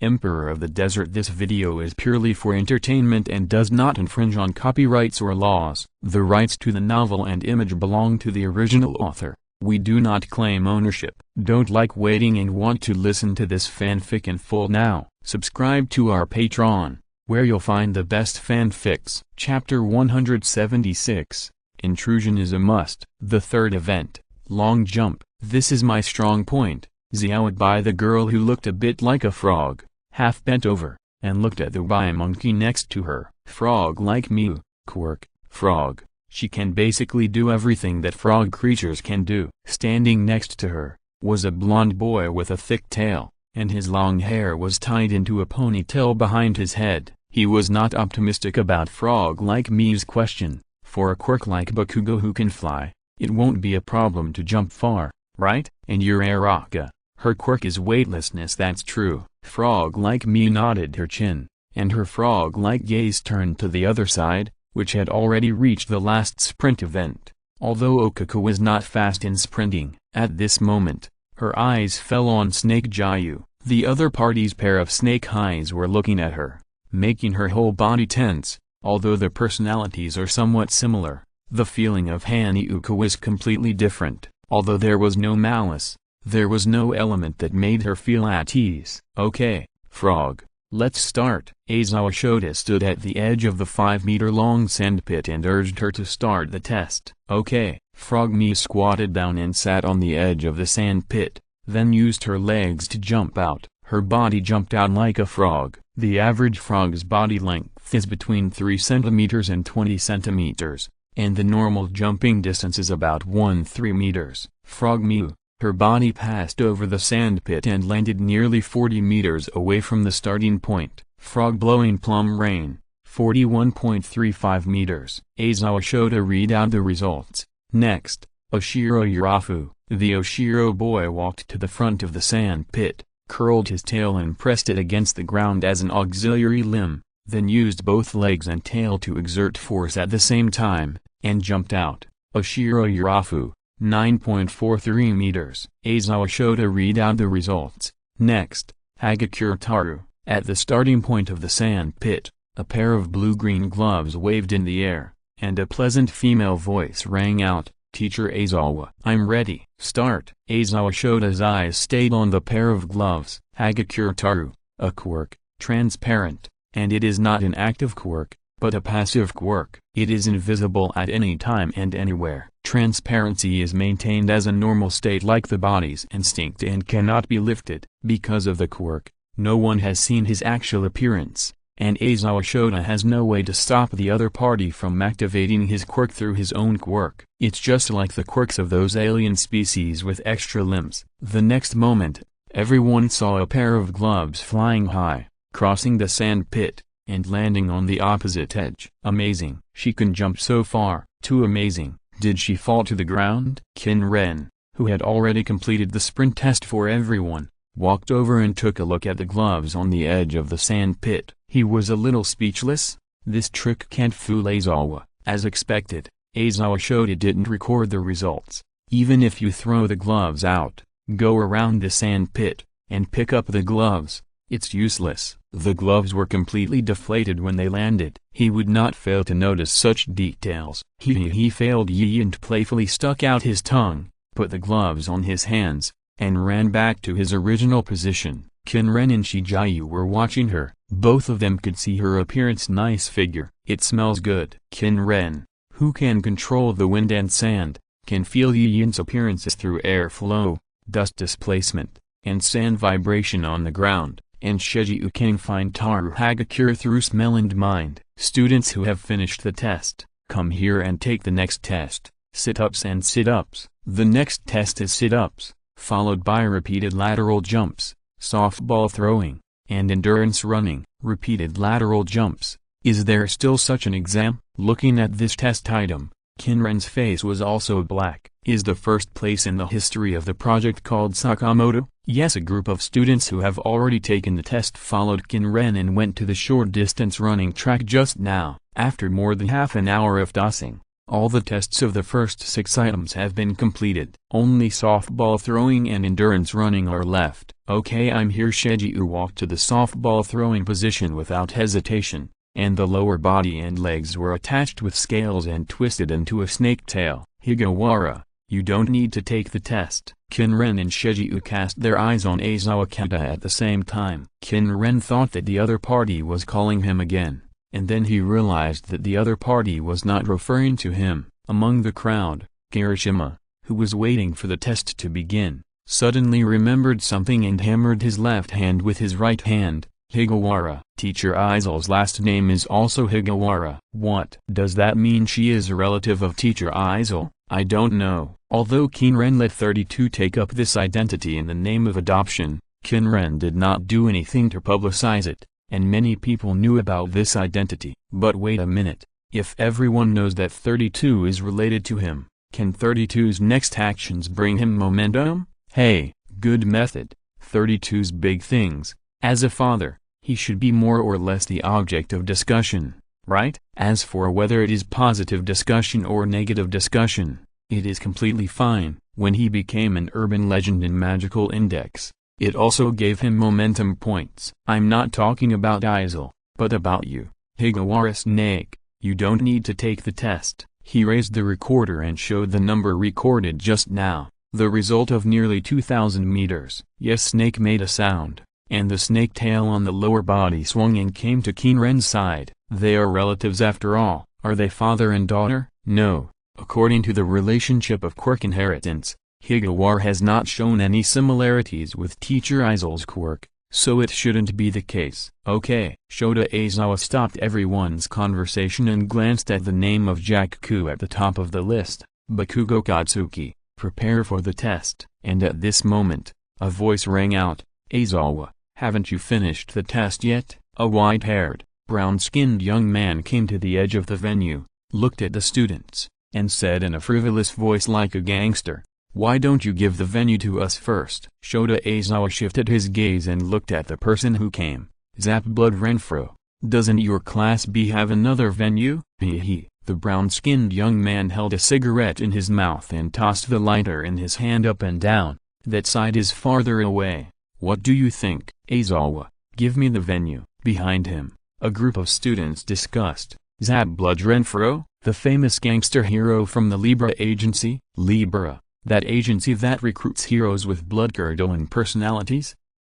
Emperor of the Desert. This video is purely for entertainment and does not infringe on copyrights or laws. The rights to the novel and image belong to the original author. We do not claim ownership. Don't like waiting and want to listen to this fanfic in full now? Subscribe to our Patreon, where you'll find the best fanfics. Chapter 176. Intrusion is a must. The third event, long jump. This is my strong point. Xiaoed by the girl who looked a bit like a frog, half bent over, and looked at the by monkey next to her. Frog like Mew, quirk, frog. She can basically do everything that frog creatures can do. Standing next to her was a blond boy with a thick tail, and his long hair was tied into a ponytail behind his head. He was not optimistic about frog like Mew's question. For a quirk like Bakugo who can fly, it won't be a problem to jump far, right? And your Araka, her quirk is weightlessness. That's true. Frog like Mew nodded her chin, and her frog-like gaze turned to the other side, which had already reached the last sprint event. Although Okako was not fast in sprinting, at this moment, her eyes fell on Snake Jiayu. The other party's pair of snake eyes were looking at her, making her whole body tense. Although the personalities are somewhat similar, the feeling of Hanyuko was completely different. Although there was no malice, there was no element that made her feel at ease. Okay, frog, let's start. Aizawa Shota stood at the edge of the 5-meter-long sandpit and urged her to start the test. Okay, Frog Mew squatted down and sat on the edge of the sandpit, then used her legs to jump out. Her body jumped out like a frog. The average frog's body length is between 3 centimeters and 20 centimeters, and the normal jumping distance is about 1-3 meters. Frog Mew, her body passed over the sandpit and landed nearly 40 meters away from the starting point. Frog blowing plum rain, 41.35 meters. Aizawa Shota read out the results. Next, Oshiro Urafu, the Oshiro boy, walked to the front of the sandpit, curled his tail and pressed it against the ground as an auxiliary limb, then used both legs and tail to exert force at the same time, and jumped out. Oshiro Urafu, 9.43 meters. Aizawa Shota read out the results. Next, Hagakure Taru, at the starting point of the sand pit, a pair of blue-green gloves waved in the air, and a pleasant female voice rang out, "Teacher Aizawa, I'm ready. Start." Aizawa Shota's eyes stayed on the pair of gloves. Hagakure Taru, a quirk, transparent, and it is not an active quirk, but a passive quirk. It is invisible at any time and anywhere. Transparency is maintained as a normal state like the body's instinct and cannot be lifted. Because of the quirk, no one has seen his actual appearance, and Aizawa Shota has no way to stop the other party from activating his quirk through his own quirk. It's just like the quirks of those alien species with extra limbs. The next moment, everyone saw a pair of gloves flying high, crossing the sand pit, and landing on the opposite edge. Amazing. She can jump so far. Too amazing. Did she fall to the ground? Qin Ren, who had already completed the sprint test for everyone, walked over and took a look at the gloves on the edge of the sand pit. He was a little speechless. This trick can't fool Aizawa. As expected, Aizawa Shota didn't record the results. Even if you throw the gloves out, go around the sand pit, and pick up the gloves, it's useless. The gloves were completely deflated when they landed. He would not fail to notice such details. He failed and playfully stuck out his tongue, put the gloves on his hands, and ran back to his original position. Qin Ren and Shijiayu were watching her. Both of them could see her appearance. Nice figure. It smells good. Qin Ren, who can control the wind and sand, can feel Yin's appearances through air flow, dust displacement, and sand vibration on the ground. And Shijiayu can find Taru Hagakure through smell and mind. Students who have finished the test, come here and take the next test, sit-ups and sit-ups. The next test is sit-ups, followed by repeated lateral jumps, softball throwing, and endurance running. Repeated lateral jumps. Is there still such an exam? Looking at this test item, Qin Ren's face was also black. Is the first place in the history of the project called Sakamoto? Yes, a group of students who have already taken the test followed Qin Ren and went to the short distance running track just now. After more than half an hour of tossing, All the tests of the first 6 items have been completed. Only softball throwing and endurance running are left. Okay, I'm here. Shejiu walked to the softball throwing position without hesitation, and the lower body and legs were attached with scales and twisted into a snake tail. Higawara, you don't need to take the test. Qin Ren and Shejiu cast their eyes on Aizawa Kenta at the same time. Qin Ren thought that the other party was calling him again, and then he realized that the other party was not referring to him. Among the crowd, Shurima, who was waiting for the test to begin, suddenly remembered something and hammered his left hand with his right hand. Higawara. Teacher Izal's last name is also Higawara. What? Does that mean she is a relative of Teacher Izal? I don't know. Although Qin Ren let 32 take up this identity in the name of adoption, Qin Ren did not do anything to publicize it, and many people knew about this identity. But wait a minute, if everyone knows that 32 is related to him, can 32's next actions bring him momentum? Hey, good method. 32's big things. As a father, he should be more or less the object of discussion, right? As for whether it is positive discussion or negative discussion, it is completely fine. When he became an urban legend in Magical Index, it also gave him momentum points. I'm not talking about Izal, but about you, Higawara Snake. You don't need to take the test. He raised the recorder and showed the number recorded just now, the result of nearly 2,000 meters. Yes, Snake made a sound, and the snake tail on the lower body swung and came to Qin Ren's side. They are relatives after all. Are they father and daughter? No. According to the relationship of quirk inheritance, Higawara has not shown any similarities with Teacher Izal's quirk, so it shouldn't be the case. Okay. Shota Aizawa stopped everyone's conversation and glanced at the name of Jaku at the top of the list. Bakugo Katsuki, prepare for the test. And at this moment, a voice rang out, Aizawa, haven't you finished the test yet? A white-haired, brown-skinned young man came to the edge of the venue, looked at the students, and said in a frivolous voice like a gangster, why don't you give the venue to us first? Shota Aizawa shifted his gaze and looked at the person who came. Zap Blood Renfro, doesn't your class B have another venue? He. The brown-skinned young man held a cigarette in his mouth and tossed the lighter in his hand up and down. That side is farther away. What do you think? Aizawa, give me the venue. Behind him, a group of students discussed. Zap Blood Renfro, the famous gangster hero from the Libra agency? Libra, that agency that recruits heroes with blood-curdling personalities?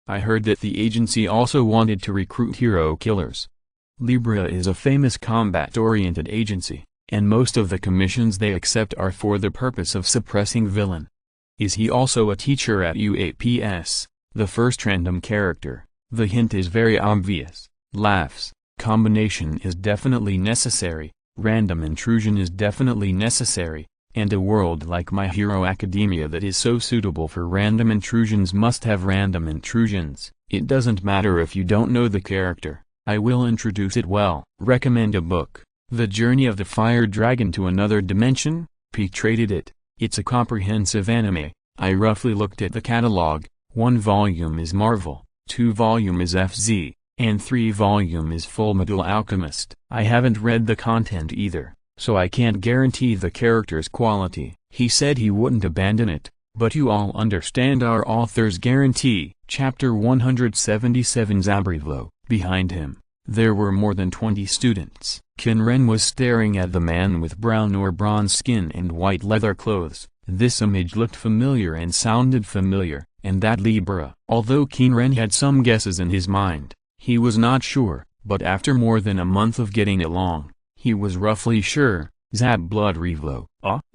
I heard that the agency also wanted to recruit hero killers. Libra is a famous combat-oriented agency, and most of the commissions they accept are for the purpose of suppressing villain. Is he also a teacher at UAPS? The first random character. The hint is very obvious. Laughs. Combination is definitely necessary. Random intrusion is definitely necessary. And a world like My Hero Academia that is so suitable for random intrusions must have random intrusions. It doesn't matter if you don't know the character. I will introduce it well. Recommend a book. The Journey of the Fire Dragon to Another Dimension? Peak traded it. It's a comprehensive anime. I roughly looked at the catalog. 1 volume is Marvel, 2 volume is FZ, and 3 volume is Fullmetal Alchemist. I haven't read the content either, so I can't guarantee the character's quality. He said he wouldn't abandon it, but you all understand our author's guarantee. Chapter 177 Zabrivlo. Behind him, there were more than 20 students. Qin Ren was staring at the man with brown or bronze skin and white leather clothes. This image looked familiar and sounded familiar, and that Libra. Although Qin Ren had some guesses in his mind, he was not sure, but after more than a month of getting along, he was roughly sure. Zab Blood Revlo.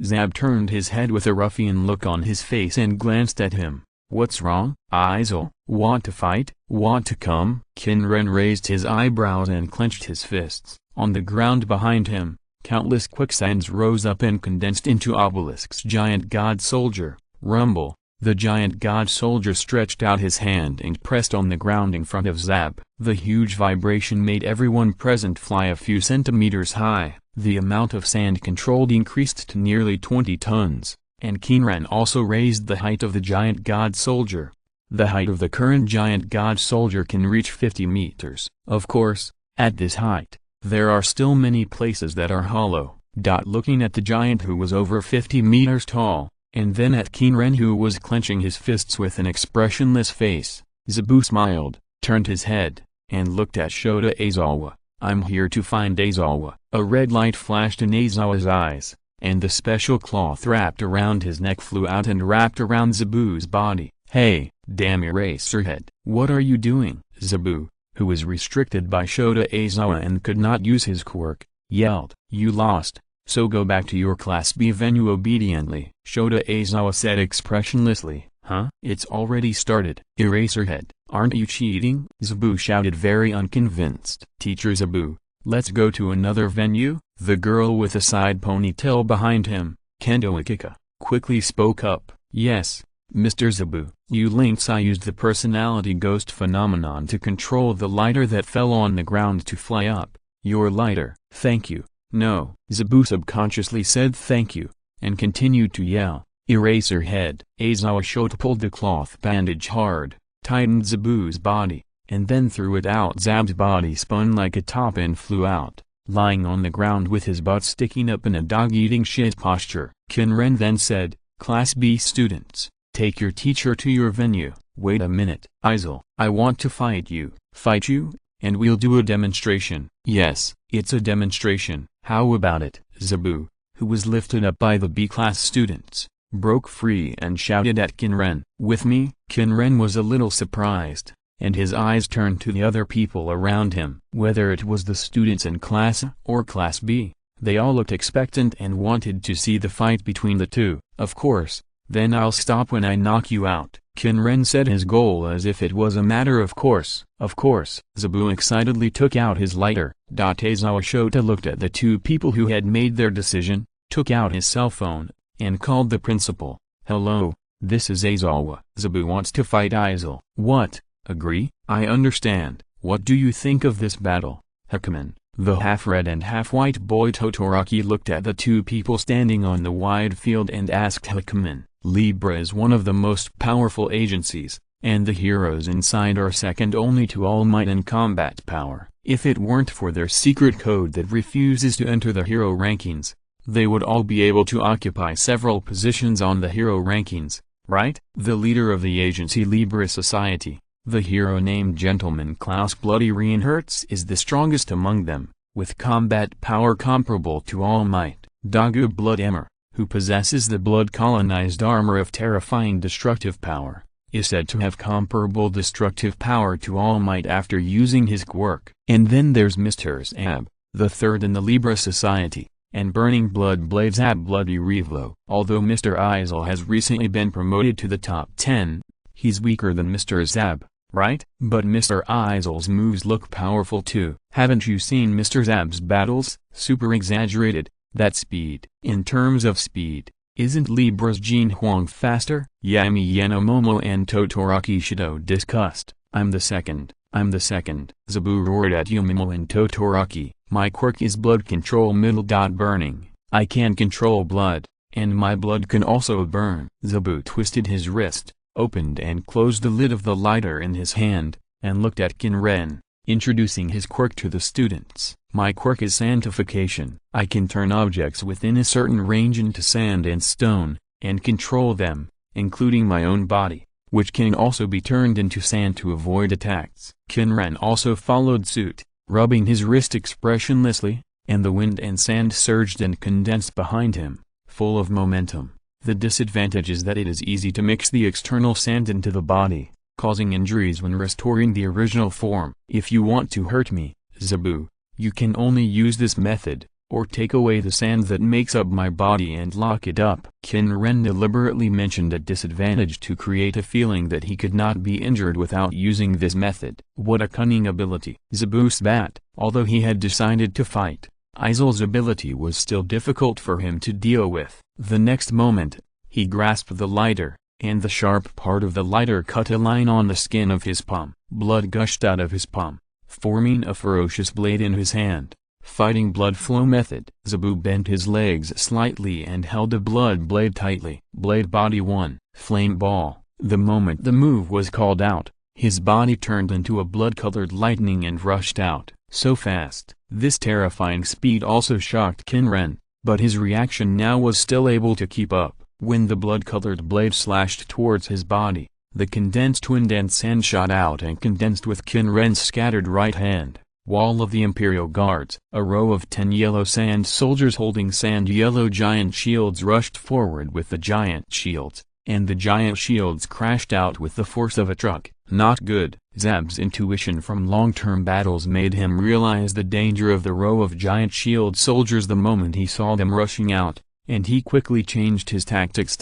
Zab turned his head with a ruffian look on his face and glanced at him. What's wrong? Izal, want to fight? Want to come? Qin Ren raised his eyebrows and clenched his fists. On the ground behind him, countless quicksands rose up and condensed into Obelisk's giant god soldier. Rumble. The giant god soldier stretched out his hand and pressed on the ground in front of Zab. The huge vibration made everyone present fly a few centimeters high. The amount of sand controlled increased to nearly 20 tons, and Qin Ren also raised the height of the giant god soldier. The height of the current giant god soldier can reach 50 meters. Of course, at this height, there are still many places that are hollow, Looking at the giant who was over 50 meters tall, and then at Qin Ren who was clenching his fists with an expressionless face, Zabu smiled, turned his head, and looked at Shota Aizawa. I'm here to find Aizawa. A red light flashed in Aizawa's eyes, and the special cloth wrapped around his neck flew out and wrapped around Zabu's body. Hey, damn Eraserhead. What are you doing? Zabu, who was restricted by Shota Aizawa and could not use his quirk, yelled. You lost, so go back to your Class B venue obediently. Shota Aizawa said expressionlessly. Huh? It's already started. Eraserhead, aren't you cheating? Zabu shouted very unconvinced. Teacher Zabu, let's go to another venue? The girl with a side ponytail behind him, Kendo Akika, quickly spoke up. Yes, Mr. Zabu. You lynx. I used the personality ghost phenomenon to control the lighter that fell on the ground to fly up. Your lighter. Thank you. No. Zabu subconsciously said thank you, and continued to yell. Eraserhead. Aizawa Shota pulled the cloth bandage hard, tightened Zabu's body, and then threw it out. Zab's body spun like a top and flew out, lying on the ground with his butt sticking up in a dog-eating shit posture. Qin Ren then said, Class B students, take your teacher to your venue. Wait a minute. Izil, I want to fight you. Fight you? And we'll do a demonstration. Yes, it's a demonstration. How about it? Zabu, who was lifted up by the B-class students, broke free and shouted at Qin Ren. With me? Qin Ren was a little surprised, and his eyes turned to the other people around him. Whether it was the students in Class A or Class B, they all looked expectant and wanted to see the fight between the two. Of course, then I'll stop when I knock you out. Qin Ren said his goal as if it was a matter of course. Of course. Zabu excitedly took out his lighter. Aizawa Shota looked at the two people who had made their decision, took out his cell phone, and called the principal. Hello, this is Aizawa. Zabu wants to fight Izil. What? Agree? I understand. What do you think of this battle? Hakumen, the half-red and half-white boy Todoroki looked at the two people standing on the wide field and asked Hakumen. Libra is one of the most powerful agencies, and the heroes inside are second only to All Might in combat power. If it weren't for their secret code that refuses to enter the hero rankings, they would all be able to occupy several positions on the hero rankings, right? The leader of the agency Libra Society, the hero named Gentleman Klaus Bloody Reinherz, is the strongest among them, with combat power comparable to All Might. Dagu Blood Emmer, who possesses the blood-colonized armor of terrifying destructive power, is said to have comparable destructive power to All Might after using his quirk. And then there's Mr. Zab, the third in the Libra Society, and Burning Blood Blade Zab Bloody Revlo. Although Mr. Izil has recently been promoted to the top 10, he's weaker than Mr. Zab, right? But Mr. Izil's moves look powerful too. Haven't you seen Mr. Zab's battles? Super exaggerated. That speed. In terms of speed, isn't Libra's Jin Huang faster? Yami Yenomomo and Todoroki Shido discussed. I'm the second. Zabu roared at Yumimo and Todoroki. My quirk is blood control middle dot burning. I can control blood, and my blood can also burn. Zabu twisted his wrist, opened and closed the lid of the lighter in his hand, and looked at Qin Ren, introducing his quirk to the students. My quirk is sandification. I can turn objects within a certain range into sand and stone, and control them, including my own body, which can also be turned into sand to avoid attacks. Qin Ren also followed suit, rubbing his wrist expressionlessly, and the wind and sand surged and condensed behind him, full of momentum. The disadvantage is that it is easy to mix the external sand into the body, causing injuries when restoring the original form. If you want to hurt me, Zabu, you can only use this method, or take away the sand that makes up my body and lock it up. Qin Ren deliberately mentioned a disadvantage to create a feeling that he could not be injured without using this method. What a cunning ability. Zabu spat. Although he had decided to fight, Izil's ability was still difficult for him to deal with. The next moment, he grasped the lighter, and the sharp part of the lighter cut a line on the skin of his palm. Blood gushed out of his palm, forming a ferocious blade in his hand. Fighting blood flow method. Zabu bent his legs slightly and held the blood blade tightly. Blade body 1, flame ball. The moment the move was called out, his body turned into a blood-colored lightning and rushed out, so fast. This terrifying speed also shocked Qin Ren, but his reaction now was still able to keep up. When the blood-colored blade slashed towards his body, the condensed wind and sand shot out and condensed with Qin Ren's scattered right hand. Wall of the Imperial Guards. A row of 10 yellow sand soldiers holding sand-yellow giant shields rushed forward with the giant shields, and the giant shields crashed out with the force of a truck. Not good. Zab's intuition from long-term battles made him realize the danger of the row of giant shield soldiers the moment he saw them rushing out, and he quickly changed his tactics.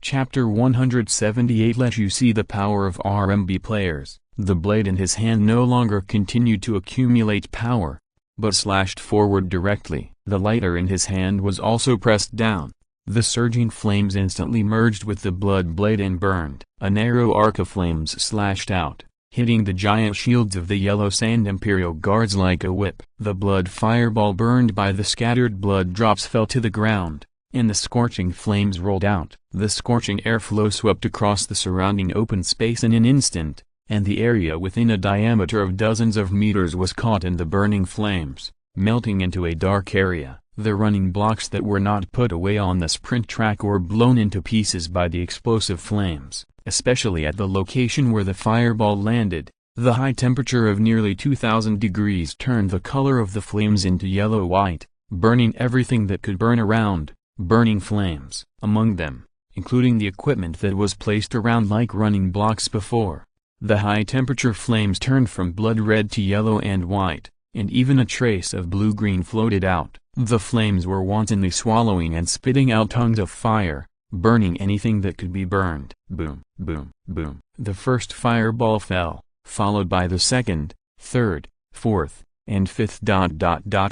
Chapter 178 lets you see the power of RMB players. The blade in his hand no longer continued to accumulate power, but slashed forward directly. The lighter in his hand was also pressed down. The surging flames instantly merged with the blood blade and burned. A narrow arc of flames slashed out, hitting the giant shields of the yellow sand Imperial Guards like a whip. The blood fireball burned by the scattered blood drops fell to the ground, and the scorching flames rolled out. The scorching airflow swept across the surrounding open space in an instant, and the area within a diameter of dozens of meters was caught in the burning flames, melting into a dark area. The running blocks that were not put away on the sprint track were blown into pieces by the explosive flames, especially at the location where the fireball landed. The high temperature of nearly 2000 degrees turned the color of the flames into yellow-white, burning everything that could burn around. Burning flames, among them, including the equipment that was placed around like running blocks before. The high-temperature flames turned from blood red to yellow and white, and even a trace of blue-green floated out. The flames were wantonly swallowing and spitting out tongues of fire, burning anything that could be burned. Boom, boom, boom. The first fireball fell, followed by the second, third, fourth, and fifth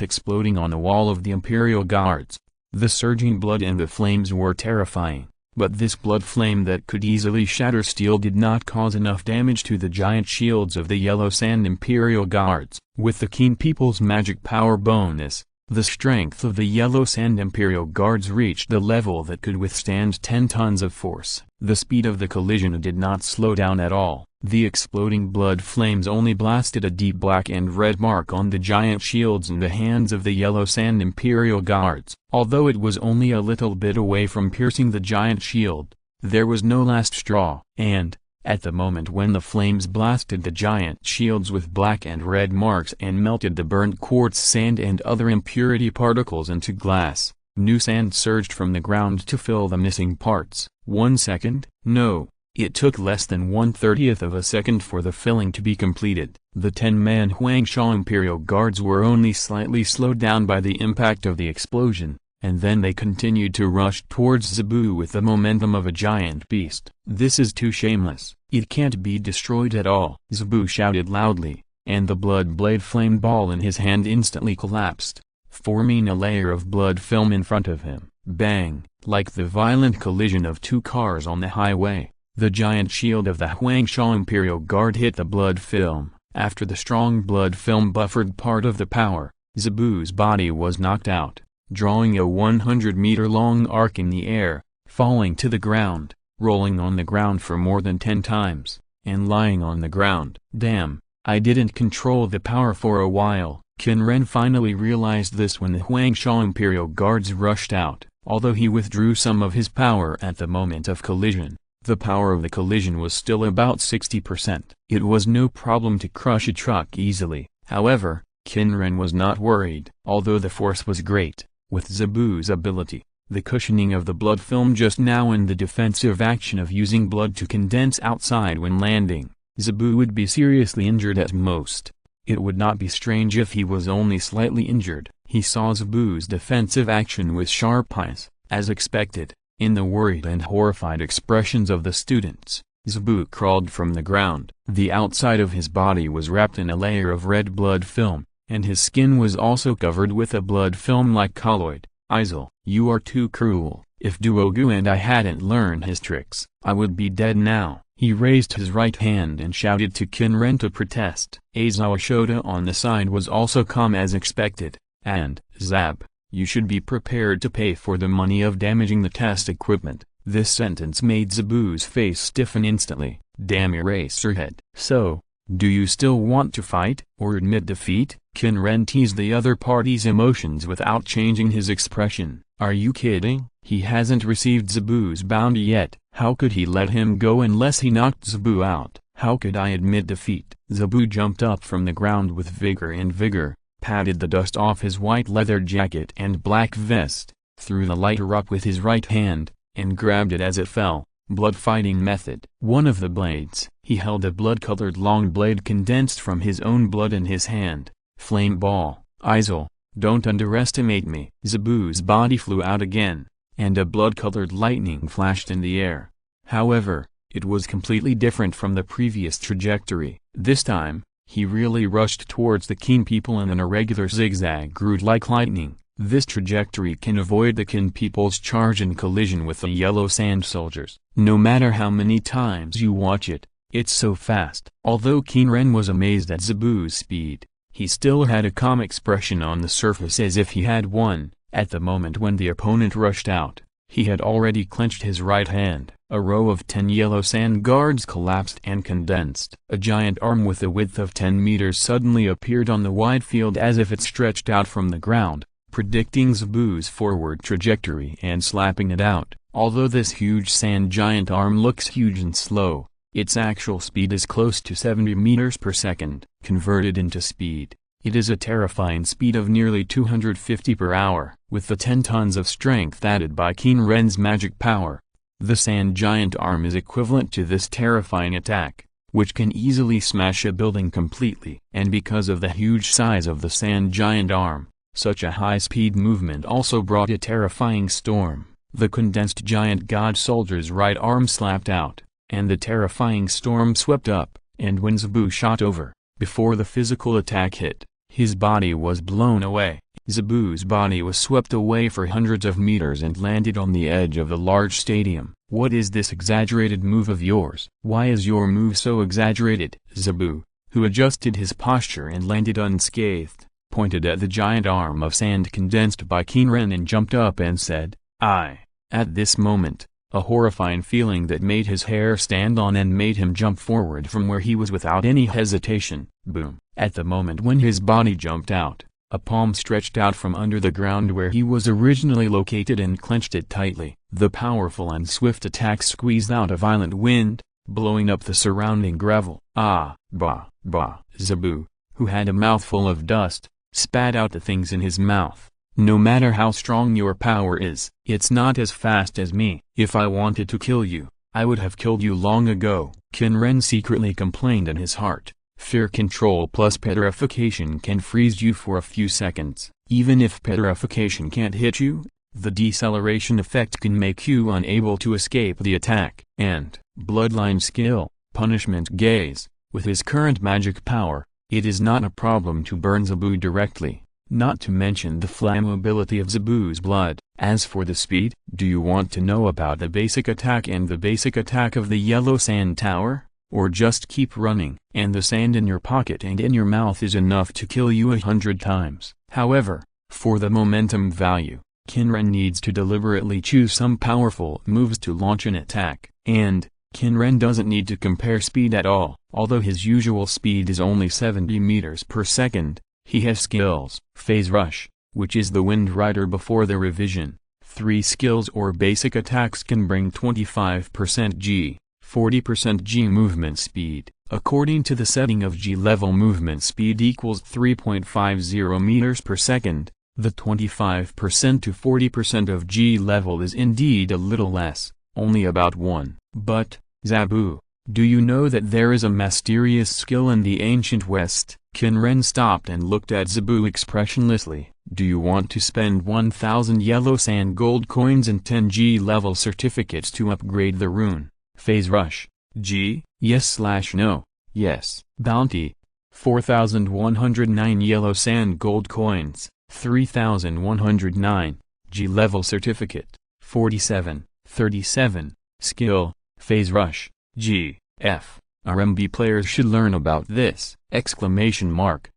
exploding on the wall of the Imperial Guards. The surging blood and the flames were terrifying. But this blood flame that could easily shatter steel did not cause enough damage to the giant shields of the yellow sand Imperial Guards. With the Qin people's magic power bonus, the strength of the yellow sand Imperial Guards reached the level that could withstand 10 tons of force. The speed of the collision did not slow down at all. The exploding blood flames only blasted a deep black and red mark on the giant shields in the hands of the yellow sand Imperial Guards. Although it was only a little bit away from piercing the giant shield, there was no last straw. And, at the moment when the flames blasted the giant shields with black and red marks and melted the burnt quartz sand and other impurity particles into glass, new sand surged from the ground to fill the missing parts. 1 second? No. It took less than 1/30th of a second for the filling to be completed. The 10-man Huangsha Imperial Guards were only slightly slowed down by the impact of the explosion, and then they continued to rush towards Zabu with the momentum of a giant beast. This is too shameless. It can't be destroyed at all. Zabu shouted loudly, and the blood blade flame ball in his hand instantly collapsed, forming a layer of blood film in front of him. Bang! Like the violent collision of two cars on the highway, the giant shield of the Huangsha Imperial Guard hit the blood film. After the strong blood film buffered part of the power, Zabu's body was knocked out, drawing a 100-meter-long arc in the air, falling to the ground, rolling on the ground for more than 10 times, and lying on the ground. Damn, I didn't control the power for a while. Qin Ren finally realized this when the Huangsha Imperial Guards rushed out. Although he withdrew some of his power at the moment of collision, the power of the collision was still about 60%. It was no problem to crush a truck easily. However, Qin Ren was not worried. Although the force was great, with Zabu's ability, the cushioning of the blood film just now and the defensive action of using blood to condense outside when landing, Zabu would be seriously injured at most. It would not be strange if he was only slightly injured. He saw Zabu's defensive action with sharp eyes, as expected. In the worried and horrified expressions of the students, Zabu crawled from the ground. The outside of his body was wrapped in a layer of red blood film, and his skin was also covered with a blood film-like colloid. Izil, you are too cruel. If Duogu and I hadn't learned his tricks, I would be dead now. He raised his right hand and shouted to Qin Ren to protest. Aizawa Shota on the side was also calm as expected, and, Zab, you should be prepared to pay for the money of damaging the test equipment. This sentence made Zabu's face stiffen instantly. Damn Eraserhead. So, do you still want to fight, or admit defeat? Qin Ren teased the other party's emotions without changing his expression. Are you kidding? He hasn't received Zabu's bounty yet. How could he let him go unless he knocked Zabu out? How could I admit defeat? Zabu jumped up from the ground with vigor, patted the dust off his white leather jacket and black vest, threw the lighter up with his right hand, and grabbed it as it fell. Blood fighting method. One of the blades. He held a blood-colored long blade condensed from his own blood in his hand. Flame ball. Izir, don't underestimate me. Zabu's body flew out again, and a blood-colored lightning flashed in the air. However, it was completely different from the previous trajectory. This time, he really rushed towards the Qin people in an irregular zigzag route like lightning. This trajectory can avoid the Qin people's charge and collision with the yellow sand soldiers. No matter how many times you watch it, it's so fast. Although Qin Ren was amazed at Zabu's speed, he still had a calm expression on the surface as if he had won. At the moment when the opponent rushed out, he had already clenched his right hand. A row of 10 yellow sand guards collapsed and condensed. A giant arm with a width of 10 meters suddenly appeared on the wide field as if it stretched out from the ground, predicting Zabu's forward trajectory and slapping it out. Although this huge sand giant arm looks huge and slow, its actual speed is close to 70 meters per second. Converted into speed, it is a terrifying speed of nearly 250 per hour. With the 10 tons of strength added by Qin Ren's magic power, the sand giant arm is equivalent to this terrifying attack, which can easily smash a building completely. And because of the huge size of the sand giant arm, such a high-speed movement also brought a terrifying storm. The condensed giant god soldier's right arm slapped out, and the terrifying storm swept up, and when Zabu shot over, before the physical attack hit, his body was blown away. Zabu's body was swept away for hundreds of meters and landed on the edge of the large stadium. What is this exaggerated move of yours? Why is your move so exaggerated? Zabu, who adjusted his posture and landed unscathed, pointed at the giant arm of sand condensed by Qin Ren and jumped up and said, "I." At this moment, a horrifying feeling that made his hair stand on end made him jump forward from where he was without any hesitation. Boom. At the moment when his body jumped out, a palm stretched out from under the ground where he was originally located and clenched it tightly. The powerful and swift attack squeezed out a violent wind, blowing up the surrounding gravel. Ah, bah, bah. Zabu, who had a mouthful of dust, spat out the things in his mouth. No matter how strong your power is, it's not as fast as me. If I wanted to kill you, I would have killed you long ago. Qin Ren secretly complained in his heart. Fear control plus petrification can freeze you for a few seconds. Even if petrification can't hit you, the deceleration effect can make you unable to escape the attack. And, bloodline skill, punishment gaze, with his current magic power, it is not a problem to burn Zabu directly. Not to mention the flammability of Zabu's blood. As for the speed, do you want to know about the basic attack and the basic attack of the yellow sand tower? Or just keep running? And the sand in your pocket and in your mouth is enough to kill you 100 times. However, for the momentum value, Qin Ren needs to deliberately choose some powerful moves to launch an attack. And, Qin Ren doesn't need to compare speed at all. Although his usual speed is only 70 meters per second, he has skills. Phase Rush, which is the Wind Rider before the revision. 3 skills or basic attacks can bring 25% G, 40% G movement speed. According to the setting of G level movement speed equals 3.50 meters per second, the 25% to 40% of G level is indeed a little less, only about 1. But, Zabu, do you know that there is a mysterious skill in the ancient West? Qin Ren stopped and looked at Zabu expressionlessly. Do you want to spend 1,000 yellow sand gold coins and 10 G level certificates to upgrade the rune? Phase Rush. G? Yes/no. Yes. Bounty. 4,109 yellow sand gold coins. 3,109. G level certificate. 47. 37. Skill. Phase Rush. G. F. RMB players should learn about this! Exclamation mark.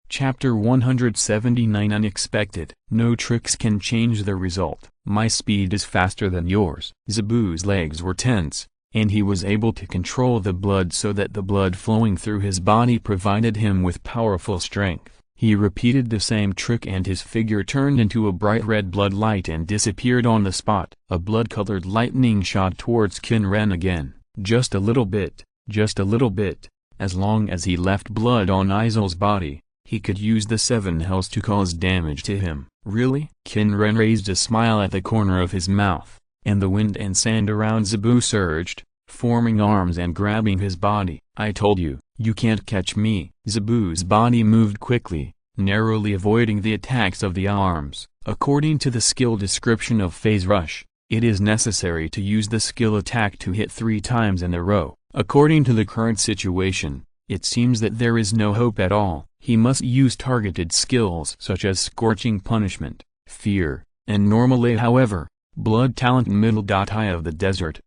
Chapter 179 Unexpected. No tricks can change the result. My speed is faster than yours. Zabu's legs were tense, and he was able to control the blood so that the blood flowing through his body provided him with powerful strength. He repeated the same trick and his figure turned into a bright red blood light and disappeared on the spot. A blood-colored lightning shot towards Qin Ren again. Just a little bit, just a little bit. As long as he left blood on Izir's body, he could use the 7 hells to cause damage to him. Really? Qin Ren raised a smile at the corner of his mouth, and the wind and sand around Zebu surged, forming arms and grabbing his body. I told you, you can't catch me. Zebu's body moved quickly, narrowly avoiding the attacks of the arms. According to the skill description of Phase Rush, it is necessary to use the skill attack to hit 3 times in a row. According to the current situation, it seems that there is no hope at all. He must use targeted skills such as Scorching Punishment, Fear, and Normally. However, Blood Talent Middle Eye of the Desert,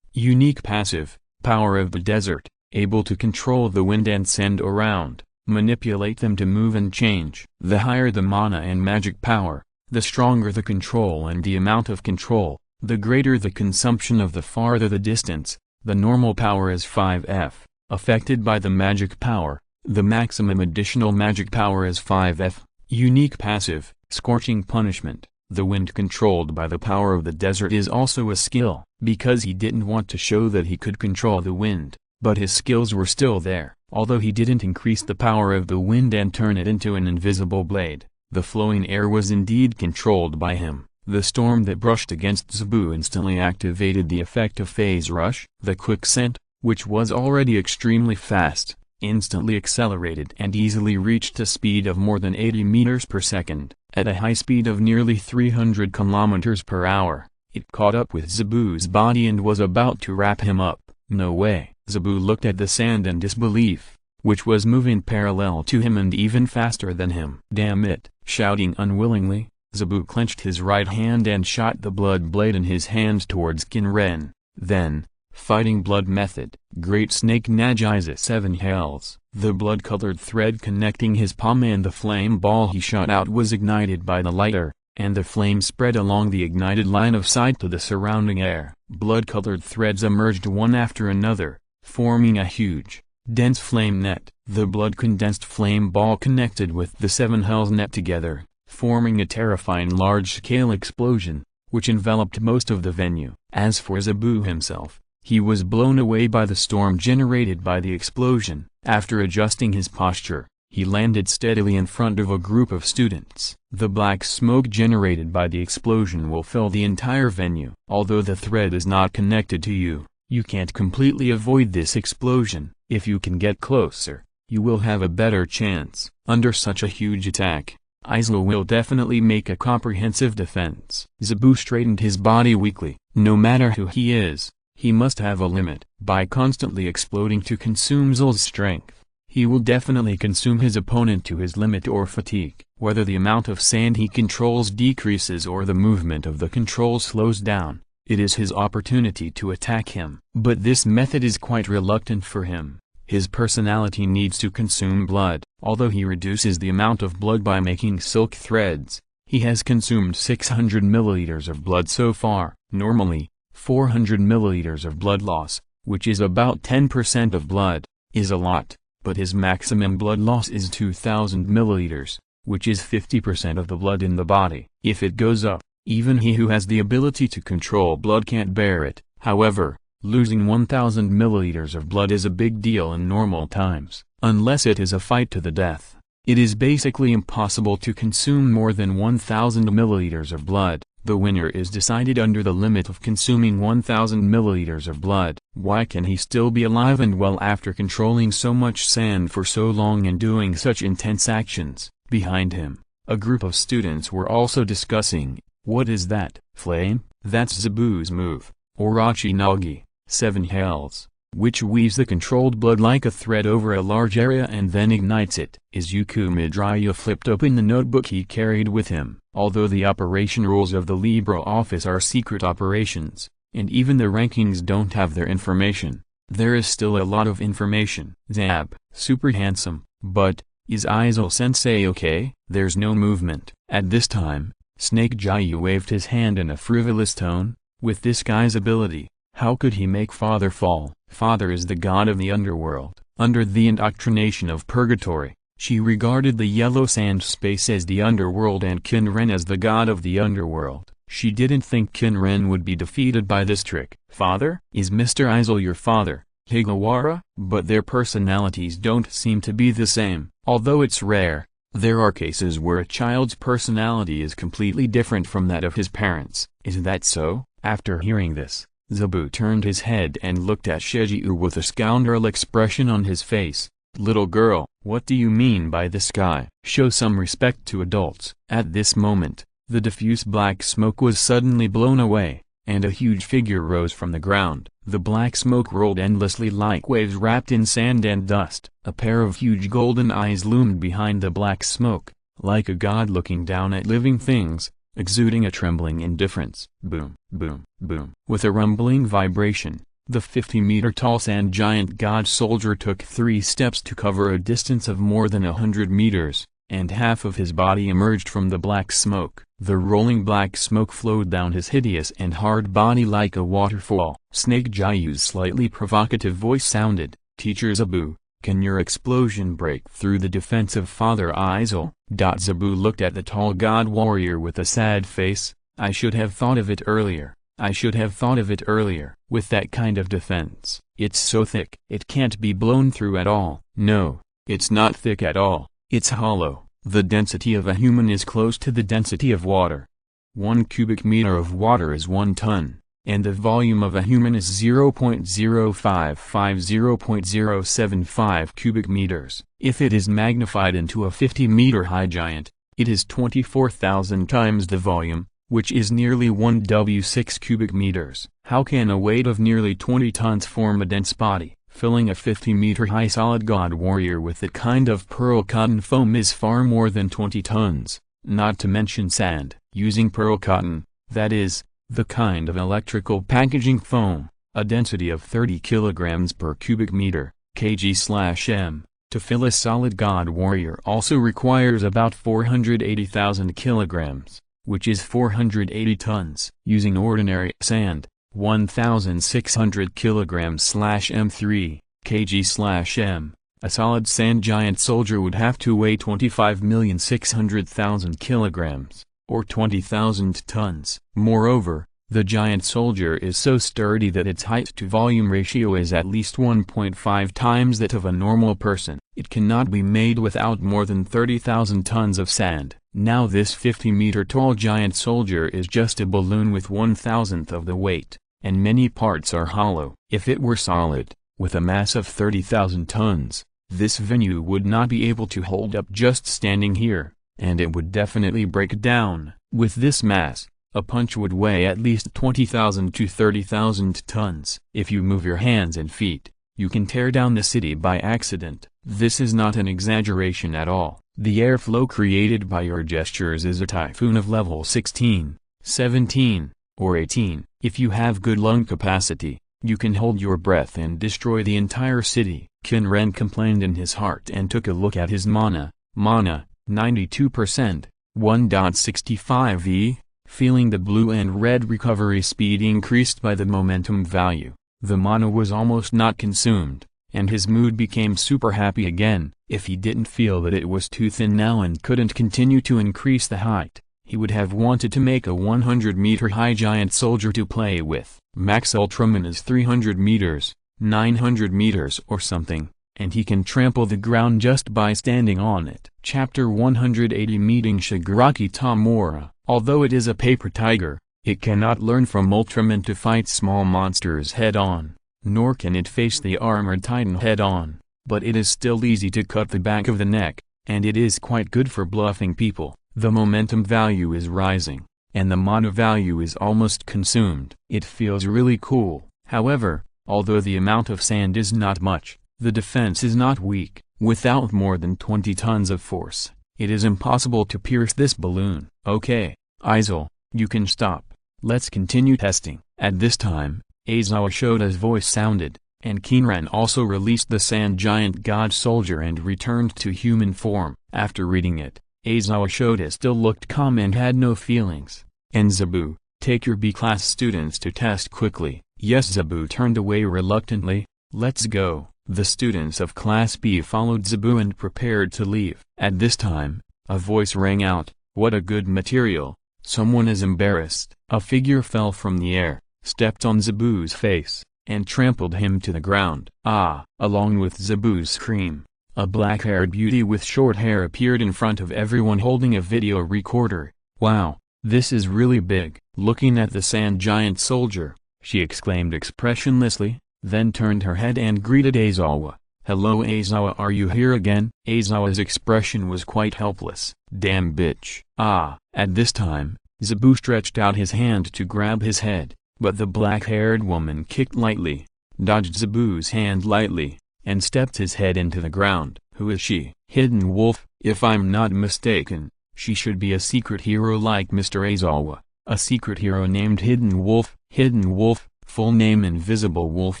Unique Passive, Power of the Desert, able to control the wind and sand around, manipulate them to move and change. The higher the mana and magic power, the stronger the control and the amount of control, the greater the consumption of the farther the distance. The normal power is 5F, affected by the magic power. The maximum additional magic power is 5F. Unique Passive, Scorching Punishment. The wind controlled by the power of the desert is also a skill, because he didn't want to show that he could control the wind, but his skills were still there. Although he didn't increase the power of the wind and turn it into an invisible blade, the flowing air was indeed controlled by him. The storm that brushed against Zebu instantly activated the effect of Phase Rush. The quicksand, which was already extremely fast, instantly accelerated and easily reached a speed of more than 80 meters per second. At a high speed of nearly 300 kilometers per hour, it caught up with Zebu's body and was about to wrap him up. No way. Zebu looked at the sand in disbelief, which was moving parallel to him and even faster than him. Damn it! Shouting unwillingly, Zebu clenched his right hand and shot the blood blade in his hand towards Qin Ren. Then, Fighting Blood Method, Great Snake Nagiza 7 hells. The blood-colored thread connecting his palm and the flame ball he shot out was ignited by the lighter, and the flame spread along the ignited line of sight to the surrounding air. Blood-colored threads emerged one after another, forming a huge, dense flame net. The blood-condensed flame ball connected with the 7 hells net together, forming a terrifying large-scale explosion, which enveloped most of the venue. As for Zebu himself, he was blown away by the storm generated by the explosion. After adjusting his posture, he landed steadily in front of a group of students. The black smoke generated by the explosion will fill the entire venue. Although the thread is not connected to you, you can't completely avoid this explosion. If you can get closer, you will have a better chance. Under such a huge attack, Izir will definitely make a comprehensive defense. Zebu straightened his body weakly. No matter who he is, he must have a limit. By constantly exploding to consume Zil's strength, he will definitely consume his opponent to his limit or fatigue. Whether the amount of sand he controls decreases or the movement of the control slows down, it is his opportunity to attack him. But this method is quite reluctant for him. His personality needs to consume blood. Although he reduces the amount of blood by making silk threads, he has consumed 600 milliliters of blood so far. Normally, 400 milliliters of blood loss, which is about 10% of blood, is a lot, but his maximum blood loss is 2000 milliliters, which is 50% of the blood in the body. If it goes up, even he who has the ability to control blood can't bear it. However, losing 1000 milliliters of blood is a big deal in normal times. Unless it is a fight to the death, it is basically impossible to consume more than 1000 milliliters of blood. The winner is decided under the limit of consuming 1000 milliliters of blood. Why can he still be alive and well after controlling so much sand for so long and doing such intense actions? Behind him, a group of students were also discussing, what is that? Flame? That's Zebu's move, Orochi Nagi, 7 hells, which weaves the controlled blood like a thread over a large area and then ignites it. Izuku Midoriya flipped open the notebook he carried with him. Although the operation rules of the Libra office are secret operations, and even the rankings don't have their information, there is still a lot of information. Zab, super handsome, but, is Izir-sensei okay? There's no movement. At this time, Snake Jayu waved his hand in a frivolous tone. With this guy's ability, how could he make Father fall? Father is the god of the underworld. Under the indoctrination of purgatory, She regarded the yellow sand space as the underworld and Qin Ren as the god of the underworld. She didn't think Qin Ren would be defeated by this trick. "Father? Is Mr. Izir your father, Higawara?" But their personalities don't seem to be the same. Although it's rare, there are cases where a child's personality is completely different from that of his parents. "Is that so?" After hearing this, Zabu turned his head and looked at Shejiu with a scoundrel expression on his face. "Little girl, what do you mean by the sky? Show some respect to adults." At this moment, the diffuse black smoke was suddenly blown away, and a huge figure rose from the ground. The black smoke rolled endlessly like waves wrapped in sand and dust. A pair of huge golden eyes loomed behind the black smoke, like a god looking down at living things, exuding a trembling indifference. Boom, boom, boom. With a rumbling vibration, the 50-meter-tall sand giant god soldier took 3 steps to cover a distance of more than 100 meters, and half of his body emerged from the black smoke. The rolling black smoke flowed down his hideous and hard body like a waterfall. Snake Jiu's slightly provocative voice sounded, "Teacher Zabu, can your explosion break through the defense of Father Izir?" Zabu looked at the tall god warrior with a sad face. "I should have thought of it earlier. I should have thought of it earlier. With that kind of defense, it's so thick. It can't be blown through at all." "No, it's not thick at all. It's hollow. The density of a human is close to the density of water. 1 cubic meter of water is 1 ton, and the volume of a human is 0.0550.075 cubic meters. If it is magnified into a 50-meter-high giant, it is 24,000 times the volume, which is nearly 1W6 cubic meters. How can a weight of nearly 20 tons form a dense body? Filling a 50-meter-high solid god warrior with that kind of pearl cotton foam is far more than 20 tons, not to mention sand. Using pearl cotton, that is, the kind of electrical packaging foam, a density of 30 kilograms per cubic meter, kg/m, to fill a solid god warrior also requires about 480,000 kilograms, which is 480 tons. Using ordinary sand, 1,600 kilograms/m3, kg/m, a solid sand giant soldier would have to weigh 25,600,000 kilograms, or 20,000 tons. Moreover, the giant soldier is so sturdy that its height-to-volume ratio is at least 1.5 times that of a normal person. It cannot be made without more than 30,000 tons of sand. Now this 50-meter-tall giant soldier is just a balloon with 1,000th of the weight, and many parts are hollow. If it were solid, with a mass of 30,000 tons, this venue would not be able to hold up just standing here, and it would definitely break down. With this mass, a punch would weigh at least 20,000 to 30,000 tons. If you move your hands and feet, you can tear down the city by accident. This is not an exaggeration at all. The airflow created by your gestures is a typhoon of level 16, 17, or 18. If you have good lung capacity, you can hold your breath and destroy the entire city. Qin Ren complained in his heart and took a look at his mana, 92%, 1.65e, feeling the blue and red recovery speed increased by the momentum value. The mana was almost not consumed, and his mood became super happy again. If he didn't feel that it was too thin now and couldn't continue to increase the height, he would have wanted to make a 100-meter-high giant soldier to play with. Max Ultraman is 300 meters, 900 meters or something, and he can trample the ground just by standing on it. Chapter 180 Meeting Shigaraki Tamura. Although it is a paper tiger, it cannot learn from Ultraman to fight small monsters head-on, nor can it face the armored titan head-on, but it is still easy to cut the back of the neck, and it is quite good for bluffing people. The momentum value is rising, and the mana value is almost consumed. It feels really cool. However, although the amount of sand is not much, the defense is not weak. Without more than 20 tons of force, it is impossible to pierce this balloon. Okay, Izir, you can stop. Let's continue testing. At this time, Aizawa Shota's voice sounded, and Qin Ren also released the sand giant god soldier and returned to human form. After reading it, Aizawa Shota still looked calm and had no feelings. And Zabu, take your B-class students to test quickly. Yes. Zabu turned away reluctantly, Let's go." The students of Class B followed Zebu and prepared to leave. At this time, a voice rang out, "What a good material. Someone is embarrassed." A figure fell from the air, stepped on Zebu's face, and trampled him to the ground. Along with Zebu's scream, a black-haired beauty with short hair appeared in front of everyone holding a video recorder. "Wow, this is really big." Looking at the sand giant soldier, she exclaimed expressionlessly, then turned her head and greeted Aizawa. "Hello Aizawa, are you here again?" Aizawa's expression was quite helpless. "Damn bitch." At this time, Zebu stretched out his hand to grab his head, but the black-haired woman kicked lightly, dodged Zebu's hand lightly, and stepped his head into the ground. "Who is she?" "Hidden Wolf, if I'm not mistaken. She should be a secret hero like Mr. Aizawa." "A secret hero named Hidden Wolf?" "Hidden Wolf, full name Invisible Wolf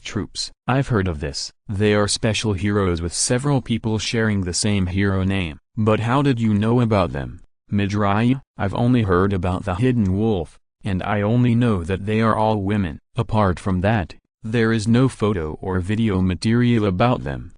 Troops." "I've heard of this. They are special heroes with several people sharing the same hero name." "But how did you know about them, Midoriya?" "I've only heard about the Hidden Wolf, and I only know that they are all women. Apart from that, there is no photo or video material about them."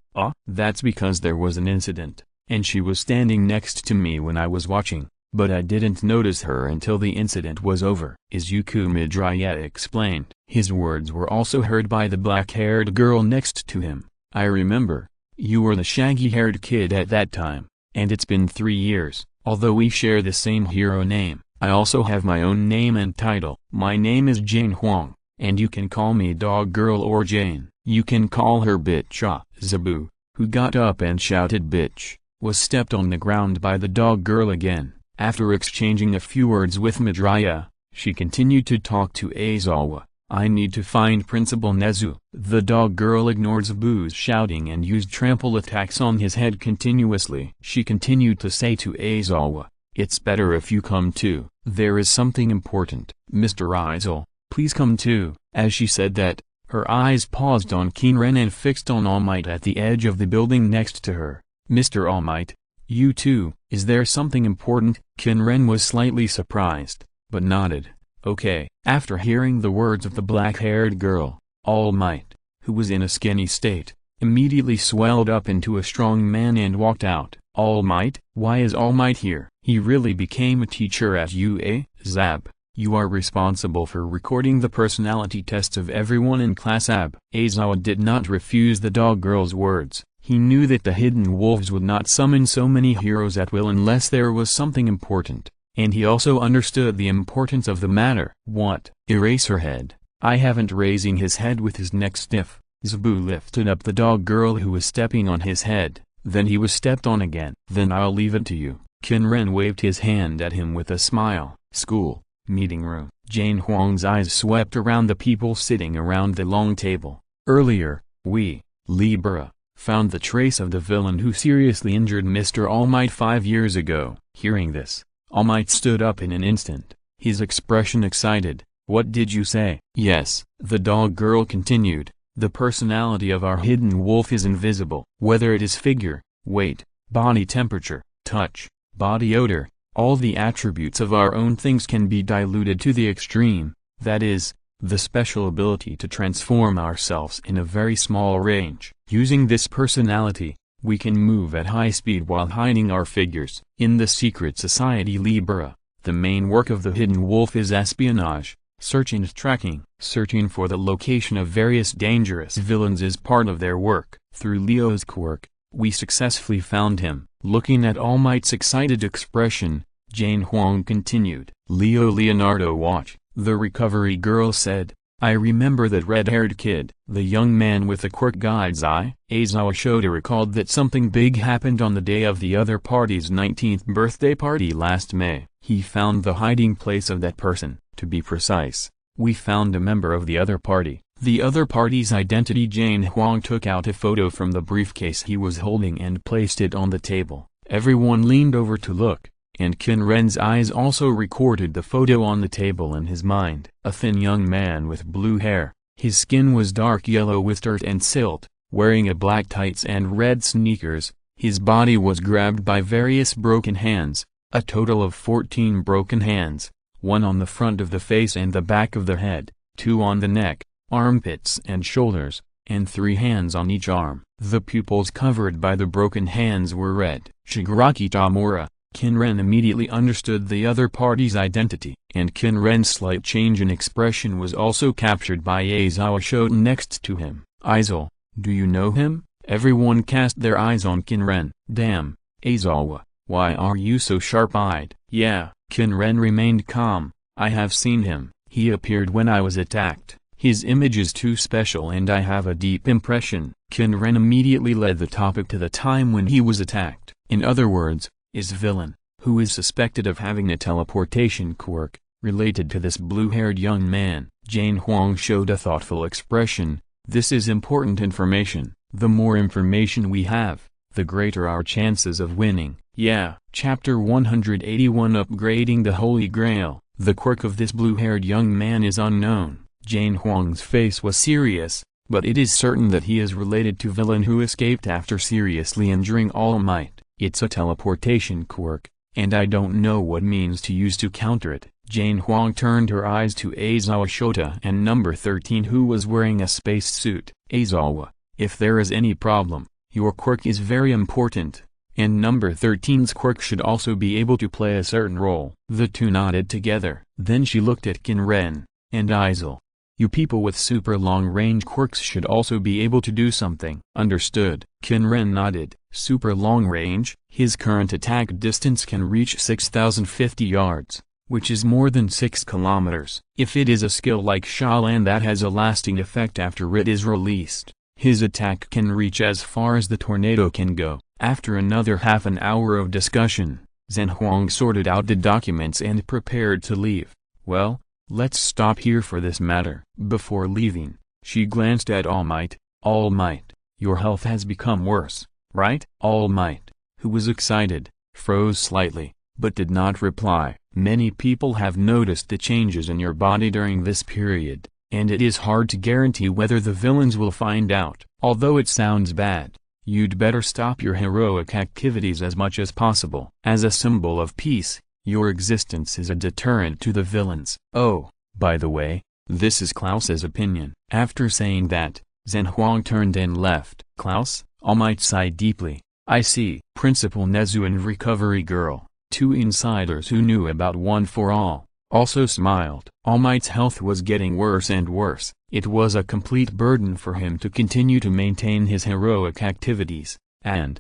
"That's because there was an incident, and she was standing next to me when I was watching, but I didn't notice her until the incident was over." Izuku Midoriya explained. His words were also heard by the black-haired girl next to him. "I remember, you were the shaggy-haired kid at that time, and it's been 3 years. Although we share the same hero name, I also have my own name and title. My name is Jane Huang, and you can call me Dog Girl or Jane. You can call her bitch." Zebu, who got up and shouted bitch, was stepped on the ground by the dog girl again. After exchanging a few words with Midoriya, she continued to talk to Aizawa. "I need to find Principal Nezu." The dog girl ignored Zebu's shouting and used trample attacks on his head continuously. She continued to say to Aizawa, "It's better if you come too. There is something important. Mr. Izil, please come too." As she said that, her eyes paused on Qin Ren and fixed on All Might at the edge of the building next to her. "Mr. All Might, you too. Is there something important?" Qin Ren was slightly surprised, but nodded. "Okay." After hearing the words of the black-haired girl, All Might, who was in a skinny state, immediately swelled up into a strong man and walked out. "All Might? Why is All Might here?" "He really became a teacher at UA, Zab. You are responsible for recording the personality tests of everyone in Class AB." Aizawa did not refuse the dog girl's words. He knew that the Hidden Wolves would not summon so many heroes at will unless there was something important. And he also understood the importance of the matter. "What?" "Eraserhead." "I haven't." Raising his head with his neck stiff, Zebu lifted up the dog girl who was stepping on his head, then he was stepped on again. "Then I'll leave it to you." Qin Ren waved his hand at him with a smile. School, meeting room. Jane Huang's eyes swept around the people sitting around the long table. "Earlier, we, Libra, found the trace of the villain who seriously injured Mr. All Might 5 years ago." Hearing this, All Might stood up in an instant, his expression excited. "What did you say?" "Yes," the dog girl continued, "the personality of our Hidden Wolf is invisible. Whether it is figure, weight, body temperature, touch, body odor, all the attributes of our own things can be diluted to the extreme, that is, the special ability to transform ourselves in a very small range. Using this personality, we can move at high speed while hiding our figures. In the secret society Libra, the main work of the Hidden Wolf is espionage, search and tracking. Searching for the location of various dangerous villains is part of their work. Through Leo's quirk, we successfully found him." Looking at All Might's excited expression, Jane Huang continued. Leonardo watch, the recovery girl said. "I remember that red-haired kid." The young man with the quirk guide's eye. Aizawa Shoda recalled that something big happened on the day of the other party's 19th birthday party last May. He found the hiding place of that person. To be precise, we found a member of the other party. The other party's identity. Jane Huang took out a photo from the briefcase he was holding and placed it on the table. Everyone leaned over to look, and Qin Ren's eyes also recorded the photo on the table in his mind. A thin young man with blue hair, his skin was dark yellow with dirt and silt, wearing a black tights and red sneakers. His body was grabbed by various broken hands, a total of 14 broken hands, 1 on the front of the face and the back of the head, 2 on the neck, armpits and shoulders, and 3 hands on each arm. The pupils covered by the broken hands were red. Shigaraki Tamura, Qin Ren immediately understood the other party's identity, and Qin Ren's slight change in expression was also captured by Aizawa Shoten next to him. Aizawa, do you know him? Everyone cast their eyes on Qin Ren. Damn, Aizawa, why are you so sharp-eyed? Yeah, Qin Ren remained calm. I have seen him. He appeared when I was attacked. His image is too special and I have a deep impression. Qin Ren immediately led the topic to the time when he was attacked. In other words, is villain, who is suspected of having a teleportation quirk, related to this blue-haired young man? Jane Huang showed a thoughtful expression. This is important information. The more information we have, the greater our chances of winning. Yeah. Chapter 181 Upgrading the Holy Grail. The quirk of this blue-haired young man is unknown. Jane Huang's face was serious, but it is certain that he is related to villain who escaped after seriously injuring All Might. It's a teleportation quirk, and I don't know what means to use to counter it. Jane Huang turned her eyes to Aizawa Shota and number 13 who was wearing a space suit. Aizawa, if there is any problem, your quirk is very important, and number 13's quirk should also be able to play a certain role. The two nodded together. Then she looked at Qin Ren and Aizawa. You people with super long-range quirks should also be able to do something. Understood. Qin Ren nodded. Super long-range? His current attack distance can reach 6,050 yards, which is more than 6 kilometers. If it is a skill like Shalan that has a lasting effect after it is released, his attack can reach as far as the tornado can go. After another half an hour of discussion, Zhen Huang sorted out the documents and prepared to leave. Well, let's stop here for this matter. Before leaving, she glanced at All Might. All Might, your health has become worse, right? All Might, who was excited, froze slightly, but did not reply. Many people have noticed the changes in your body during this period, and it is hard to guarantee whether the villains will find out. Although it sounds bad, you'd better stop your heroic activities as much as possible. As a symbol of peace, your existence is a deterrent to the villains. Oh, by the way, this is Klaus's opinion. After saying that, Zhen Huang turned and left. Klaus, All Might sighed deeply. I see. Principal Nezu and Recovery Girl, two insiders who knew about One for All, also smiled. All Might's health was getting worse and worse. It was a complete burden for him to continue to maintain his heroic activities, and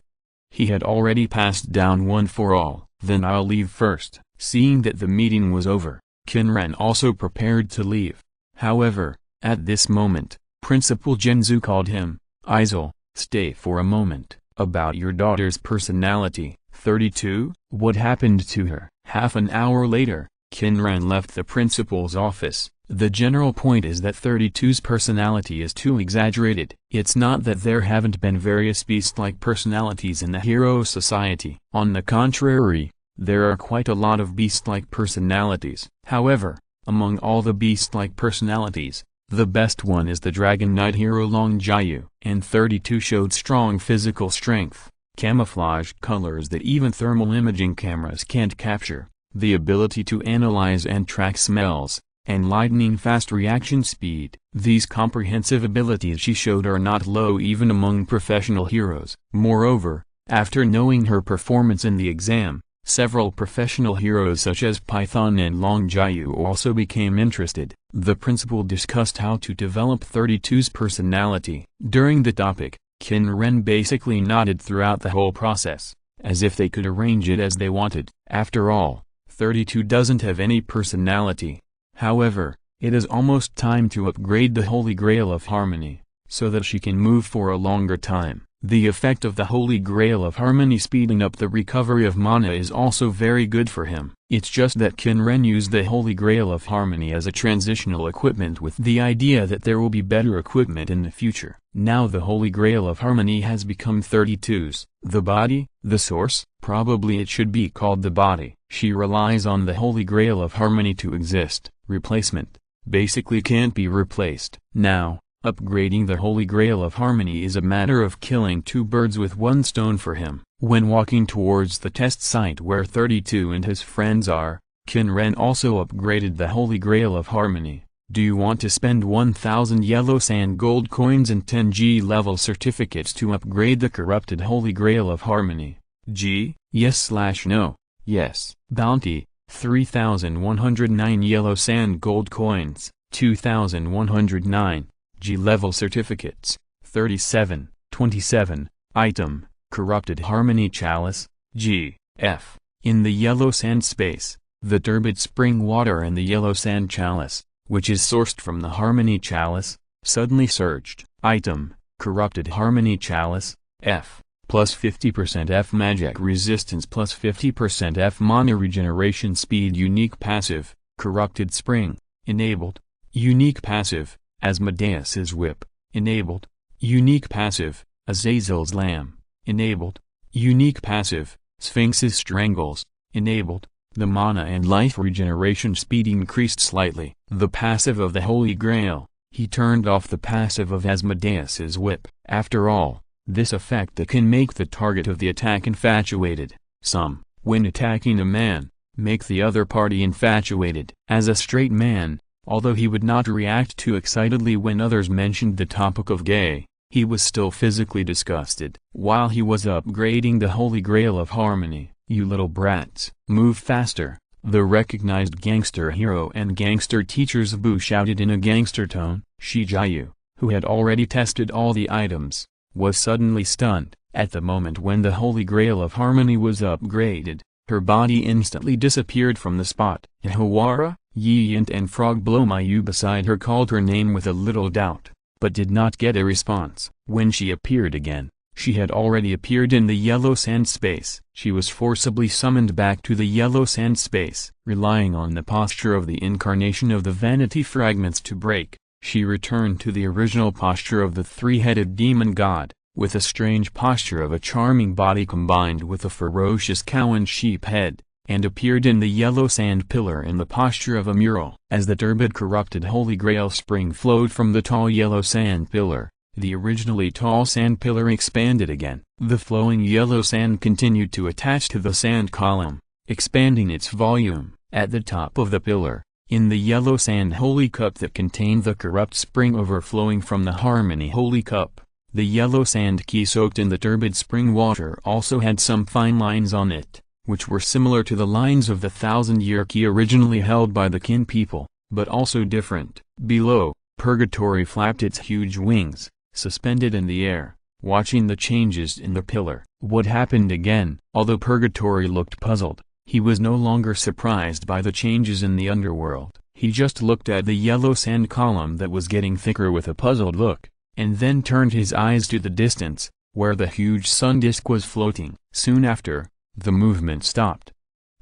he had already passed down One for All. Then I'll leave first. Seeing that the meeting was over, Qin Ren also prepared to leave. However, at this moment, Principal Genzu called him. Aizawa, stay for a moment. About your daughter's personality, 32? What happened to her? Half an hour later, Qin Ren left the principal's office. The general point is that 32's personality is too exaggerated. It's not that there haven't been various beast-like personalities in the hero society. On the contrary, there are quite a lot of beast-like personalities. However, among all the beast-like personalities, the best one is the Dragon Knight hero Long Jiayu. And 32 showed strong physical strength, camouflage colors that even thermal imaging cameras can't capture, the ability to analyze and track smells, and lightning-fast reaction speed. These comprehensive abilities she showed are not low even among professional heroes. Moreover, after knowing her performance in the exam, several professional heroes such as Python and Long Jiayu also became interested. The principal discussed how to develop 32's personality. During the topic, Qin Ren basically nodded throughout the whole process, as if they could arrange it as they wanted. After all, 32 doesn't have any personality. However, it is almost time to upgrade the Holy Grail of Harmony, so that she can move for a longer time. The effect of the Holy Grail of Harmony speeding up the recovery of mana is also very good for him. It's just that Qin Ren used the Holy Grail of Harmony as a transitional equipment with the idea that there will be better equipment in the future. Now the Holy Grail of Harmony has become 32's. The body, the source? Probably it should be called the body. She relies on the Holy Grail of Harmony to exist. Replacement basically can't be replaced. Now, upgrading the Holy Grail of Harmony is a matter of killing two birds with one stone for him. When walking towards the test site where 32 and his friends are, Qin Ren also upgraded the Holy Grail of Harmony. Do you want to spend 1000 yellow sand gold coins and 10 G level certificates to upgrade the corrupted Holy Grail of Harmony? G, yes/no. Yes. Bounty, 3109 yellow sand gold coins, 2109, G level certificates, 3727, item, corrupted Harmony Chalice, G, F, in the yellow sand space, the turbid spring water in the yellow sand chalice, which is sourced from the Harmony Chalice, suddenly surged. Item, corrupted Harmony Chalice, F, plus 50% F magic resistance plus 50% F mana regeneration speed. Unique passive, corrupted spring, enabled. Unique passive, Asmodeus's whip, enabled. Unique passive, Azazel's lamb, enabled. Unique passive, Sphinx's strangles, enabled. The mana and life regeneration speed increased slightly. The passive of the Holy Grail, he turned off the passive of Asmodeus's whip. After all, this effect that can make the target of the attack infatuated. Some, when attacking a man, make the other party infatuated. As a straight man, although he would not react too excitedly when others mentioned the topic of gay, he was still physically disgusted. While he was upgrading the Holy Grail of Harmony, "You little brats, move faster," the recognized gangster hero and gangster teacher's boo shouted in a gangster tone. Shijiu, who had already tested all the items, was suddenly stunned. At the moment when the Holy Grail of Harmony was upgraded, her body instantly disappeared from the spot. Hawara, Yiyint and Frog Blomayu beside her called her name with a little doubt, but did not get a response. When she appeared again, she had already appeared in the yellow sand space. She was forcibly summoned back to the yellow sand space. Relying on the posture of the incarnation of the vanity fragments to break, she returned to the original posture of the three-headed demon god, with a strange posture of a charming body combined with a ferocious cow and sheep head, and appeared in the yellow sand pillar in the posture of a mural. As the turbid corrupted Holy Grail spring flowed from the tall yellow sand pillar, the originally tall sand pillar expanded again. The flowing yellow sand continued to attach to the sand column, expanding its volume. At the top of the pillar, in the yellow sand holy cup that contained the corrupt spring overflowing from the Harmony Holy Cup, the yellow sand key soaked in the turbid spring water also had some fine lines on it, which were similar to the lines of the 1000-year key originally held by the Qin people, but also different. Below, Purgatory flapped its huge wings, suspended in the air, watching the changes in the pillar. What happened again? Although Purgatory looked puzzled, he was no longer surprised by the changes in the underworld. He just looked at the yellow sand column that was getting thicker with a puzzled look, and then turned his eyes to the distance, where the huge sun disk was floating. Soon after, the movement stopped.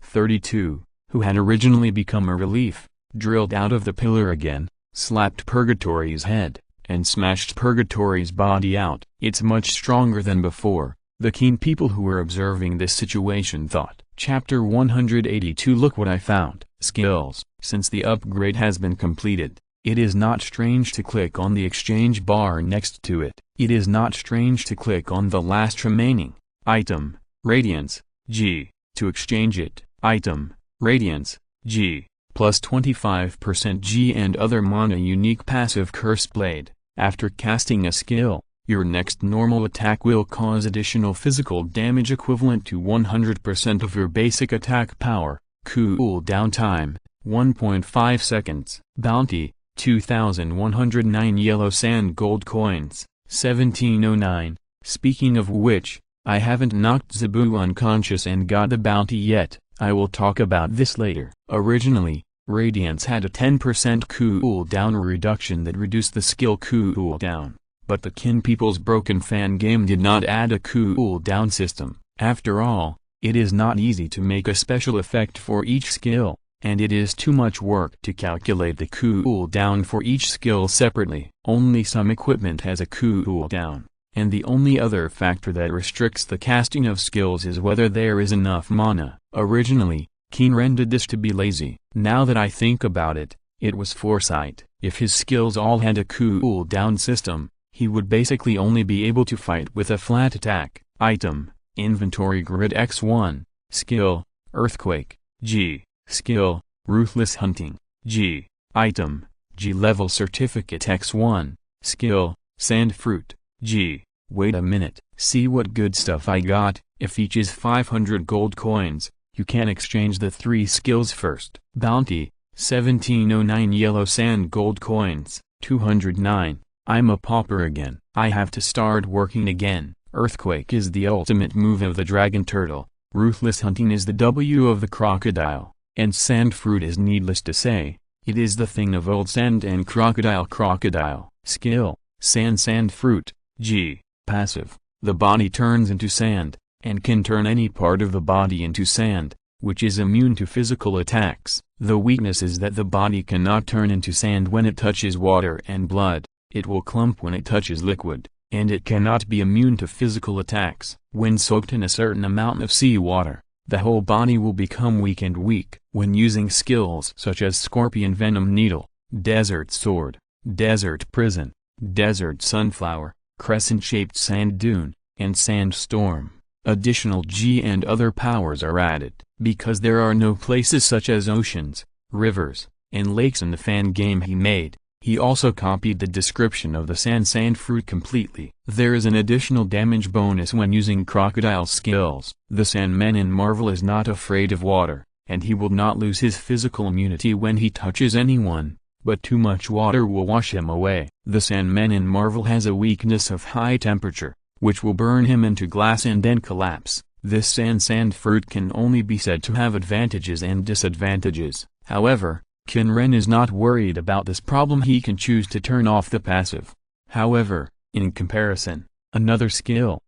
32, who had originally become a relief, drilled out of the pillar again, slapped Purgatory's head, and smashed Purgatory's body out. "It's much stronger than before," the Qin people who were observing this situation thought. Chapter 182. Look what I found. Skills. Since the upgrade has been completed, it is not strange to click on the exchange bar next to it. It is not strange to click on the last remaining item, Radiance, G, to exchange it. Item, Radiance, G, plus 25% G and other mana. Unique passive Curse Blade. After casting a skill, your next normal attack will cause additional physical damage equivalent to 100% of your basic attack power. Cooldown time, 1.5 seconds. Bounty, 2109 yellow sand gold coins, 1709. Speaking of which, I haven't knocked Zabu unconscious and got the bounty yet. I will talk about this later. Originally, Radiance had a 10% cooldown reduction that reduced the skill cooldown. But the Qin people's broken fan game did not add a cooldown system. After all, it is not easy to make a special effect for each skill, and it is too much work to calculate the cooldown for each skill separately. Only some equipment has a cooldown, and the only other factor that restricts the casting of skills is whether there is enough mana. Originally, Qin Ren did this to be lazy. Now that I think about it, it was foresight. If his skills all had a cooldown system, he would basically only be able to fight with a flat attack. Item, Inventory Grid X1, Skill, Earthquake, G, Skill, Ruthless Hunting, G, Item, G level certificate X1, skill, sand fruit, G. Wait a minute, see what good stuff I got. If each is 500 gold coins, you can exchange the 3 skills first. Bounty, 1709 yellow sand gold coins, 209. I'm a pauper again. I have to start working again. Earthquake is the ultimate move of the dragon turtle. Ruthless hunting is the W of the crocodile. And sand fruit is needless to say. It is the thing of old sand and crocodile. Skill, sand fruit, G. Passive, the body turns into sand, and can turn any part of the body into sand, which is immune to physical attacks. The weakness is that the body cannot turn into sand when it touches water and blood, it will clump when it touches liquid, and it cannot be immune to physical attacks. When soaked in a certain amount of seawater, the whole body will become weak. When using skills such as Scorpion Venom Needle, Desert Sword, Desert Prison, Desert Sunflower, Crescent-shaped Sand Dune, and Sandstorm, additional G and other powers are added. Because there are no places such as oceans, rivers, and lakes in the fan game he made, he also copied the description of the sand fruit completely. There is an additional damage bonus when using crocodile skills. The Sandman in Marvel is not afraid of water, and he will not lose his physical immunity when he touches anyone, but too much water will wash him away. The Sandman in Marvel has a weakness of high temperature, which will burn him into glass and then collapse. This sand fruit can only be said to have advantages and disadvantages. However, Qin Ren is not worried about this problem. He can choose to turn off the passive. However, in comparison, another skill,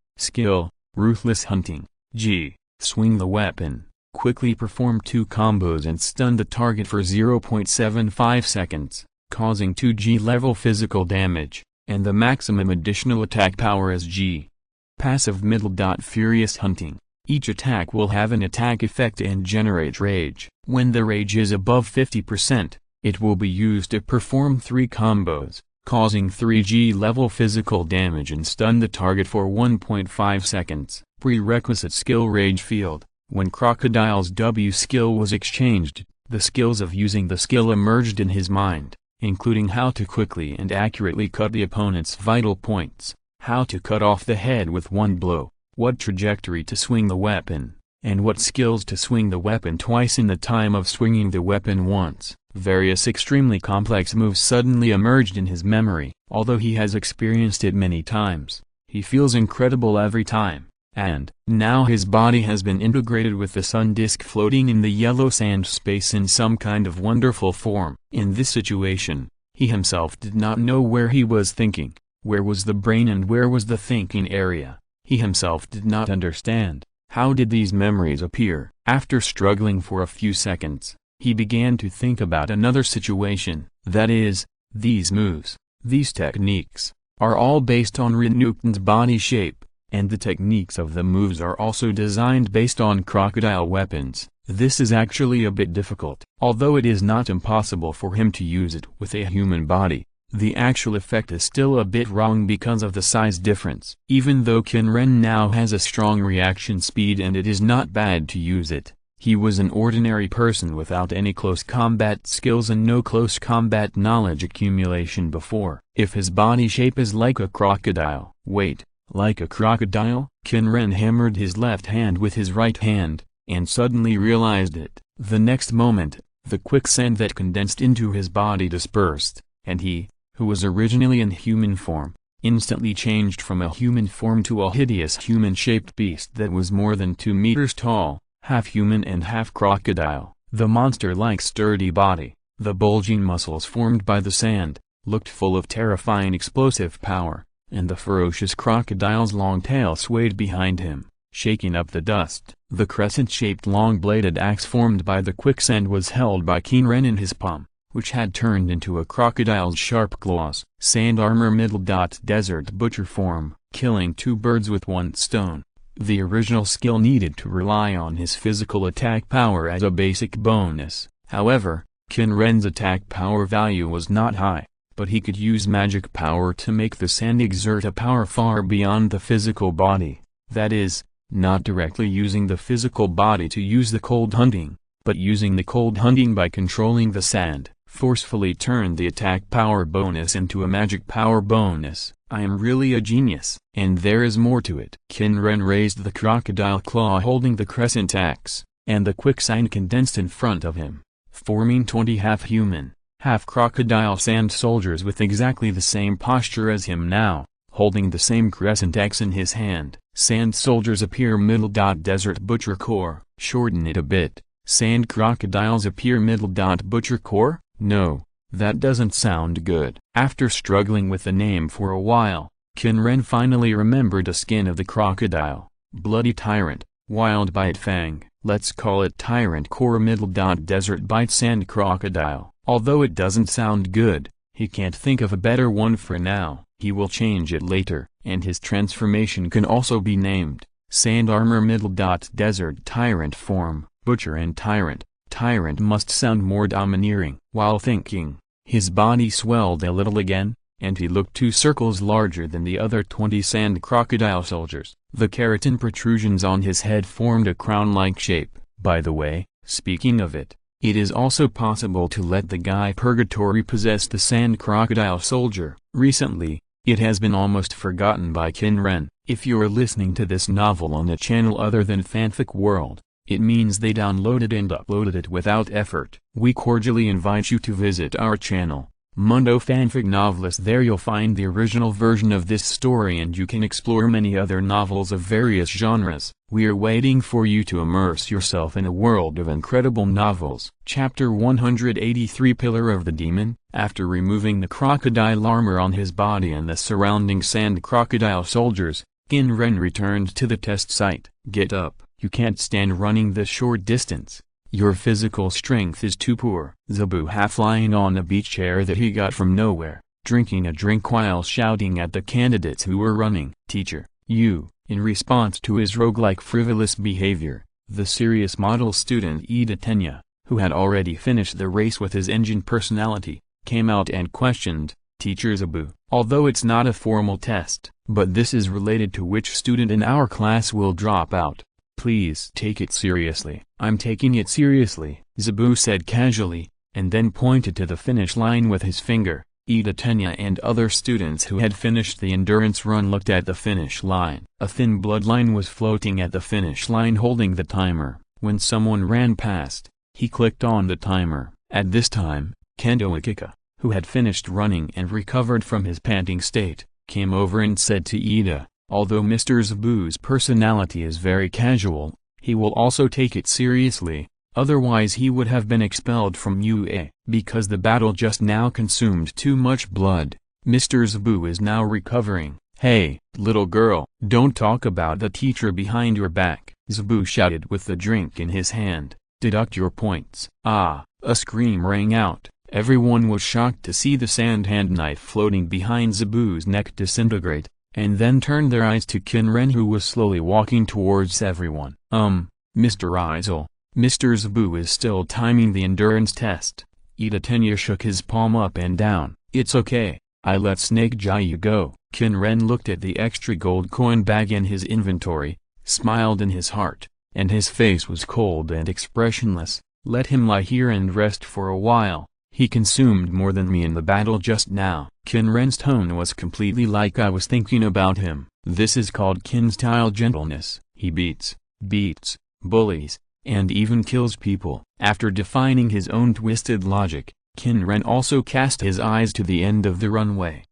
Ruthless Hunting, G. Swing the weapon, quickly perform 2 combos and stun the target for 0.75 seconds, causing 2 G level physical damage, and the maximum additional attack power is G. Passive Furious Hunting. Each attack will have an attack effect and generate rage. When the rage is above 50%, it will be used to perform 3 combos, causing 3 G level physical damage and stun the target for 1.5 seconds. Prerequisite skill Rage Field. When Crocodile's W skill was exchanged, the skills of using the skill emerged in his mind, including how to quickly and accurately cut the opponent's vital points, how to cut off the head with one blow, what trajectory to swing the weapon, and what skills to swing the weapon twice in the time of swinging the weapon once. Various extremely complex moves suddenly emerged in his memory. Although he has experienced it many times, he feels incredible every time. And now his body has been integrated with the sun disk floating in the yellow sand space in some kind of wonderful form. In this situation, he himself did not know where he was thinking, where was the brain and where was the thinking area. He himself did not understand. How did these memories appear? After struggling for a few seconds, he began to think about another situation. That is, these moves, these techniques, are all based on Renukton's body shape, and the techniques of the moves are also designed based on crocodile weapons. This is actually a bit difficult. Although it is not impossible for him to use it with a human body, the actual effect is still a bit wrong because of the size difference. Even though Qin Ren now has a strong reaction speed and it is not bad to use it, he was an ordinary person without any close combat skills and no close combat knowledge accumulation before. If his body shape is like a crocodile, like a crocodile? Qin Ren hammered his left hand with his right hand, and suddenly realized it. The next moment, the quicksand that condensed into his body dispersed, and he, who was originally in human form, instantly changed from a human form to a hideous human-shaped beast that was more than 2 meters tall, half human and half crocodile. The monster-like sturdy body, the bulging muscles formed by the sand, looked full of terrifying explosive power, and the ferocious crocodile's long tail swayed behind him, shaking up the dust. The crescent-shaped long-bladed axe formed by the quicksand was held by Qin Ren in his palm, which had turned into a crocodile's sharp claws. Sand armor Desert butcher form, killing 2 birds with 1 stone. The original skill needed to rely on his physical attack power as a basic bonus. However, Qin Ren's attack power value was not high, but he could use magic power to make the sand exert a power far beyond the physical body. That is, not directly using the physical body to use the cold hunting, but using the cold hunting by controlling the sand. forcefully turned the attack power bonus into a magic power bonus. I am really a genius. And there is more to it. Qin Ren raised the crocodile claw holding the crescent axe, and the quick sign condensed in front of him, forming 20 half-human, half-crocodile sand soldiers with exactly the same posture as him now, holding the same crescent axe in his hand. Sand soldiers appear middle. Desert butcher core. Shorten it a bit. Sand crocodiles appear middle. Butcher core? No, that doesn't sound good. After struggling with the name for a while, Qin Ren finally remembered a skin of the crocodile. Bloody Tyrant, Wild Bite Fang. Let's call it Tyrant Core middle. Desert Bite Sand Crocodile. Although it doesn't sound good, he can't think of a better one for now. He will change it later, and his transformation can also be named Sand Armor middle. Desert Tyrant Form. Butcher and Tyrant. Tyrant must sound more domineering. While thinking, his body swelled a little again, and he looked 2 circles larger than the other 20 sand crocodile soldiers. The keratin protrusions on his head formed a crown-like shape. By the way, speaking of it, it is also possible to let the guy Purgatory possess the sand crocodile soldier. Recently, it has been almost forgotten by Qin Ren. If you're listening to this novel on a channel other than Fanfic World, it means they downloaded and uploaded it without effort. We cordially invite you to visit our channel, Mundo Fanfic Novelist. There you'll find the original version of this story and you can explore many other novels of various genres. We are waiting for you to immerse yourself in a world of incredible novels. Chapter 183 Pillar of the Demon. After removing the crocodile armor on his body and the surrounding sand crocodile soldiers, Qin Ren returned to the test site. Get up, you can't stand running this short distance. Your physical strength is too poor. Zabu half lying on a beach chair that he got from nowhere, drinking a drink while shouting at the candidates who were running. Teacher, you, in response to his roguelike frivolous behavior, the serious model student Ida Tenya, who had already finished the race with his engine personality, came out and questioned, Teacher Zabu, although it's not a formal test, but this is related to which student in our class will drop out. Please take it seriously. I'm taking it seriously, Zabu said casually, and then pointed to the finish line with his finger. Ida Tenya and other students who had finished the endurance run looked at the finish line. A thin bloodline was floating at the finish line holding the timer. When someone ran past, he clicked on the timer. At this time, Kendo Akika, who had finished running and recovered from his panting state, came over and said to Ida, although Mr. Zabu's personality is very casual, he will also take it seriously, otherwise he would have been expelled from UA. Because the battle just now consumed too much blood, Mr. Zabu is now recovering. Hey, little girl, don't talk about the teacher behind your back, Zabu shouted with the drink in his hand. Deduct your points. Ah, a scream rang out. Everyone was shocked to see the sand hand knife floating behind Zabu's neck disintegrate, and then turned their eyes to Qin Ren, who was slowly walking towards everyone. Mr. Izil, Mr. Zabu is still timing the endurance test. Ida Tenya shook his palm up and down. It's okay, I let Snake Jaya go. Qin Ren looked at the extra gold coin bag in his inventory, smiled in his heart, and his face was cold and expressionless. Let him lie here and rest for a while. He consumed more than me in the battle just now. Qin Ren's tone was completely like I was thinking about him. This is called Qin-style gentleness. He beats, bullies, and even kills people. After defining his own twisted logic, Qin Ren also cast his eyes to the end of the runway.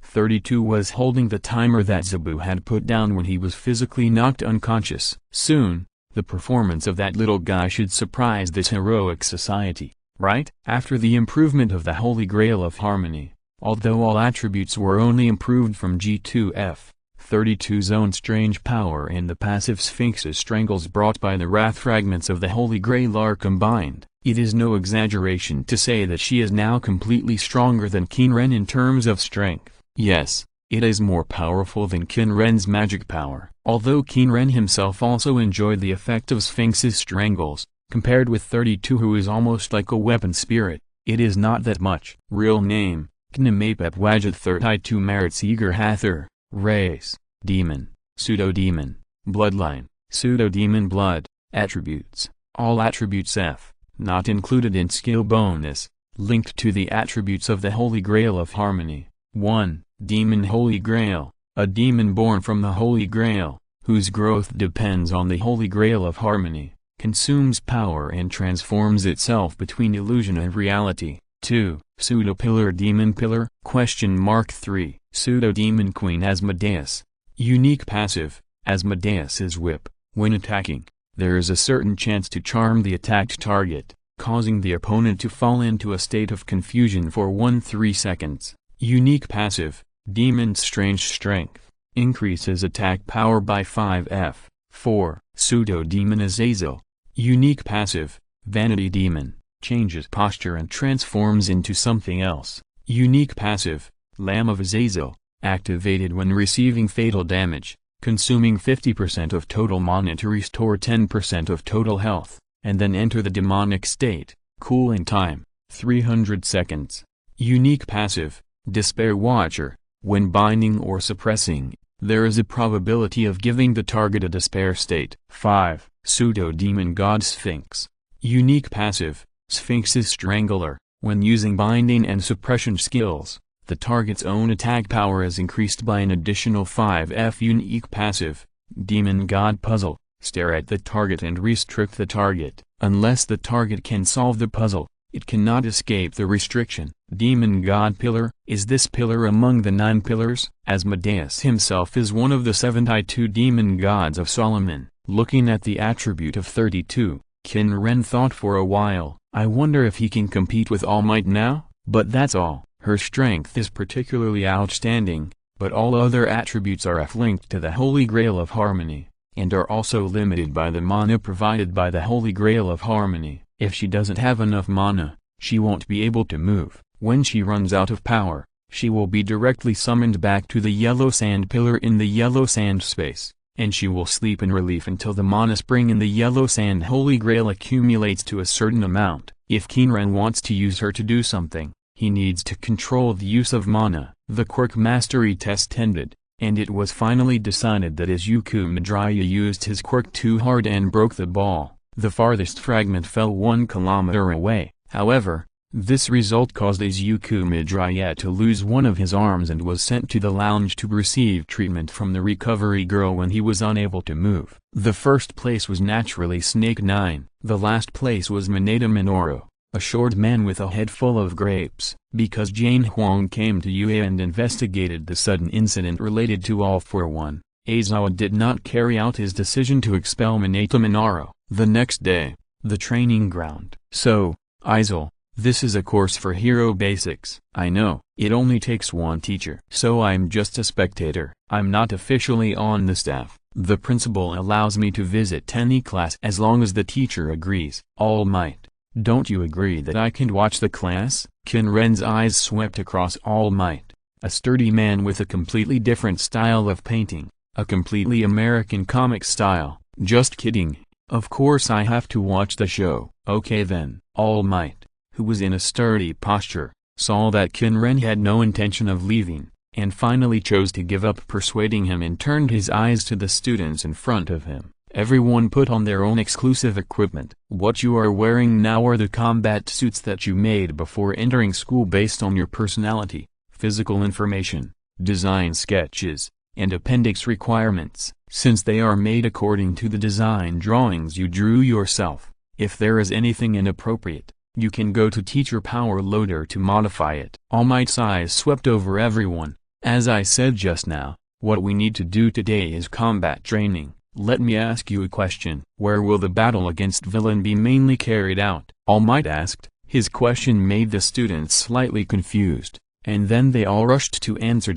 32 was holding the timer that Zabu had put down when he was physically knocked unconscious. Soon, the performance of that little guy should surprise this heroic society. Right? After the improvement of the Holy Grail of Harmony, although all attributes were only improved from G2F, 32's own strange power and the passive Sphinx's strangles brought by the wrath fragments of the Holy Grail are combined. It is no exaggeration to say that she is now completely stronger than Qin Ren in terms of strength. Yes, it is more powerful than Qin Ren's magic power. Although Qin Ren himself also enjoyed the effect of Sphinx's strangles, compared with 32, who is almost like a weapon spirit, it is not that much. Real name, Knimapep Wajit 32 Merits Eager Hather, Race, Demon, Pseudo-Demon, Bloodline, Pseudo-Demon Blood, Attributes, all attributes F, not included in skill bonus, linked to the attributes of the Holy Grail of Harmony. 1. Demon Holy Grail. A demon born from the Holy Grail, whose growth depends on the Holy Grail of Harmony, consumes power and transforms itself between illusion and reality. 2. Pseudo-Pillar Demon Pillar? 3. Pseudo-Demon Queen Asmodeus. Unique passive, Asmodeus's whip. When attacking, there is a certain chance to charm the attacked target, causing the opponent to fall into a state of confusion for 1-3 seconds. Unique passive, Demon's Strange Strength, increases attack power by 5f. 4. Pseudo-Demon Azazel. Unique passive, Vanity Demon, changes posture and transforms into something else. Unique passive, Lamb of Azazel, activated when receiving fatal damage, consuming 50% of total mana to restore 10% of total health, and then enter the demonic state. Cooling time, 300 seconds. Unique passive, Despair Watcher. When binding or suppressing, there is a probability of giving the target a despair state. 5. Pseudo-Demon God Sphinx. Unique passive, Sphinx's Strangler. When using binding and suppression skills, the target's own attack power is increased by an additional 5f. Unique passive, Demon God Puzzle. Stare at the target and restrict the target. Unless the target can solve the puzzle, it cannot escape the restriction. Demon God Pillar. Is this pillar among the 9 pillars? Asmodeus himself is one of the 72 demon gods of Solomon. Looking at the attribute of 32, Qin Ren thought for a while, I wonder if he can compete with All Might now? But that's all. Her strength is particularly outstanding, but all other attributes are F-linked to the Holy Grail of Harmony, and are also limited by the mana provided by the Holy Grail of Harmony. If she doesn't have enough mana, she won't be able to move. When she runs out of power, she will be directly summoned back to the Yellow Sand Pillar in the Yellow Sand space, and she will sleep in relief until the mana spring in the Yellow Sand Holy Grail accumulates to a certain amount. If Qin Ren wants to use her to do something, he needs to control the use of mana. The quirk mastery test ended, and it was finally decided that Izir Qin used his quirk too hard and broke the ball. The farthest fragment fell 1 kilometer away. However, this result caused Izir Qin to lose one of his arms and was sent to the lounge to receive treatment from the recovery girl when he was unable to move. The first place was naturally Snake 9. The last place was Mineta Minoru, a short man with a head full of grapes. Because Jane Huang came to Yue and investigated the sudden incident related to All for One, Aizawa did not carry out his decision to expel Mineta Minoru. The next day, the training ground. So, Aizawa, this is a course for hero basics. I know, it only takes one teacher. So I'm just a spectator. I'm not officially on the staff. The principal allows me to visit any class as long as the teacher agrees. All Might, don't you agree that I can watch the class? Qin Ren's eyes swept across All Might, a sturdy man with a completely different style of painting, a completely American comic style. Just kidding. Of course I have to watch the show. Okay then. All Might, who was in a sturdy posture, saw that Qin Ren had no intention of leaving, and finally chose to give up persuading him and turned his eyes to the students in front of him. Everyone put on their own exclusive equipment. What you are wearing now are the combat suits that you made before entering school based on your personality, physical information, design sketches, and appendix requirements. Since they are made according to the design drawings you drew yourself, if there is anything inappropriate, you can go to Teacher Power Loader to modify it. All Might's eyes swept over everyone. As I said just now, what we need to do today is combat training. Let me ask you a question. Where will the battle against villain be mainly carried out? All Might asked. His question made the students slightly confused, and then they all rushed to answer.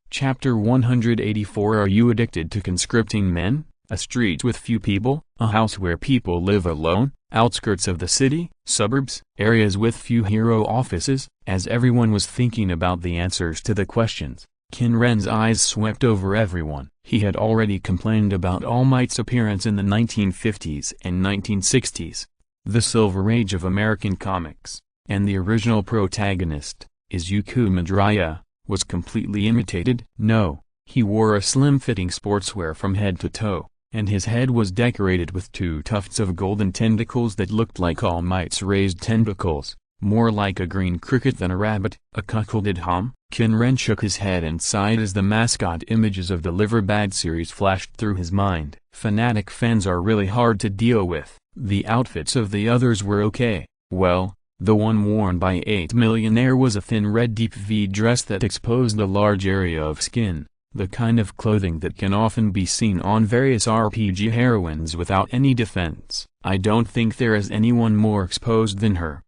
Chapter 184. Are you addicted to conscripting men? A street with few people? A house where people live alone? Outskirts of the city? Suburbs? Areas with few hero offices? As everyone was thinking about the answers to the questions, Qin Ren's eyes swept over everyone. He had already complained about All Might's appearance in the 1950s and 1960s, the Silver Age of American comics, and the original protagonist, Izir Qin, was completely imitated. No, he wore a slim-fitting sportswear from head to toe, and his head was decorated with 2 tufts of golden tentacles that looked like All Might's raised tentacles. more like a green cricket than a rabbit, a cuckolded hom. Qin Ren shook his head and sighed as the mascot images of the Liverbad series flashed through his mind. Fanatic fans are really hard to deal with. The outfits of the others were okay. Well, the one worn by 8 Millionaire was a thin red deep V dress that exposed a large area of skin, the kind of clothing that can often be seen on various RPG heroines without any defense. I don't think there is anyone more exposed than her.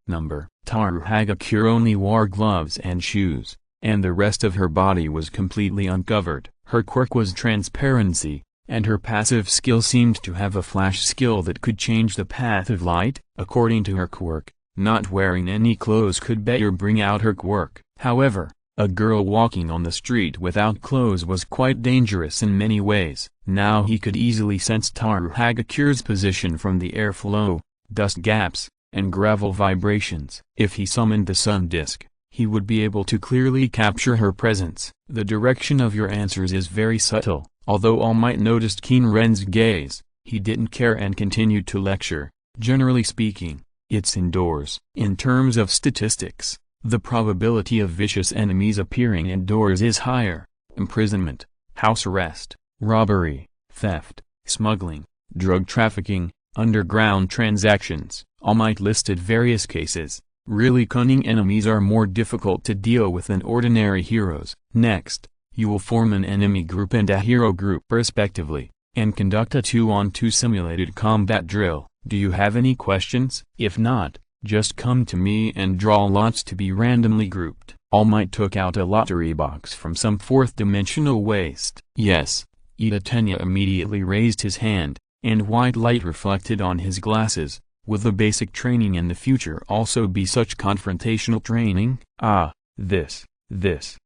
Toru Hagakure only wore gloves and shoes, and the rest of her body was completely uncovered. Her quirk was transparency, and her passive skill seemed to have a flash skill that could change the path of light. According to her quirk, not wearing any clothes could better bring out her quirk. However, a girl walking on the street without clothes was quite dangerous in many ways. Now he could easily sense Toru Hagakure's position from the airflow, dust gaps, and gravel vibrations. If he summoned the sun disk, he would be able to clearly capture her presence. The direction of your answers is very subtle. Although All Might noticed Qin Ren's gaze, he didn't care and continued to lecture. Generally speaking, it's indoors. In terms of statistics, the probability of vicious enemies appearing indoors is higher. Imprisonment, house arrest, robbery, theft, smuggling, drug trafficking, underground transactions. All Might listed various cases. Really cunning enemies are more difficult to deal with than ordinary heroes. Next, you will form an enemy group and a hero group respectively, and conduct a 2-on-2 simulated combat drill. Do you have any questions? If not, just come to me and draw lots to be randomly grouped. All Might took out a lottery box from some fourth-dimensional waste. Yes. Itatenya immediately raised his hand, and white light reflected on his glasses. Will the basic training in the future also be such confrontational training?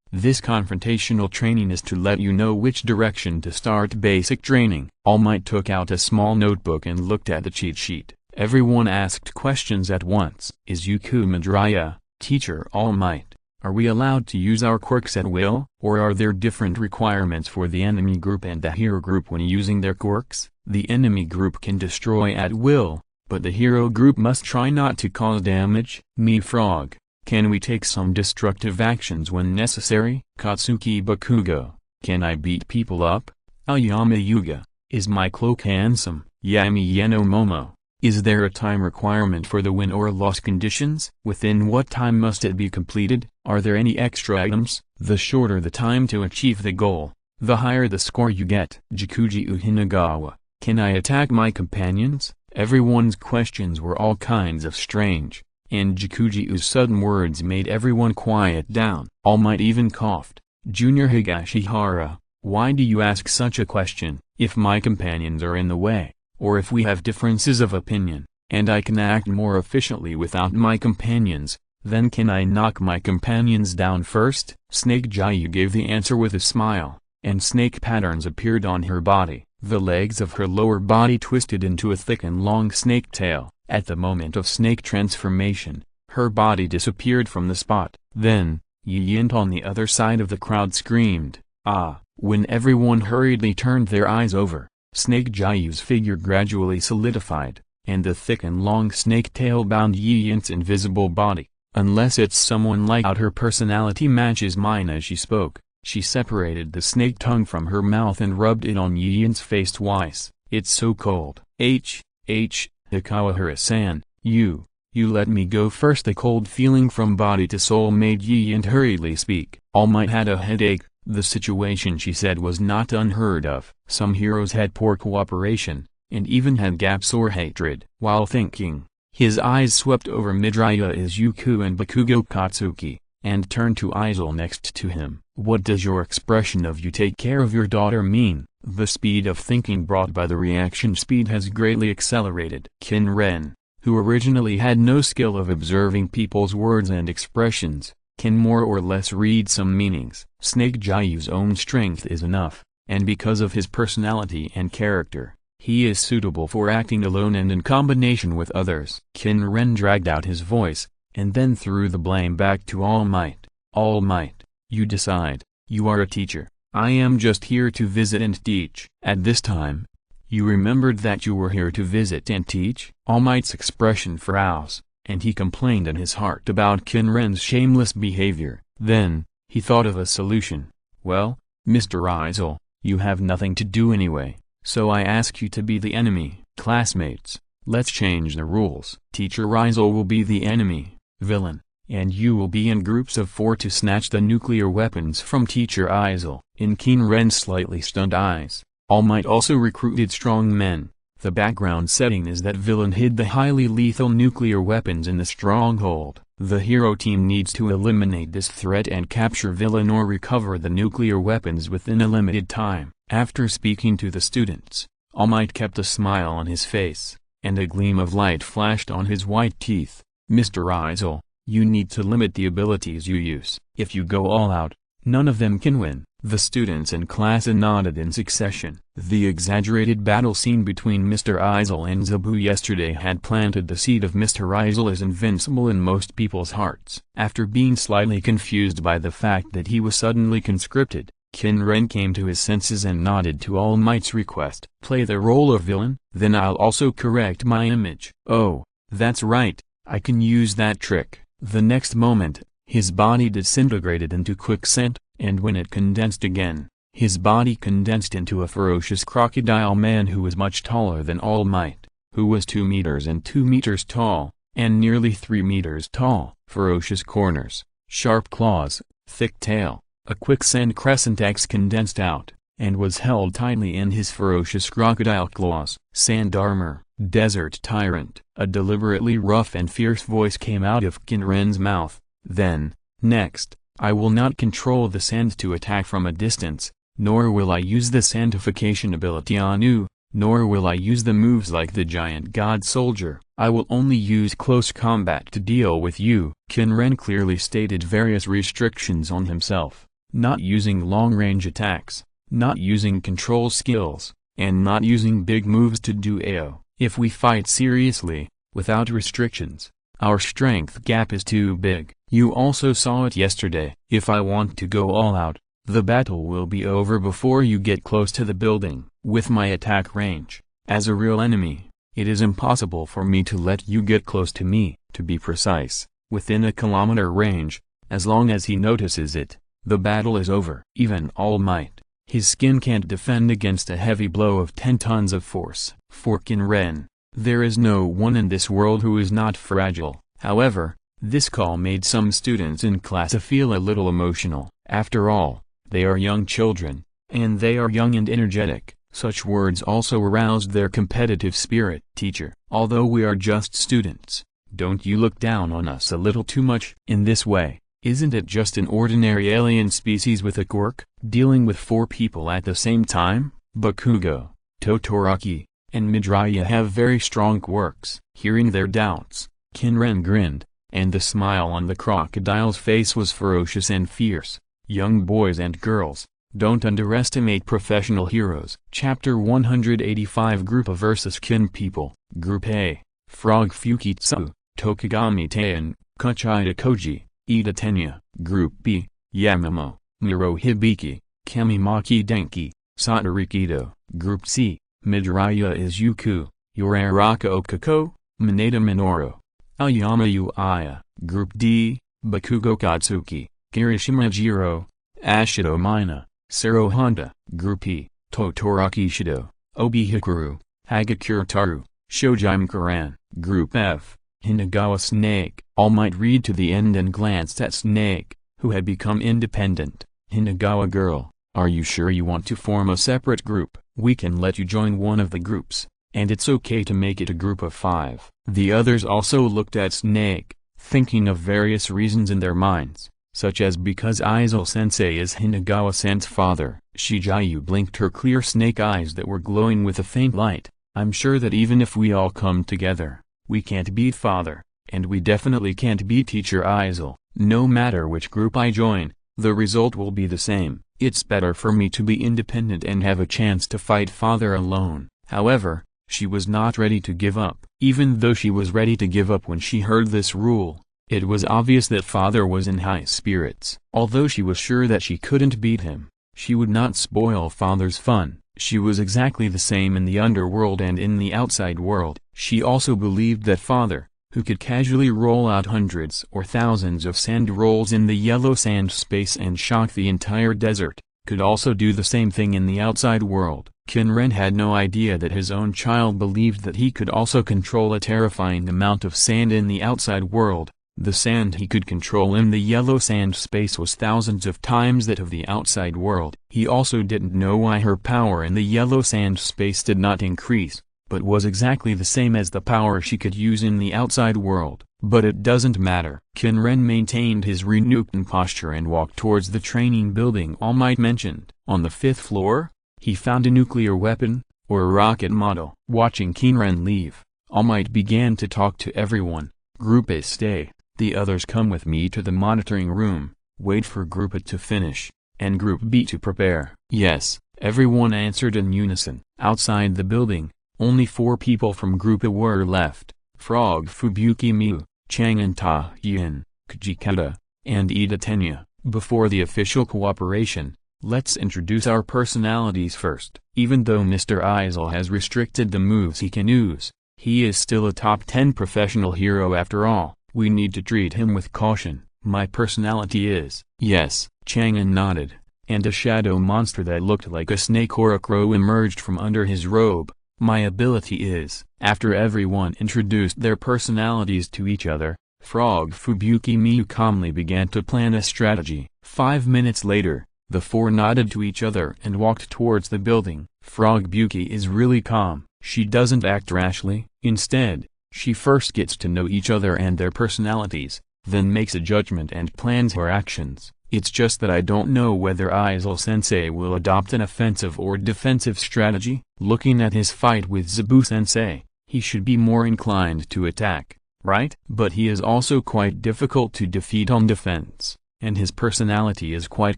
This confrontational training is to let you know which direction to start basic training. All Might took out a small notebook and looked at the cheat sheet. Everyone asked questions at once. Is Yuku Madraya, Teacher All Might, are we allowed to use our quirks at will? Or are there different requirements for the enemy group and the hero group when using their quirks? The enemy group can destroy at will, but the hero group must try not to cause damage. Me Frog, can we take some destructive actions when necessary? Katsuki Bakugo, can I beat people up? Aoyama Yuga, is my cloak handsome? Yami Yeno Momo, is there a time requirement for the win or loss conditions? Within what time must it be completed? Are there any extra items? The shorter the time to achieve the goal, the higher the score you get. Jikuji Uhinagawa, can I attack my companions? Everyone's questions were all kinds of strange, and Jikuji's sudden words made everyone quiet down. All Might even coughed. Junior Higashihara, why do you ask such a question? If my companions are in the way, or if we have differences of opinion, and I can act more efficiently without my companions, then can I knock my companions down first? Snake Jayu gave the answer with a smile, and snake patterns appeared on her body. The legs of her lower body twisted into a thick and long snake tail. At the moment of snake transformation, her body disappeared from the spot. Then, Yiyint on the other side of the crowd screamed, "Ah!" When everyone hurriedly turned their eyes over, Snake Jayu's figure gradually solidified, and the thick and long snake tail bound Yiyint's invisible body. Unless it's someone like out her personality matches mine. As she spoke, she separated the snake tongue from her mouth and rubbed it on Yiyint's face twice. It's so cold. Hikawahara-san, you let me go first. The cold feeling from body to soul made Yiyint hurriedly speak. All Might had a headache. The situation she said was not unheard of. Some heroes had poor cooperation, and even had gaps or hatred. While thinking, his eyes swept over Midoriya Izuku and Bakugo Katsuki, and turned to Aizel next to him. What does your expression of "you take care of your daughter" mean? The speed of thinking brought by the reaction speed has greatly accelerated. Qin Ren, who originally had no skill of observing people's words and expressions, can more or less read some meanings. Snake Jayu's own strength is enough, and because of his personality and character, he is suitable for acting alone and in combination with others. Qin Ren dragged out his voice, and then threw the blame back to All Might. All Might, you decide. You are a teacher. I am just here to visit and teach. At this time, you remembered that you were here to visit and teach? All Might's expression froze, and he complained in his heart about Qin Ren's shameless behavior. Then, he thought of a solution. "Well, Mr. Izir, you have nothing to do anyway, so I ask you to be the enemy." "Classmates, let's change the rules. Teacher Izir will be the enemy, villain, and you will be in groups of 4 to snatch the nuclear weapons from Teacher Izir." In Qin Ren's slightly stunned eyes, All Might also recruited strong men. The background setting is that villain hid the highly lethal nuclear weapons in the stronghold. The hero team needs to eliminate this threat and capture villain or recover the nuclear weapons within a limited time. After speaking to the students, All Might kept a smile on his face, and a gleam of light flashed on his white teeth. "Mr. Izir, you need to limit the abilities you use. If you go all out, none of them can win." The students in class nodded in succession. The exaggerated battle scene between Mr. Izir and Zabu yesterday had planted the seed of Mr. Izir as invincible in most people's hearts. After being slightly confused by the fact that he was suddenly conscripted, Qin Ren came to his senses and nodded to All Might's request. "Play the role of villain, then I'll also correct my image." "Oh, that's right, I can use that trick." The next moment, his body disintegrated into quicksand, and when it condensed again, his body condensed into a ferocious crocodile man who was much taller than All Might, who was 2 meters and 2 meters tall, and nearly 3 meters tall. Ferocious corners, sharp claws, thick tail, a quicksand crescent X condensed out, and was held tightly in his ferocious crocodile claws. "Sand armor, desert tyrant." A deliberately rough and fierce voice came out of Qin Ren's mouth. Then, next, "I will not control the sand to attack from a distance, nor will I use the sandification ability on you, nor will I use the moves like the giant god soldier. I will only use close combat to deal with you." Qin Ren clearly stated various restrictions on himself, not using long-range attacks, not using control skills, and not using big moves to do AO. "If we fight seriously, without restrictions, our strength gap is too big. You also saw it yesterday. If I want to go all out, the battle will be over before you get close to the building. With my attack range, as a real enemy, it is impossible for me to let you get close to me. To be precise, within a kilometer range, as long as he notices it, the battle is over." Even All Might, his skin can't defend against a heavy blow of 10 tons of force. For Qin Ren, there is no one in this world who is not fragile. However, this call made some students in class feel a little emotional. After all, they are young children, and they are young and energetic. Such words also aroused their competitive spirit. "Teacher, although we are just students, don't you look down on us a little too much? In this way, isn't it just an ordinary alien species with a quirk?" Dealing with 4 people at the same time, Bakugo, Todoroki, and Midoriya have very strong quirks. Hearing their doubts, Qin Ren grinned, and the smile on the crocodile's face was ferocious and fierce. "Young boys and girls, don't underestimate professional heroes." Chapter 185 Group A vs Qin People. Group A, Frog Fukitsu, Tokigami Teian, Kuchida Koji, Ida Tenya. Group B, Yamamo, Miro Hibiki, Kamimaki Denki, Satoru Kido. Group C, Midoriya Izuku, Yoraraka Okako, Mineta Minoru, Aoyama Uaya. Group D, Bakugo Katsuki, Kirishima Jiro, Ashido Mina, Sero Honda. Group E, Todoroki Shido, Obi Hikaru, Hagakure Taru, Shojime Karan. Group F, Hinagawa Snake. All Might read to the end and glanced at Snake, who had become independent. "Hinagawa girl, are you sure you want to form a separate group? We can let you join one of the groups, and it's okay to make it a group of 5. The others also looked at Snake, thinking of various reasons in their minds, such as because Izir-sensei is Hinagawa-san's father. Shijayu blinked her clear snake eyes that were glowing with a faint light. "I'm sure that even if we all come together, we can't beat father, and we definitely can't beat Teacher Izir. No matter which group I join, the result will be the same. It's better for me to be independent and have a chance to fight father alone." However, she was not ready to give up. Even though she was ready to give up when she heard this rule, it was obvious that father was in high spirits. Although she was sure that she couldn't beat him, she would not spoil father's fun. She was exactly the same in the underworld and in the outside world. She also believed that father, who could casually roll out hundreds or thousands of sand rolls in the yellow sand space and shock the entire desert, could also do the same thing in the outside world. Qin Ren had no idea that his own child believed that he could also control a terrifying amount of sand in the outside world. The sand he could control in the yellow sand space was thousands of times that of the outside world. He also didn't know why her power in the yellow sand space did not increase, but was exactly the same as the power she could use in the outside world. But it doesn't matter. Qin Ren maintained his Ryukyuan posture and walked towards the training building All Might mentioned. On the 5th floor, he found a nuclear weapon, or a rocket model. Watching Qin Ren leave, All Might began to talk to everyone. Group A stay, the others come with me to the monitoring room, wait for Group A to finish, and Group B to prepare. Yes, everyone answered in unison. Outside the building, only 4 people from Group A were left: Frog Fubuki Miu, Chang'an Ta Yin, Kujikata, and Ida Tenya. Before the official cooperation, let's introduce our personalities first. Even though Mr. Izir has restricted the moves he can use, he is still a top 10 professional hero after all. We need to treat him with caution. My personality is… Yes, Chang'an nodded, and a shadow monster that looked like a snake or a crow emerged from under his robe. My ability is… After everyone introduced their personalities to each other, Frog Fubuki Miu calmly began to plan a strategy. 5 minutes later, the 4 nodded to each other and walked towards the building. Frog Buki is really calm. She doesn't act rashly. Instead, she first gets to know each other and their personalities, then makes a judgment and plans her actions. It's just that I don't know whether Izir-sensei will adopt an offensive or defensive strategy. Looking at his fight with Zabu-sensei, he should be more inclined to attack, right? But he is also quite difficult to defeat on defense, and his personality is quite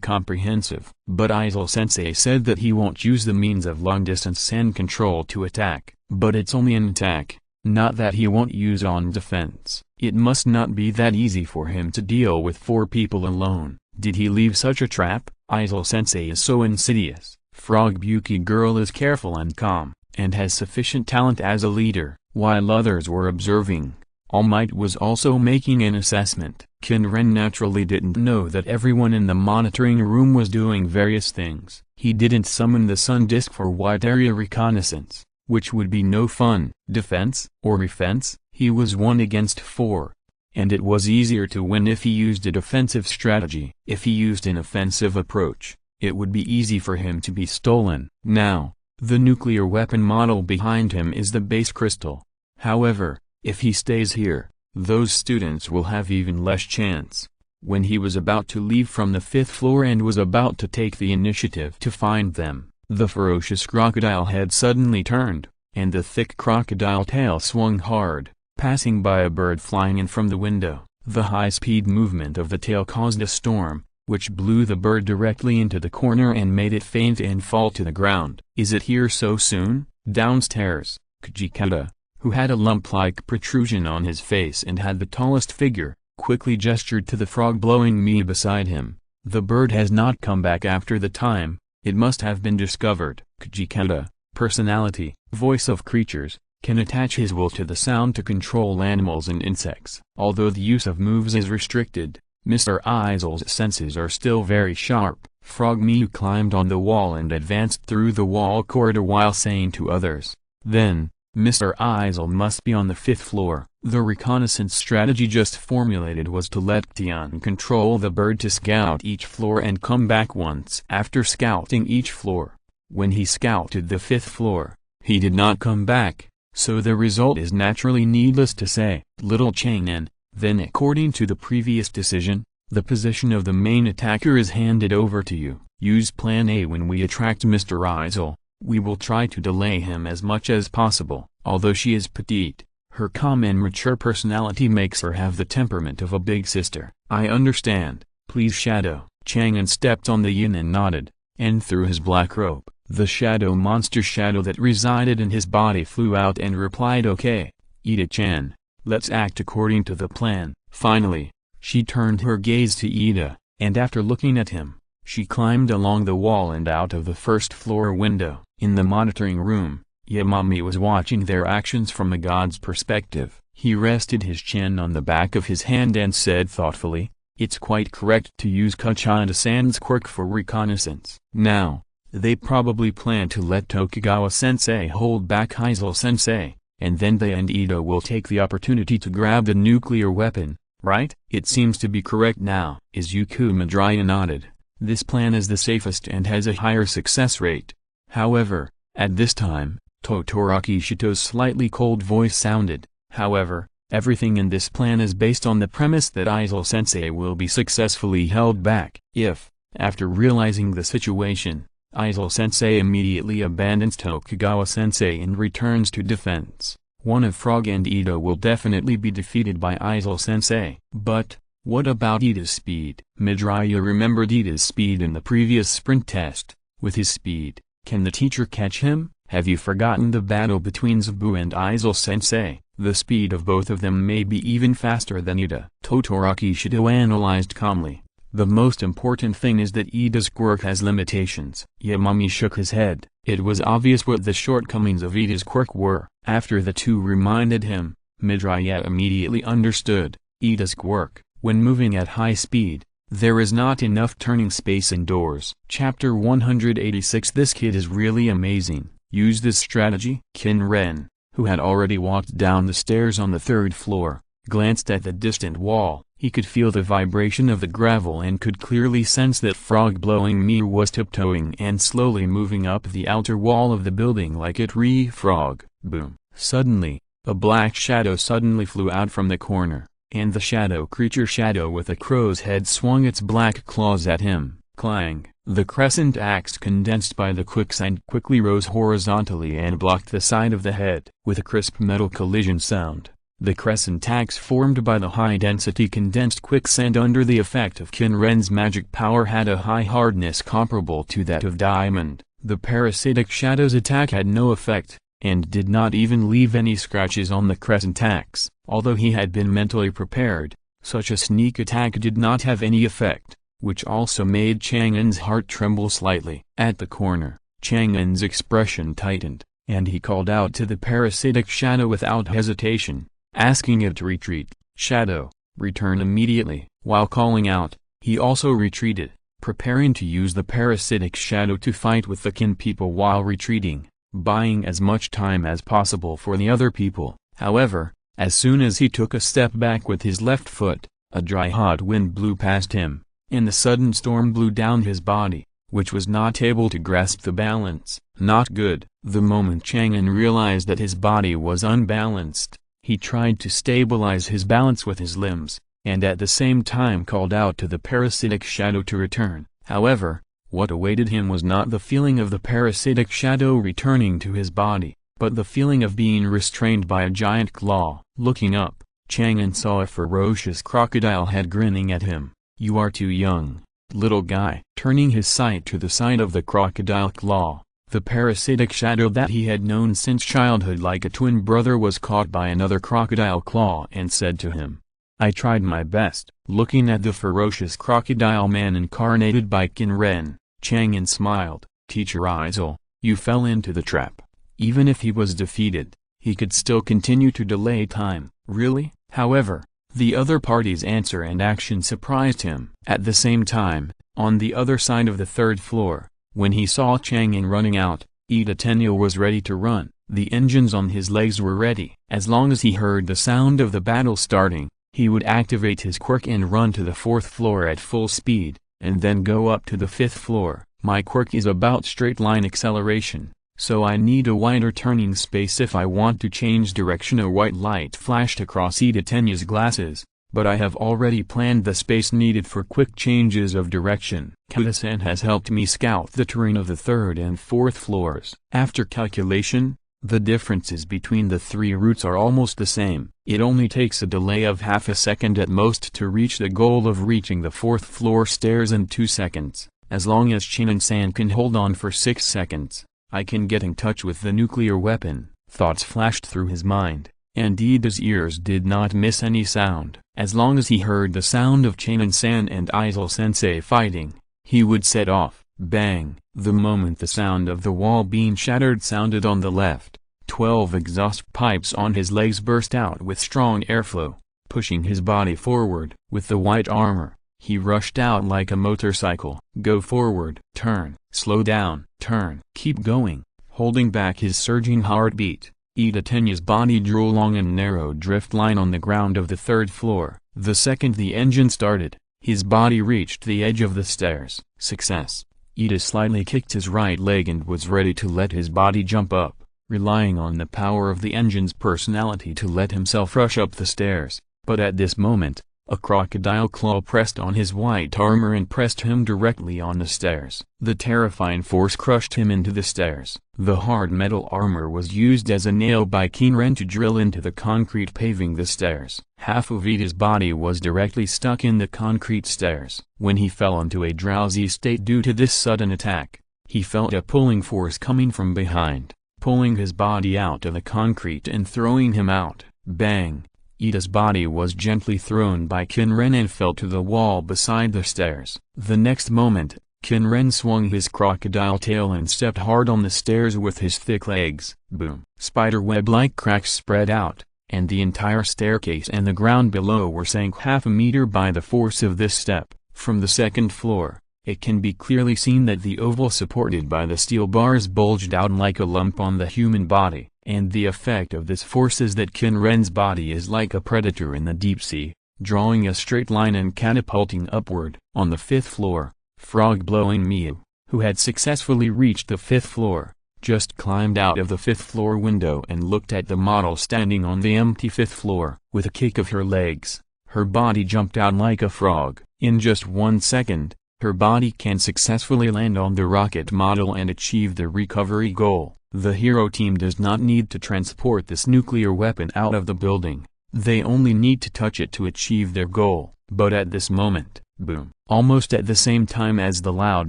comprehensive. But Izir-sensei said that he won't use the means of long-distance sand control to attack. But it's only an attack, not that he won't use on defense. It must not be that easy for him to deal with 4 people alone. Did he leave such a trap? Izir-sensei is so insidious. Frog Buki girl is careful and calm, and has sufficient talent as a leader. While others were observing, All Might was also making an assessment. Qin Ren naturally didn't know that everyone in the monitoring room was doing various things. He didn't summon the sun disk for wide area reconnaissance, which would be no fun. Defense or offense, he was 1 against 4. And it was easier to win if he used a defensive strategy. If he used an offensive approach, it would be easy for him to be stolen. Now, the nuclear weapon model behind him is the base crystal. However, if he stays here, those students will have even less chance. When he was about to leave from the 5th floor and was about to take the initiative to find them, the ferocious crocodile head suddenly turned, and the thick crocodile tail swung hard, passing by a bird flying in from the window. The high-speed movement of the tail caused a storm, which blew the bird directly into the corner and made it faint and fall to the ground. Is it here so soon? Downstairs, Kujikata, who had a lump-like protrusion on his face and had the tallest figure, quickly gestured to the frog blowing me beside him. The bird has not come back after the time, it must have been discovered. Kujikata, personality, voice of creatures, can attach his will to the sound to control animals and insects. Although the use of moves is restricted, Mr. Izir's senses are still very sharp. Frog Miu climbed on the wall and advanced through the wall corridor while saying to others, "Then, Mr. Izir must be on the 5th floor." The reconnaissance strategy just formulated was to let Tian control the bird to scout each floor and come back once after scouting each floor. When he scouted the 5th floor, he did not come back. So the result is naturally needless to say. Little Chang'an, then according to the previous decision, the position of the main attacker is handed over to you. Use plan A when we attract Mr. Izir. We will try to delay him as much as possible. Although she is petite, her calm and mature personality makes her have the temperament of a big sister. I understand, please Shadow. Chang'an stepped on the yin and nodded, and through his black robe, the shadow monster shadow that resided in his body flew out and replied, "Okay, Ida-chan, let's act according to the plan." Finally, she turned her gaze to Ida, and after looking at him, she climbed along the wall and out of the 1st floor window. In the monitoring room, Yamami was watching their actions from a god's perspective. He rested his chin on the back of his hand and said thoughtfully, "It's quite correct to use Kuchina-san's quirk for reconnaissance." Now, they probably plan to let Tokugawa-sensei hold back Izir-sensei, and then they and Ito will take the opportunity to grab the nuclear weapon, right? It seems to be correct now. Izuku Midoriya nodded. This plan is the safest and has a higher success rate. However, at this time, Todoroki Shito's slightly cold voice sounded. However, everything in this plan is based on the premise that Izir-sensei will be successfully held back. If, after realizing the situation, Izir-sensei immediately abandons Tokugawa-sensei and returns to defense, one of Frog and Ito will definitely be defeated by Izir-sensei. But, what about Ito's speed? Midoriya remembered Ito's speed in the previous sprint test. With his speed, can the teacher catch him? Have you forgotten the battle between Zabu and Izir-sensei? The speed of both of them may be even faster than Ito. Todoroki Shito analyzed calmly. The most important thing is that Ito's quirk has limitations. Yamami shook his head. It was obvious what the shortcomings of Ito's quirk were. After the two reminded him, Midoriya immediately understood. Ito's quirk, when moving at high speed, there is not enough turning space indoors. Chapter 186. This kid is really amazing. Use this strategy. Qin Ren, who had already walked down the stairs on the third floor, glanced at the distant wall. He could feel the vibration of the gravel and could clearly sense that frog-blowing me was tiptoeing and slowly moving up the outer wall of the building like a frog. Boom. Suddenly, a black shadow suddenly flew out from the corner, and the shadow creature with a crow's head swung its black claws at him. Clang! The crescent axe condensed by the quicksand quickly rose horizontally and blocked the side of the head. With a crisp metal collision sound, the crescent axe formed by the high-density condensed quicksand under the effect of Qin Ren's magic power had a high hardness comparable to that of diamond. The parasitic shadow's attack had no effect, and did not even leave any scratches on the crescent axe. Although he had been mentally prepared, such a sneak attack did not have any effect, which also made Chang'en's heart tremble slightly. At the corner, Chang'en's expression tightened, and he called out to the parasitic shadow without hesitation, asking it to retreat. Shadow, return immediately. While calling out, he also retreated, preparing to use the parasitic shadow to fight with the Qin people while retreating, buying as much time as possible for the other people. However, as soon as he took a step back with his left foot, a dry hot wind blew past him, and the sudden storm blew down his body, which was not able to grasp the balance. Not good. The moment Chang'en realized that his body was unbalanced, he tried to stabilize his balance with his limbs, and at the same time called out to the parasitic shadow to return. However, what awaited him was not the feeling of the parasitic shadow returning to his body, but the feeling of being restrained by a giant claw. Looking up, Chang'en saw a ferocious crocodile head grinning at him. "You are too young, little guy." Turning his sight to the side of the crocodile claw, the parasitic shadow that he had known since childhood like a twin brother was caught by another crocodile claw and said to him, "I tried my best." Looking at the ferocious crocodile man incarnated by Qin Ren, Chang'en smiled. "Teacher Izil, you fell into the trap." Even if he was defeated, he could still continue to delay time. Really? However, the other party's answer and action surprised him. At the same time, on the other side of the third floor, when he saw Chang'en running out, Ida Tenyo was ready to run. The engines on his legs were ready. As long as he heard the sound of the battle starting, he would activate his quirk and run to the fourth floor at full speed, and then go up to the fifth floor. My quirk is about straight-line acceleration, so I need a wider turning space if I want to change direction. A white light flashed across Ida Tenyo's glasses, but I have already planned the space needed for quick changes of direction. Kuda-san has helped me scout the terrain of the third and fourth floors. After calculation, the differences between the three routes are almost the same. It only takes a delay of half a second at most to reach the goal of reaching the fourth floor stairs in 2 seconds. As long as Chinen-san can hold on for 6 seconds, I can get in touch with the nuclear weapon. Thoughts flashed through his mind, and Ida's ears did not miss any sound. As long as he heard the sound of Chinen-san and Izil-sensei fighting, he would set off. Bang! The moment the sound of the wall being shattered sounded on the left, 12 exhaust pipes on his legs burst out with strong airflow, pushing his body forward. With the white armor, he rushed out like a motorcycle. Go forward, turn, slow down, turn, keep going. Holding back his surging heartbeat, Ida Tenya's body drew along a narrow drift line on the ground of the 3rd floor. The second the engine started, his body reached the edge of the stairs. Success! Ida slightly kicked his right leg and was ready to let his body jump up, relying on the power of the engine's personality to let himself rush up the stairs. But at this moment, a crocodile claw pressed on his white armor and pressed him directly on the stairs. The terrifying force crushed him into the stairs. The hard metal armor was used as a nail by Qin Ren to drill into the concrete paving the stairs. Half of Ida's body was directly stuck in the concrete stairs. When he fell into a drowsy state due to this sudden attack, he felt a pulling force coming from behind, pulling his body out of the concrete and throwing him out. Bang! Ida's body was gently thrown by Qin Ren and fell to the wall beside the stairs. The next moment, Qin Ren swung his crocodile tail and stepped hard on the stairs with his thick legs. Boom! Spiderweb-like cracks spread out, and the entire staircase and the ground below were sank half a meter by the force of this step. From the 2nd floor, it can be clearly seen that the oval supported by the steel bars bulged out like a lump on the human body. And the effect of this force is that Qin Ren's body is like a predator in the deep sea, drawing a straight line and catapulting upward. On the 5th floor, frog-blowing Miyu, who had successfully reached the 5th floor, just climbed out of the 5th floor window and looked at the model standing on the empty 5th floor. With a kick of her legs, her body jumped out like a frog. In just 1 second, her body can successfully land on the rocket model and achieve the recovery goal. The hero team does not need to transport this nuclear weapon out of the building, they only need to touch it to achieve their goal. But at this moment, boom! Almost at the same time as the loud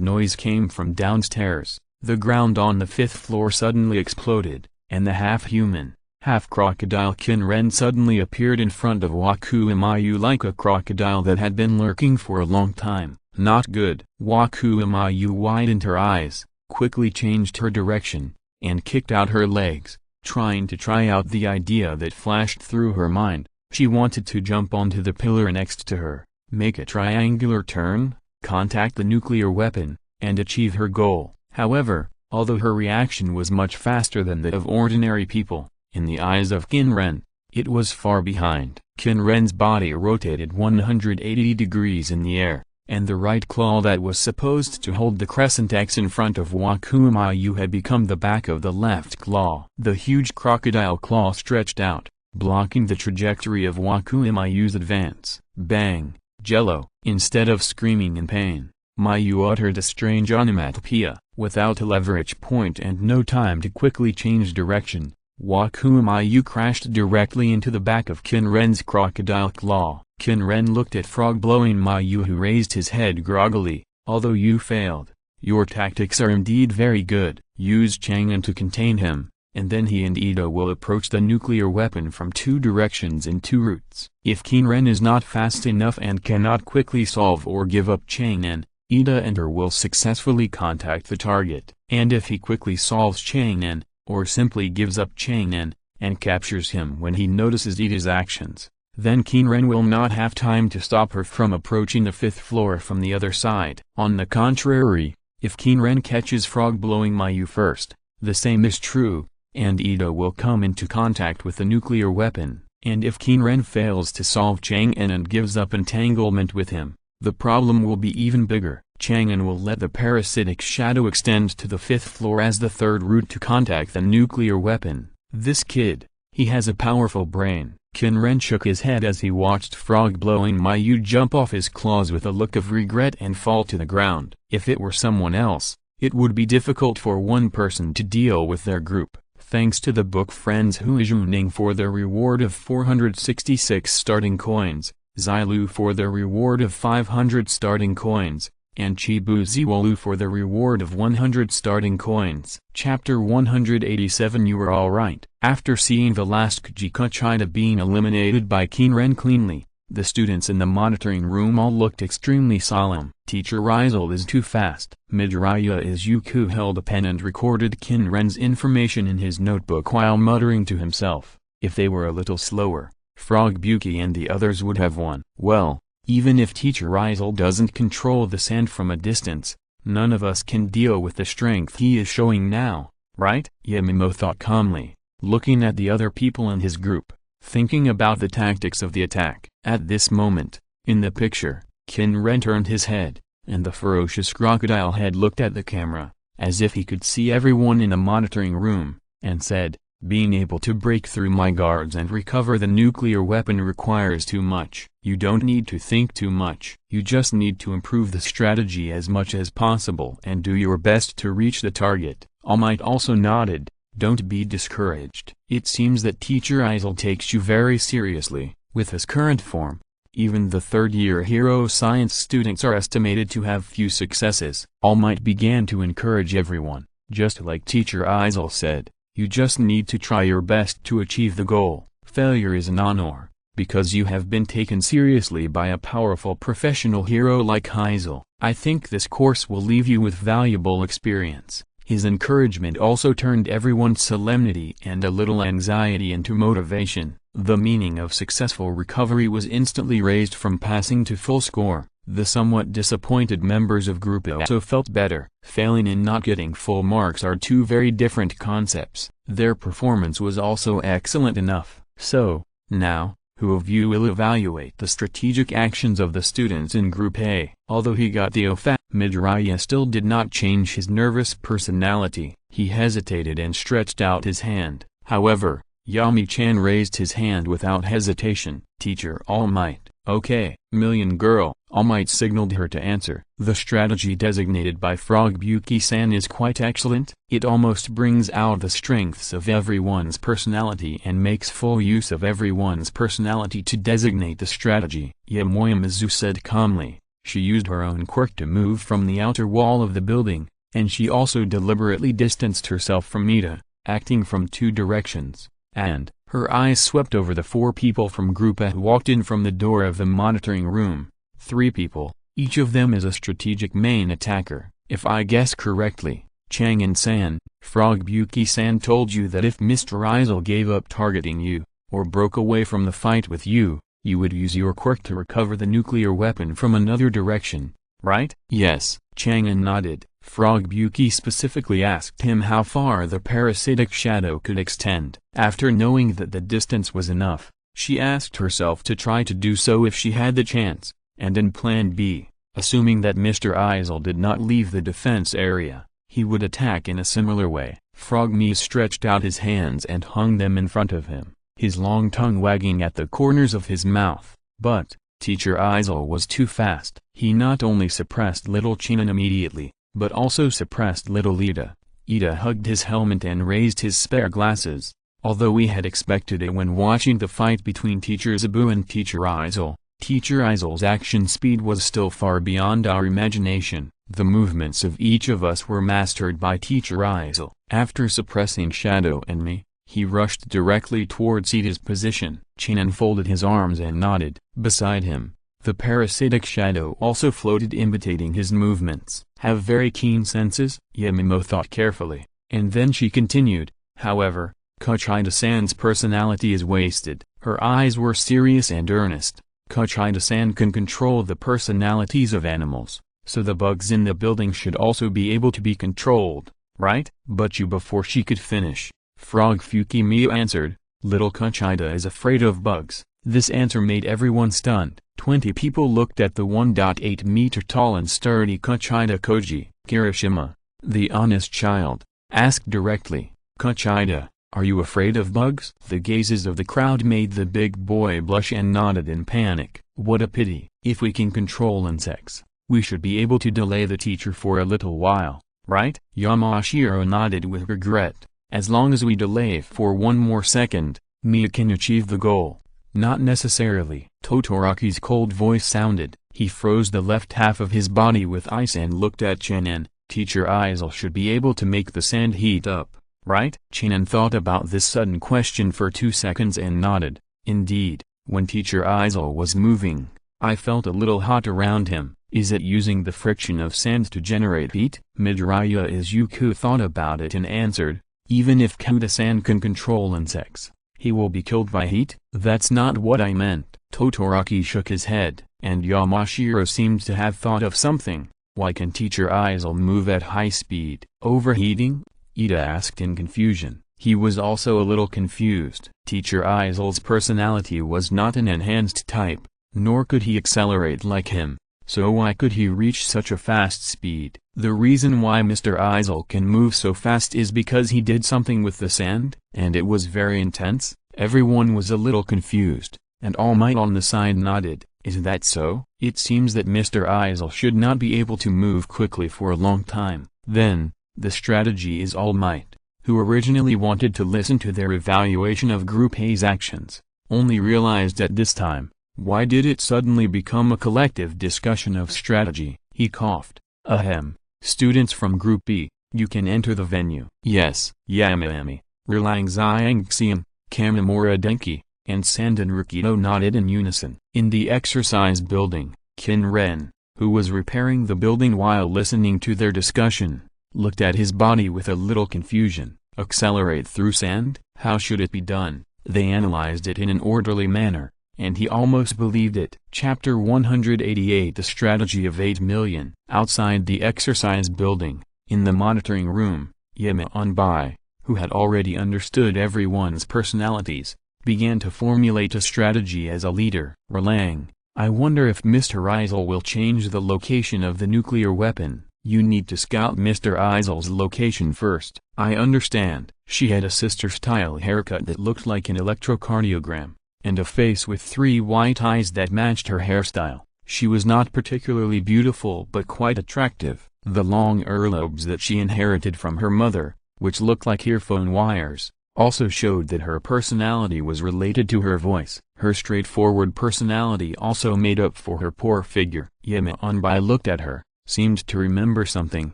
noise came from downstairs, the ground on the 5th floor suddenly exploded, and the half-human, half-crocodile Qin Ren suddenly appeared in front of Wakuimayu like a crocodile that had been lurking for a long time. Not good. Wakuimayu widened her eyes, quickly changed her direction, and kicked out her legs, trying to try out the idea that flashed through her mind. She wanted to jump onto the pillar next to her, make a triangular turn, contact the nuclear weapon, and achieve her goal. However, although her reaction was much faster than that of ordinary people, in the eyes of Qin Ren, it was far behind. Qin Ren's body rotated 180 degrees in the air, and the right claw that was supposed to hold the crescent X in front of Wakuimayu had become the back of the left claw. The huge crocodile claw stretched out, blocking the trajectory of Wakuimayu's advance. Bang! Jello! Instead of screaming in pain, Mayu uttered a strange onomatopoeia. Without a leverage point and no time to quickly change direction, Wakuimayu crashed directly into the back of Qin Ren's crocodile claw. Qin Ren looked at frog-blowing Mayu, who raised his head groggily. Although you failed, your tactics are indeed very good. Use Chang'an to contain him, and then he and Ida will approach the nuclear weapon from 2 directions in 2 routes. If Qin Ren is not fast enough and cannot quickly solve or give up Chang'an, Ida and her will successfully contact the target. And if he quickly solves Chang'an, or simply gives up Chang'an, and captures him when he notices Ida's actions, then Qin Ren will not have time to stop her from approaching the 5th floor from the other side. On the contrary, if Qin Ren catches frog-blowing Mayu first, the same is true, and Ida will come into contact with the nuclear weapon. And if Qin Ren fails to solve Chang'an and gives up entanglement with him, the problem will be even bigger. Chang'an will let the parasitic shadow extend to the 5th floor as the 3rd route to contact the nuclear weapon. This kid, he has a powerful brain. Qin Ren shook his head as he watched frog-blowing Mayu jump off his claws with a look of regret and fall to the ground. If it were someone else, it would be difficult for one person to deal with their group. Thanks to the book Friends Huizhuning for the reward of 466 starting coins, Xilu for the reward of 500 starting coins, and Chibu Ziwalu for the reward of 100 starting coins. Chapter 187. You are alright. After seeing the last Kujikuchida being eliminated by Qin Ren cleanly, The students in the monitoring room all looked extremely solemn. Teacher Rizal is too fast. Midoriya Izuku held a pen and recorded Qin Ren's information in his notebook while muttering to himself, if they were a little slower, Frog Buki and the others would have won. Well, even if Teacher Rizal doesn't control the sand from a distance, none of us can deal with the strength he is showing now, right? Yamimo thought calmly, looking at the other people in his group, thinking about the tactics of the attack. At this moment, in the picture, Qin Ren turned his head, and the ferocious crocodile head looked at the camera, as if he could see everyone in the monitoring room, and said, "Being able to break through my guards and recover the nuclear weapon requires too much. You don't need to think too much. You just need to improve the strategy as much as possible and do your best to reach the target." All Might also nodded, "Don't be discouraged. It seems that Teacher Izil takes you very seriously. With his current form, even the third-year hero science students are estimated to have few successes." All Might began to encourage everyone, just like Teacher Izil said. You just need to try your best to achieve the goal. Failure is an honor, because you have been taken seriously by a powerful professional hero like Izil. I think this course will leave you with valuable experience. His encouragement also turned everyone's solemnity and a little anxiety into motivation. The meaning of successful recovery was instantly raised from passing to full score. The somewhat disappointed members of Group A also felt better. Failing and not getting full marks are two very different concepts. Their performance was also excellent enough. So, now, who of you will evaluate the strategic actions of the students in Group A? Although he got the OFA, Midoriya still did not change his nervous personality. He hesitated and stretched out his hand. However, Yami-chan raised his hand without hesitation. "Teacher All Might." "Okay, Million Girl." All Might signaled her to answer. "The strategy designated by Frog Buki-san is quite excellent. It almost brings out the strengths of everyone's personality and makes full use of everyone's personality to designate the strategy," Yamoyamazu said calmly. She used her own quirk to move from the outer wall of the building, and she also deliberately distanced herself from Ida, acting from two directions. And, her eyes swept over the four people from Group A who walked in from the door of the monitoring room. 3 people, each of them is a strategic main attacker. If I guess correctly, Chang'an-san, Frog Buki-san told you that if Mr. Izil gave up targeting you, or broke away from the fight with you, you would use your quirk to recover the nuclear weapon from another direction, right? Yes, Chang'an nodded. Frog Buki specifically asked him how far the parasitic shadow could extend. After knowing that the distance was enough, she asked herself to try to do so if she had the chance, and in Plan B, assuming that Mr. Izil did not leave the defense area, he would attack in a similar way. Frogme stretched out his hands and hung them in front of him, his long tongue wagging at the corners of his mouth. But, Teacher Izil was too fast. He not only suppressed little Chinan immediately, but also suppressed little Ida. Ida hugged his helmet and raised his spare glasses. Although we had expected it when watching the fight between Teacher Zabu and Teacher Izil, Teacher Izil's action speed was still far beyond our imagination. The movements of each of us were mastered by Teacher Izil. After suppressing Shadow and me, he rushed directly towards Ida's position. Chinan folded his arms and nodded. Beside him, the parasitic shadow also floated, imitating his movements. Have very keen senses, Yamimo thought carefully, and then she continued, however, Kuchida-san's personality is wasted. Her eyes were serious and earnest. Kuchida-san can control the personalities of animals, so the bugs in the building should also be able to be controlled, right? But you. Before she could finish, Frog Fukimiya answered, little Kuchida is afraid of bugs. This answer made everyone stunned. 20 people looked at the 1.8-meter tall and sturdy Kuchida. Koji, Kirishima, the honest child, asked directly, Kuchida, are you afraid of bugs? The gazes of the crowd made the big boy blush and nodded in panic. What a pity. If we can control insects, we should be able to delay the teacher for a little while, right? Yamashiro nodded with regret. As long as we delay for 1 more second, Mia can achieve the goal. Not necessarily. Todoroki's cold voice sounded. He froze the left half of his body with ice and looked at Chinan. Teacher Izil should be able to make the sand heat up, right? Chinan thought about this sudden question for 2 seconds and nodded. Indeed, When Teacher Izir was moving, I felt a little hot around him. Is it using the friction of sand to generate heat? Midoriya Izuku thought about it and answered, even if Kuda-san can control insects, he will be killed by heat? That's not what I meant. Todoroki shook his head, and Yamashiro seemed to have thought of something. Why can Teacher Izir move at high speed? Overheating? Ida asked in confusion. He was also a little confused. Teacher Izir's personality was not an enhanced type, nor could he accelerate like him. So why could he reach such a fast speed? The reason why Mr. Izir can move so fast is because he did something with the sand, and it was very intense. Everyone was a little confused, and All Might on the side nodded. Is that so? It seems that Mr. Izir should not be able to move quickly for a long time. Then, the strategy is All Might, who originally wanted to listen to their evaluation of Group A's actions, only realized at this time. Why did it suddenly become a collective discussion of strategy? He coughed. Ahem. Students from Group B, you can enter the venue. Yes. Yamami, Rilang Xiangxian, Kamimura Denki, and Sanden Rikido nodded in unison. In the exercise building, Qin Ren, who was repairing the building while listening to their discussion, looked at his body with a little confusion. Accelerate through sand? How should it be done? They analyzed it in an orderly manner, and he almost believed it. Chapter 188 The Strategy of 8 Million. Outside the exercise building, in the monitoring room, Yama Onbai, who had already understood everyone's personalities, began to formulate a strategy as a leader. Rilang, I wonder if Mr. Izir will change the location of the nuclear weapon. You need to scout Mr. Izir's location first. I understand. She had a sister-style haircut that looked like an electrocardiogram, and a face with 3 white eyes that matched her hairstyle. She was not particularly beautiful but quite attractive. The long earlobes that she inherited from her mother, which looked like earphone wires, also showed that her personality was related to her voice. Her straightforward personality also made up for her poor figure. Yama Onbai looked at her, seemed to remember something,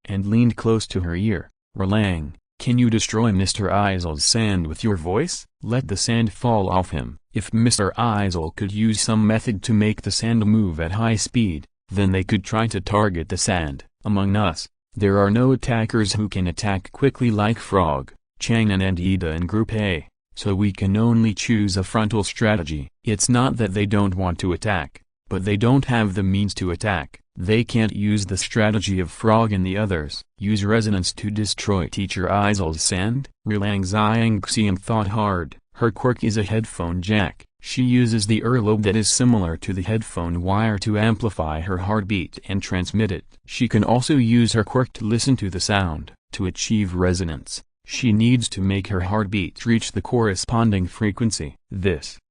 and leaned close to her ear. Rilang, can you destroy Mr. Izir's sand with your voice? Let the sand fall off him. If Mr. Izir could use some method to make the sand move at high speed, then they could try to target the sand. Among us, there are no attackers who can attack quickly like Frog, Chang'an and Ida in Group A, so we can only choose a frontal strategy. It's not that they don't want to attack, but they don't have the means to attack. They can't use the strategy of Frog and the others. Use resonance to destroy Teacher Izir's sand? Rilang Xiangxian thought hard. Her quirk is a headphone jack. She uses the earlobe that is similar to the headphone wire to amplify her heartbeat and transmit it. She can also use her quirk to listen to the sound. To achieve resonance, she needs to make her heartbeat reach the corresponding frequency.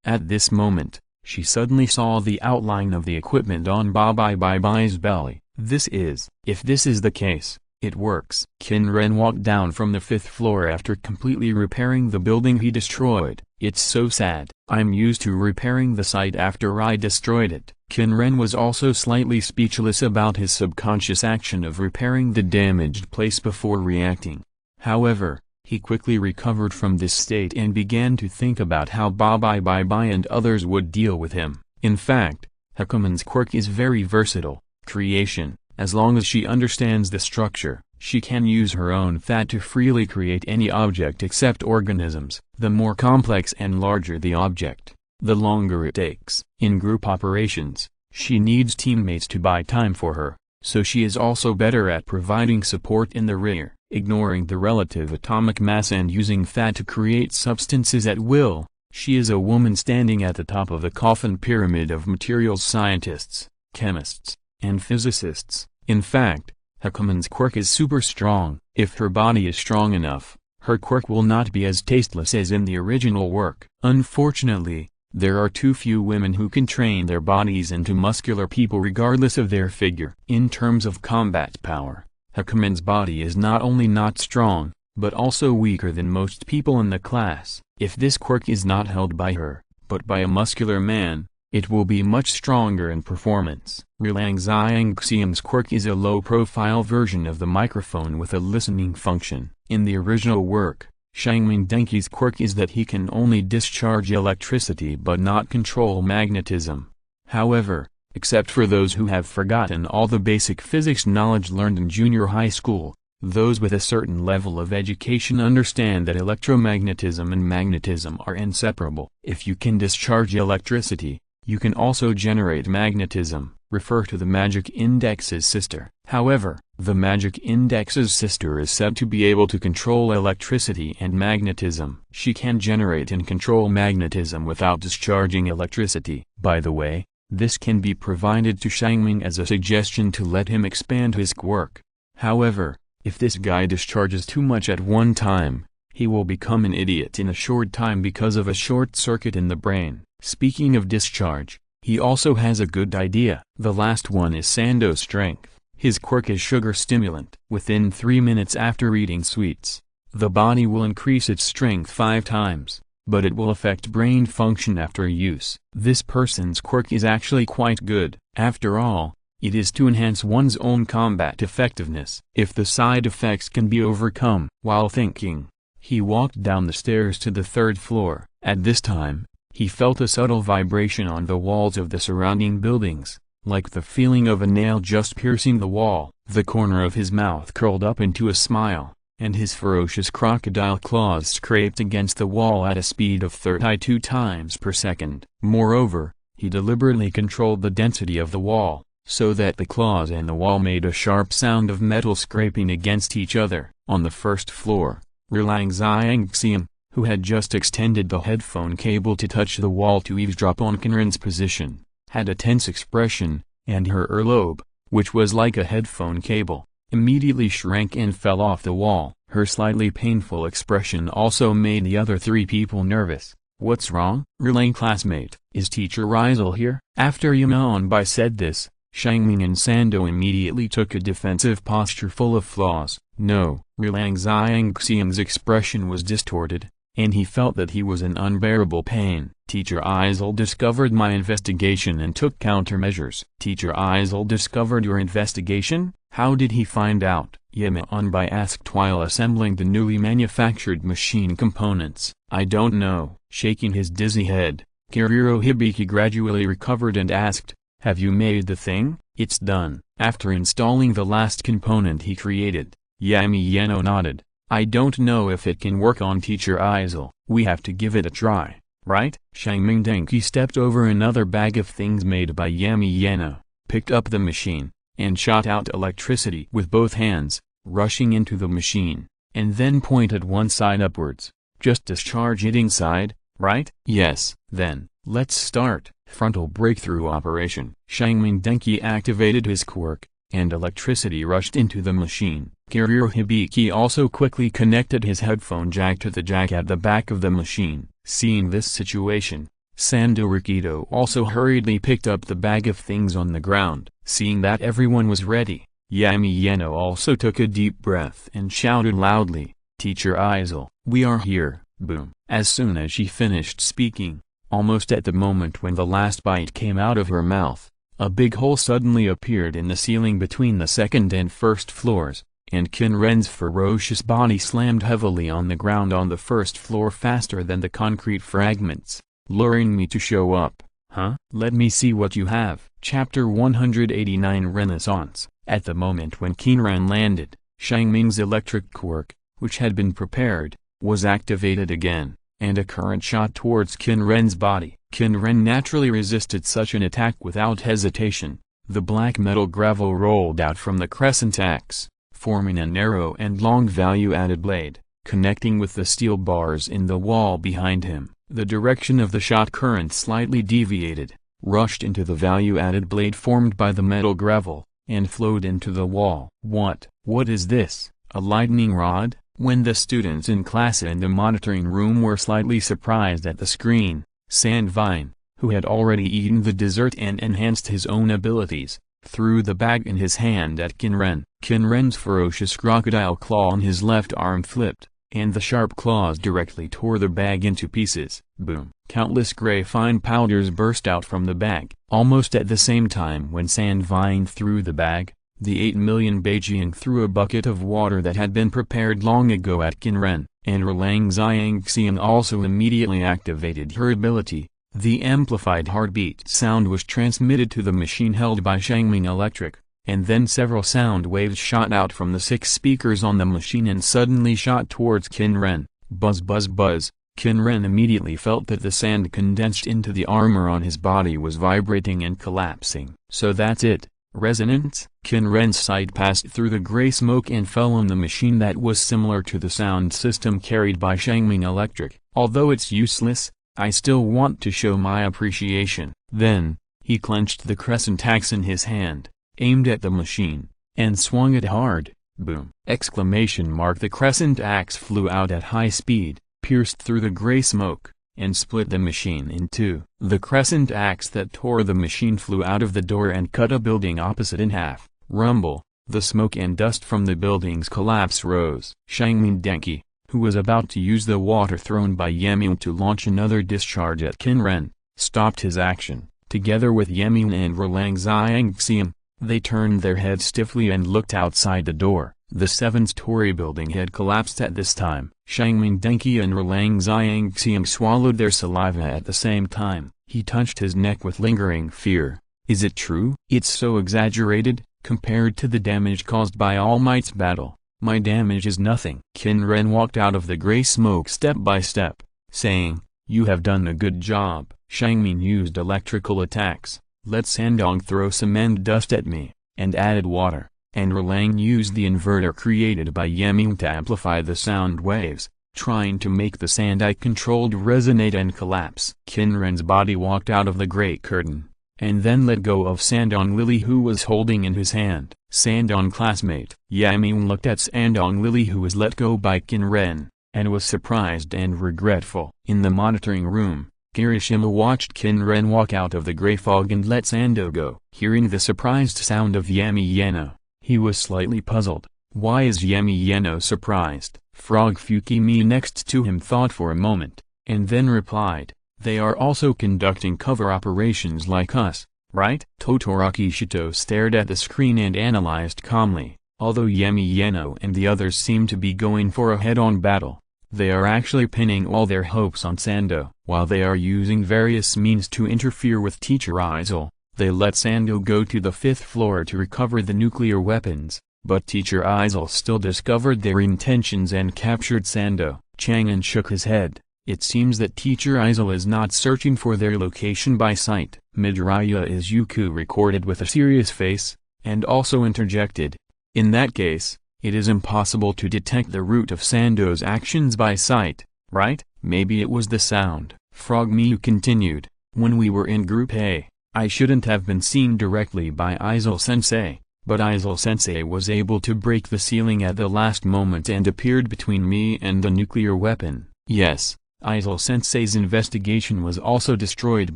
At this moment, she suddenly saw the outline of the equipment on Bai's belly. If this is the case, it works. Qin Ren walked down from the 5th floor after completely repairing the building he destroyed. It's so sad. I'm used to repairing the site after I destroyed it. Qin Ren was also slightly speechless about his subconscious action of repairing the damaged place before reacting. However, he quickly recovered from this state and began to think about how Bai and others would deal with him. In fact, Hakumen's quirk is very versatile. Creation. As long as she understands the structure, she can use her own fat to freely create any object except organisms. The more complex and larger the object, the longer it takes. In group operations, she needs teammates to buy time for her, so she is also better at providing support in the rear, ignoring the relative atomic mass and using fat to create substances at will. She is a woman standing at the top of a coffin pyramid of materials scientists, chemists, and physicists. In fact, Hakumen's quirk is super strong. If her body is strong enough, her quirk will not be as tasteless as in the original work. Unfortunately, there are too few women who can train their bodies into muscular people regardless of their figure. In terms of combat power, Hakumen's body is not only not strong, but also weaker than most people in the class. If this quirk is not held by her, but by a muscular man, it will be much stronger in performance. Rilang Xiangxian's quirk is a low-profile version of the microphone with a listening function. In the original work, Shangming Denki's quirk is that he can only discharge electricity but not control magnetism. However, except for those who have forgotten all the basic physics knowledge learned in junior high school, those with a certain level of education understand that electromagnetism and magnetism are inseparable. If you can discharge electricity, you can also generate magnetism. Refer to the magic index's sister. However, the magic index's sister is said to be able to control electricity and magnetism. She can generate and control magnetism without discharging electricity. By the way, this can be provided to Shangming as a suggestion to let him expand his quirk. However, if this guy discharges too much at one time, he will become an idiot in a short time because of a short circuit in the brain. Speaking of discharge, he also has a good idea. The last one is Sando's strength. His quirk is sugar stimulant. Within 3 minutes after eating sweets, the body will increase its strength 5 times, but it will affect brain function after use. This person's quirk is actually quite good. After all, it is to enhance one's own combat effectiveness. If the side effects can be overcome. While thinking, he walked down the stairs to the 3rd floor. At this time, he felt a subtle vibration on the walls of the surrounding buildings, like the feeling of a nail just piercing the wall. The corner of his mouth curled up into a smile, and his ferocious crocodile claws scraped against the wall at a speed of 32 times per second. Moreover, he deliberately controlled the density of the wall, so that the claws and the wall made a sharp sound of metal scraping against each other. On the 1st floor, Xian, who had just extended the headphone cable to touch the wall to eavesdrop on Qin Ren's position, had a tense expression, and her earlobe, which was like a headphone cable, immediately shrank and fell off the wall. Her slightly painful expression also made the other 3 people nervous. "What's wrong, Rilang classmate? Is Teacher Rizal here?" After Yamanbai said this, Shangming and Sando immediately took a defensive posture full of flaws. No, Rilang Xiangxiang's expression was distorted, and he felt that he was in unbearable pain. "Teacher Izil discovered my investigation and took countermeasures." "Teacher Izil discovered your investigation? How did he find out?" Yamanbai asked while assembling the newly manufactured machine components. "I don't know." Shaking his dizzy head, Kiriro Hibiki gradually recovered and asked, "Have you made the thing?" "It's done." After installing the last component he created, Yano nodded. "I don't know if it can work on Teacher Izil. We have to give it a try, right?" Shangming Denki stepped over another bag of things made by Yano, picked up the machine, and shot out electricity with both hands, rushing into the machine, and then pointed one side upwards. "Just discharge it inside, right?" "Yes." "Then, let's start." Frontal breakthrough operation. Shangming Denki activated his quirk, and electricity rushed into the machine. Kiriro Hibiki also quickly connected his headphone jack to the jack at the back of the machine. Seeing this situation, Sando Rikido also hurriedly picked up the bag of things on the ground. Seeing that everyone was ready, Yano also took a deep breath and shouted loudly, "Teacher Izil, we are here." Boom. As soon as she finished speaking, almost at the moment when the last bite came out of her mouth, a big hole suddenly appeared in the ceiling between the 2nd and 1st floors, and Qin Ren's ferocious body slammed heavily on the ground on the 1st floor faster than the concrete fragments, luring me to show up. "Huh? Let me see what you have." Chapter 189 Renaissance. At the moment when Qin Ren landed, Shangming's electric quirk, which had been prepared, was activated again, and a current shot towards Qin Ren's body. Qin Ren naturally resisted such an attack without hesitation. The black metal gravel rolled out from the crescent axe, forming a narrow and long value-added blade, connecting with the steel bars in the wall behind him. The direction of the shot current slightly deviated, rushed into the value-added blade formed by the metal gravel, and flowed into the wall. What is this? A lightning rod? When the students in class in the monitoring room were slightly surprised at the screen, Sandvine, who had already eaten the dessert and enhanced his own abilities, threw the bag in his hand at Qin Ren. Qin Ren's ferocious crocodile claw on his left arm flipped, and the sharp claws directly tore the bag into pieces. Boom! Countless gray fine powders burst out from the bag. Almost at the same time when Sandvine threw the bag, the 8 million Beijing threw a bucket of water that had been prepared long ago at Qin Ren, and Erlang Xiangxian also immediately activated her ability. The amplified heartbeat sound was transmitted to the machine held by Shangming Electric, and then several sound waves shot out from the 6 speakers on the machine and suddenly shot towards Qin Ren. Buzz buzz buzz. Qin Ren immediately felt that the sand condensed into the armor on his body was vibrating and collapsing. So that's it. Resonance? Qin Ren's sight passed through the gray smoke and fell on the machine that was similar to the sound system carried by Shangming Electric. Although it's useless, I still want to show my appreciation. Then, he clenched the crescent axe in his hand, aimed at the machine, and swung it hard. Boom! Exclamation mark. The crescent axe flew out at high speed, pierced through the gray smoke, and split the machine in two. The crescent axe that tore the machine flew out of the door and cut a building opposite in half. Rumble! The smoke and dust from the building's collapse rose. Shangming Denki, who was about to use the water thrown by Yeming to launch another discharge at Qin Ren, stopped his action. Together with Yeming and Erlang Xiangxian, they turned their heads stiffly and looked outside the door. The 7-story building had collapsed at this time. Shangming Denki and Erlang Xiangxian swallowed their saliva at the same time. He touched his neck with lingering fear. Is it true? It's so exaggerated, compared to the damage caused by All Might's battle. My damage is nothing. Qin Ren walked out of the gray smoke step by step, saying, "You have done a good job." Shangming used electrical attacks, let Sandong throw cement dust at me, and added water, and Erlang used the inverter created by Yeming to amplify the sound waves, trying to make the sand I controlled resonate and collapse. Qin Ren's body walked out of the great curtain, and then let go of Sandong Lily who was holding in his hand. Sandong classmate. Yeming looked at Sandong Lily who was let go by Qin Ren, and was surprised and regretful. In the monitoring room, Kirishima watched Qin Ren walk out of the gray fog and let Sando go. Hearing the surprised sound of Yami Yeno, he was slightly puzzled. Why is Yami Yeno surprised? Frog Fukimi next to him thought for a moment, and then replied, "They are also conducting cover operations like us, right?" Todoroki Shito stared at the screen and analyzed calmly. Although Yami Yeno and the others seem to be going for a head-on battle, they are actually pinning all their hopes on Sando. While they are using various means to interfere with Teacher Izil, they let Sando go to the 5th floor to recover the nuclear weapons, but Teacher Izil still discovered their intentions and captured Sando. Chang'an shook his head. It seems that Teacher Izil is not searching for their location by sight. Midoriya Izuku recorded with a serious face, and also interjected, "In that case, it is impossible to detect the root of Sando's actions by sight, right? Maybe it was the sound." Frog Miu continued, "When we were in Group A, I shouldn't have been seen directly by Izil-sensei, but Izil-sensei was able to break the ceiling at the last moment and appeared between me and the nuclear weapon. Yes, Izil-sensei's investigation was also destroyed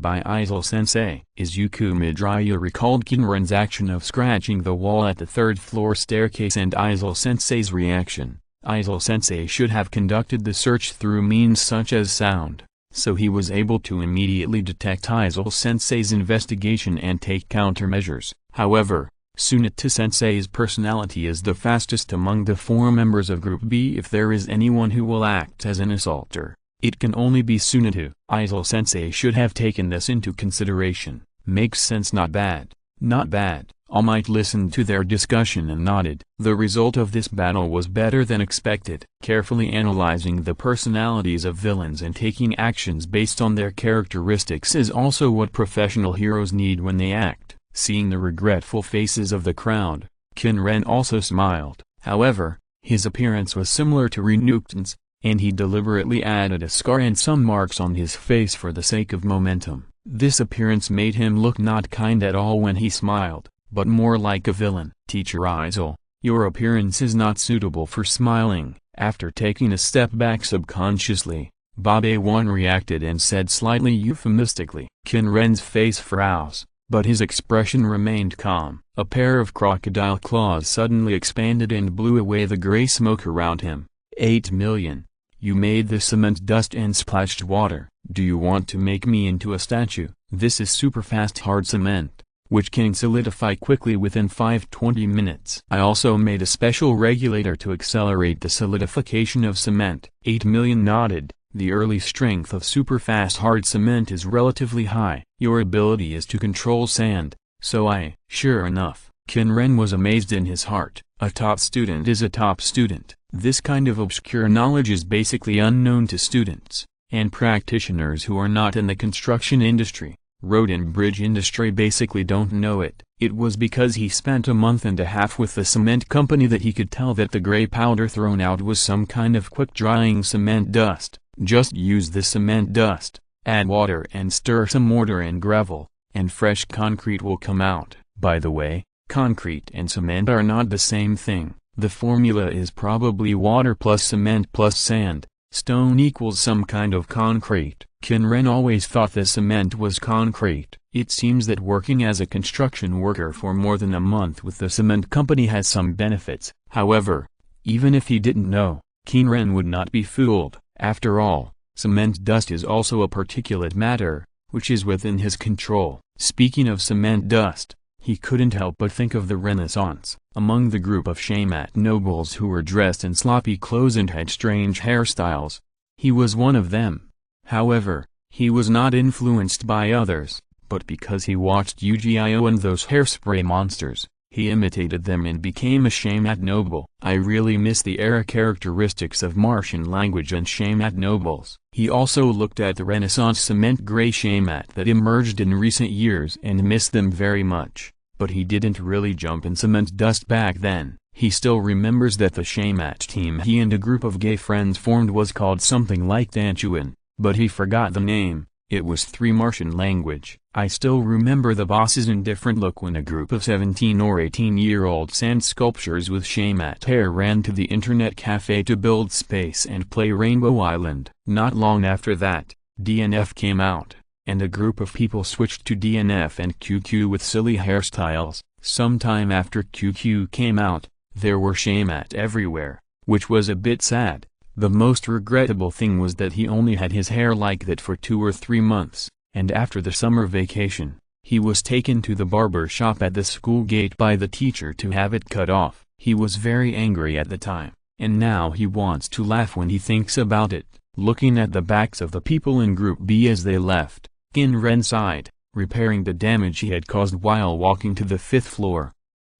by Izil-sensei." Izuku Midoriya recalled Qin Ren's action of scratching the wall at the 3rd floor staircase and Izil-sensei's reaction. Izil-sensei should have conducted the search through means such as sound, so he was able to immediately detect Izil-sensei's investigation and take countermeasures. However, Tsuneta-sensei's personality is the fastest among the 4 members of Group B. If there is anyone who will act as an assaulter, it can only be Tsuneta. Izil-sensei should have taken this into consideration. Makes sense. Not bad. Not bad. All Might listened to their discussion and nodded. The result of this battle was better than expected. Carefully analyzing the personalities of villains and taking actions based on their characteristics is also what professional heroes need when they act. Seeing the regretful faces of the crowd, Qin Ren also smiled. However, his appearance was similar to Ryunokuten's, and he deliberately added a scar and some marks on his face for the sake of momentum. This appearance made him look not kind at all when he smiled, but more like a villain. "Teacher Izil, your appearance is not suitable for smiling." After taking a step back subconsciously, Babe-One reacted and said slightly euphemistically. Qin Ren's face froze, but his expression remained calm. A pair of crocodile claws suddenly expanded and blew away the gray smoke around him. 8 million. You made the cement dust and splashed water. Do you want to make me into a statue? This is super fast hard cement. which can solidify quickly within 5-20 minutes. I also made a special regulator to accelerate the solidification of cement. 8 million nodded. The early strength of super-fast hard cement is relatively high. Your ability is to control sand, so Sure enough, Qin Ren was amazed in his heart. A top student is a top student. This kind of obscure knowledge is basically unknown to students and practitioners who are not in the construction industry. Road and bridge industry basically don't know it. It was because he spent a month and a half with the cement company that he could tell that the gray powder thrown out was some kind of quick-drying cement dust. Just use the cement dust, add water and stir some mortar and gravel, and fresh concrete will come out. By the way, concrete and cement are not the same thing. The formula is probably water plus cement plus sand. Stone equals some kind of concrete. Qin Ren always thought the cement was concrete. It seems that working as a construction worker for more than a month with the cement company has some benefits. However, even if he didn't know, Qin Ren would not be fooled. After all, cement dust is also a particulate matter, which is within his control. Speaking of cement dust, he couldn't help but think of the Renaissance. Among the group of shaman nobles who were dressed in sloppy clothes and had strange hairstyles, he was one of them. However, he was not influenced by others, but because he watched Yu-Gi-Oh and those hairspray monsters, he imitated them and became a shaman noble. I really miss the era characteristics of Martian language and shaman nobles. He also looked at the Renaissance cement gray shaman that emerged in recent years and missed them very much, but he didn't really jump in cement dust back then. He still remembers that the shaman team he and a group of gay friends formed was called something like Danchuan, but he forgot the name. It was 3 Martian language. I still remember the boss's indifferent look when a group of 17 or 18-year-old sand sculptures with shaman hair ran to the internet cafe to build space and play Rainbow Island. Not long after that, DNF came out, and a group of people switched to DNF and QQ with silly hairstyles. Sometime after QQ came out, there were shaman everywhere, which was a bit sad. The most regrettable thing was that he only had his hair like that for 2 or 3 months, and after the summer vacation, he was taken to the barber shop at the school gate by the teacher to have it cut off. He was very angry at the time, and now he wants to laugh when he thinks about it. Looking at the backs of the people in Group B as they left, Qin Ren sighed, repairing the damage he had caused while walking to the 5th floor.